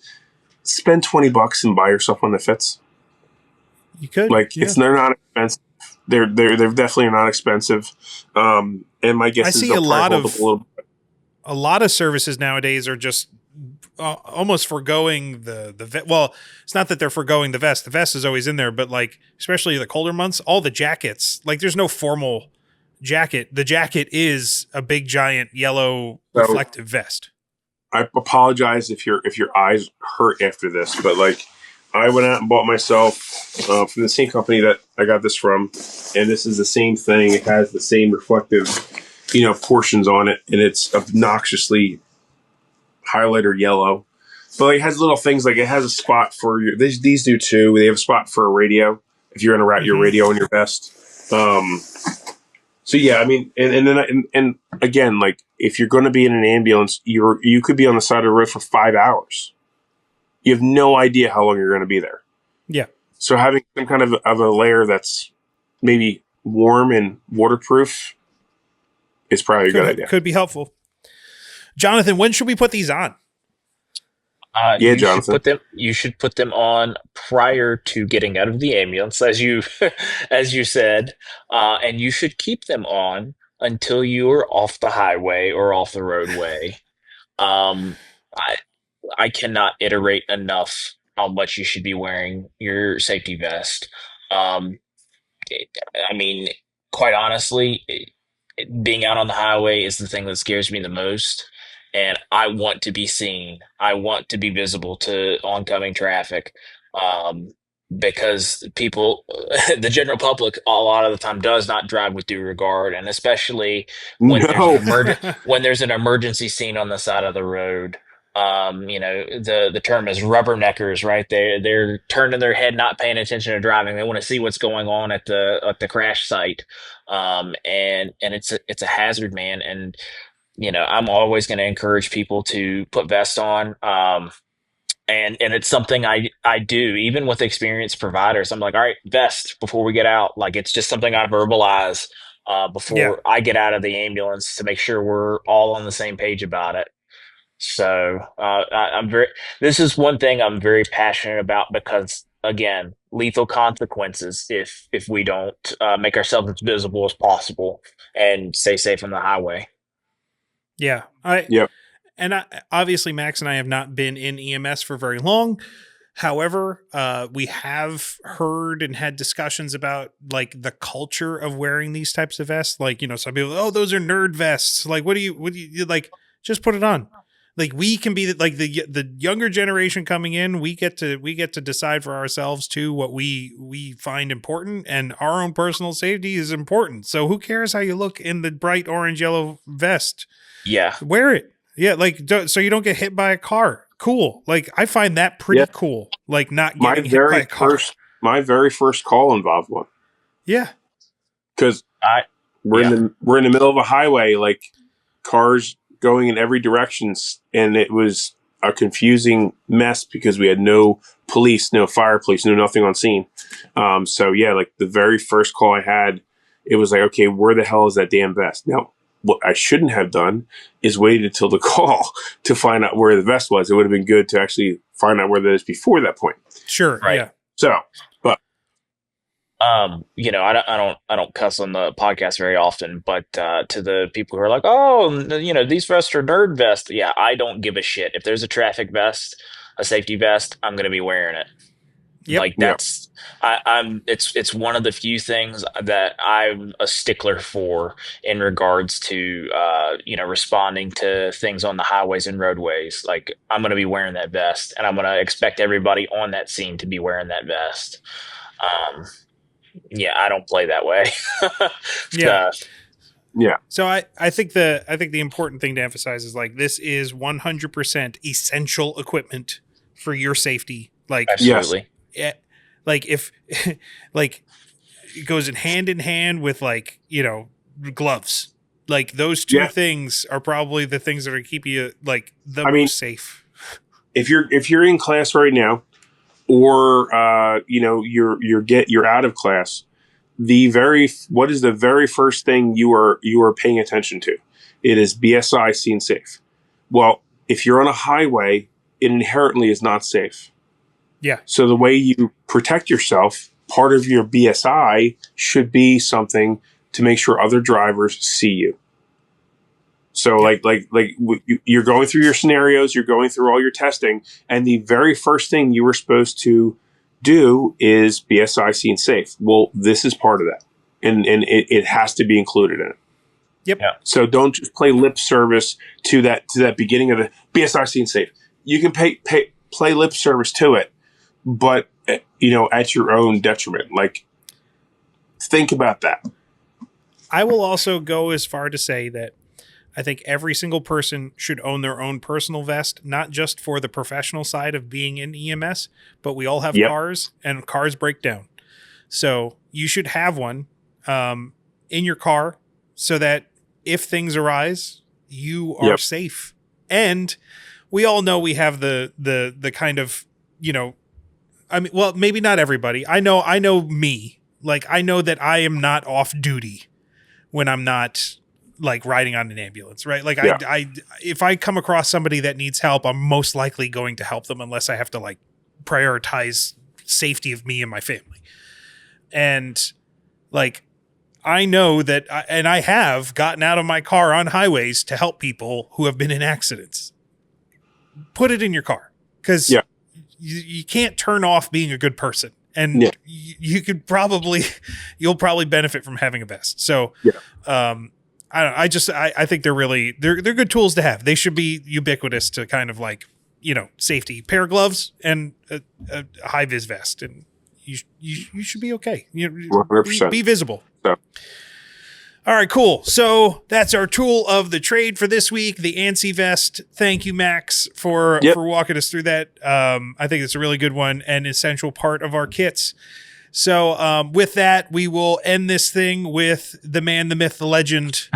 S4: spend $20 and buy yourself one that fits.
S1: You could.
S4: They're not expensive. They're definitely not expensive. And my guess is
S1: see a lot of services nowadays are just almost forgoing the vest. Well, it's not that they're forgoing the vest. The vest is always in there, but especially the colder months, all the jackets, there's no formal jacket. The jacket is a big giant yellow reflective vest.
S4: I apologize if your eyes hurt after this, but I went out and bought myself from the same company that I got this from, and this is the same thing. It has the same reflective, portions on it, and it's obnoxiously highlighter yellow. But it has little things it has a spot for your. These do too. They have a spot for a radio if you're going to route your radio in your vest. So yeah, I mean, and again, if you're going to be in an ambulance, you could be on the side of the road for 5 hours. You have no idea how long you're going to be there.
S1: Yeah.
S4: So having some kind of a layer that's maybe warm and waterproof is probably a good idea.
S1: Could be helpful. Jonathan, when should we put these on?
S4: Jonathan.
S3: You should put them on prior to getting out of the ambulance, as you said, and you should keep them on until you are off the highway or off the roadway. I cannot iterate enough how much you should be wearing your safety vest. I mean, quite honestly, being out on the highway is the thing that scares me the most. And I want to be seen. I want to be visible to oncoming traffic, because people, the general public, a lot of the time does not drive with due regard, and especially when there's an emergency scene on the side of the road. The term is rubberneckers, right? They're turning their head, not paying attention to driving. They want to see what's going on at the crash site, and it's a hazard, man. And I'm always going to encourage people to put vests on. And it's something I do, even with experienced providers. I'm like, all right, vest before we get out. It's just something I verbalize before I get out of the ambulance to make sure we're all on the same page about it. So this is one thing I'm very passionate about because, again, lethal consequences if we don't make ourselves as visible as possible and stay safe on the highway.
S1: Yeah. And obviously, Max and I have not been in EMS for very long. However, we have heard and had discussions about the culture of wearing these types of vests. Some people, those are nerd vests. What do you just put it on. We can be the younger generation coming in. We get to decide for ourselves too what we find important, and our own personal safety is important. So who cares how you look in the bright orange yellow vest?
S3: Yeah,
S1: wear it. Yeah, so you don't get hit by a car. Cool. I find that pretty cool. Not getting hit by a car.
S4: My very first call involved one.
S1: Yeah,
S4: because we're in the middle of a highway, cars going in every direction, and it was a confusing mess because we had no police, no fire police, no nothing on scene. The very first call I had, it was okay, where the hell is that damn vest? Now, what I shouldn't have done is waited until the call to find out where the vest was. It would have been good to actually find out where that is before that point.
S1: Sure.
S3: Right.
S1: Yeah.
S4: So, but
S3: I don't cuss on the podcast very often, but to the people who are like, oh, these vests are nerd vests. Yeah, I don't give a shit. If there's a traffic vest, a safety vest, I'm going to be wearing it.
S1: Yep.
S3: It's one of the few things that I'm a stickler for in regards to, responding to things on the highways and roadways. I'm going to be wearing that vest, and I'm going to expect everybody on that scene to be wearing that vest. Yeah, I don't play that way.
S1: Yeah.
S4: Yeah.
S1: So I think the important thing to emphasize is like this is 100% essential equipment for your safety. Like
S3: Absolutely.
S1: like if like it goes in hand with like, gloves. Like those two
S4: Yeah.
S1: things are probably the things that are keep you like the
S4: I mean,
S1: most safe.
S4: If you're in class right now, or you're out of class, what is the very first thing you are paying attention to? It is BSI seen safe. Well, if you're on a highway, it inherently is not safe.
S1: Yeah.
S4: So the way you protect yourself, part of your BSI should be something to make sure other drivers see you. So you're going through your scenarios, you're going through all your testing, and the very first thing you were supposed to do is BSI seen safe. Well, this is part of that, and it has to be included in it.
S1: Yep.
S3: Yeah.
S4: So don't just play lip service to that beginning of the BSI seen safe. You can play lip service to it, but at your own detriment. Like, think about that.
S1: I will also go as far to say that I think every single person should own their own personal vest, not just for the professional side of being in EMS, but we all have cars and cars break down. So you should have one in your car so that if things arise, you are safe. And we all know we have the kind of, maybe not everybody. I know me. Like, I know that I am not off duty when I'm not like riding on an ambulance, right? Like I if I come across somebody that needs help, I'm most likely going to help them unless I have to like prioritize safety of me and my family. And like, I know that, and I have gotten out of my car on highways to help people who have been in accidents. Put it in your car, because you can't turn off being a good person. And you'll probably benefit from having a vest. So, I think they're good tools to have. They should be ubiquitous to kind of like, safety. Pair of gloves and a high vis vest, and you should be okay.
S4: 100%.
S1: Be visible.
S4: So.
S1: All right, cool. So that's our tool of the trade for this week, the ANSI vest. Thank you, Max, for walking us through that. I think it's a really good one and essential part of our kits. So with that, we will end this thing with the man, the myth, the legend,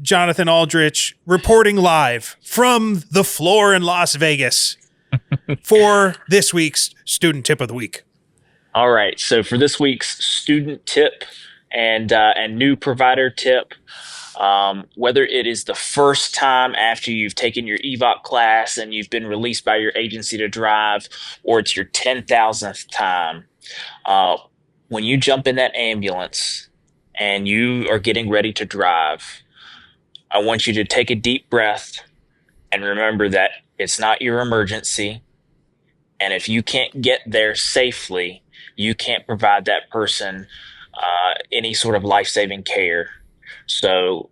S1: Jonathan Aldrich, reporting live from the floor in Las Vegas for this week's Student Tip of the Week.
S3: All right. So for this week's student tip and new provider tip, whether it is the first time after you've taken your EVOC class and you've been released by your agency to drive, or it's your 10,000th time, when you jump in that ambulance and you are getting ready to drive, I want you to take a deep breath and remember that it's not your emergency. And if you can't get there safely, you can't provide that person any sort of life-saving care. So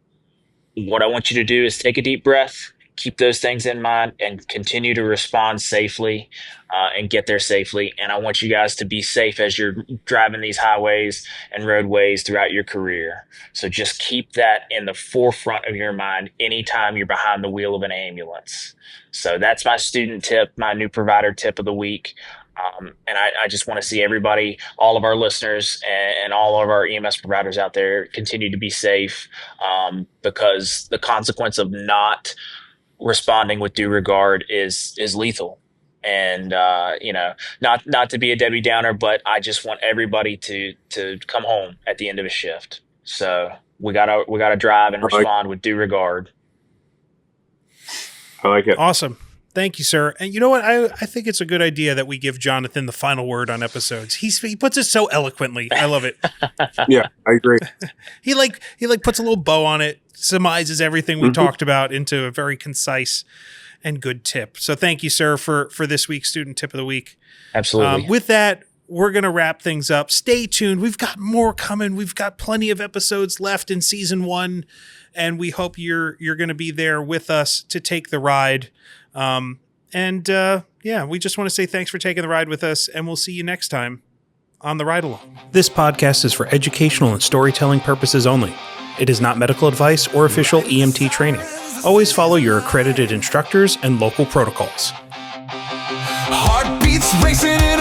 S3: what I want you to do is take a deep breath, keep those things in mind, and continue to respond safely and get there safely. And I want you guys to be safe as you're driving these highways and roadways throughout your career. So just keep that in the forefront of your mind anytime you're behind the wheel of an ambulance. So that's my student tip, my new provider tip of the week. And I just want to see everybody, all of our listeners and all of our EMS providers out there continue to be safe, because the consequence of not responding with due regard is lethal. And, not to be a Debbie Downer, but I just want everybody to come home at the end of a shift. So we gotta drive and respond with due regard.
S4: I like it.
S1: Awesome. Thank you, sir. And you know what? I think it's a good idea that we give Jonathan the final word on episodes. He puts it so eloquently. I love it.
S4: Yeah, I agree.
S1: He puts a little bow on it, surmises everything we talked about into a very concise and good tip. So thank you, sir, for this week's student tip of the week.
S3: Absolutely.
S1: With that, we're going to wrap things up. Stay tuned. We've got more coming. We've got plenty of episodes left in season 1, and we hope you're going to be there with us to take the ride. We just want to say thanks for taking the ride with us, and we'll see you next time on the ride along. This podcast is for educational and storytelling purposes only. It is not medical advice or official EMT training. Always follow your accredited instructors and local protocols.
S5: Heartbeats racing in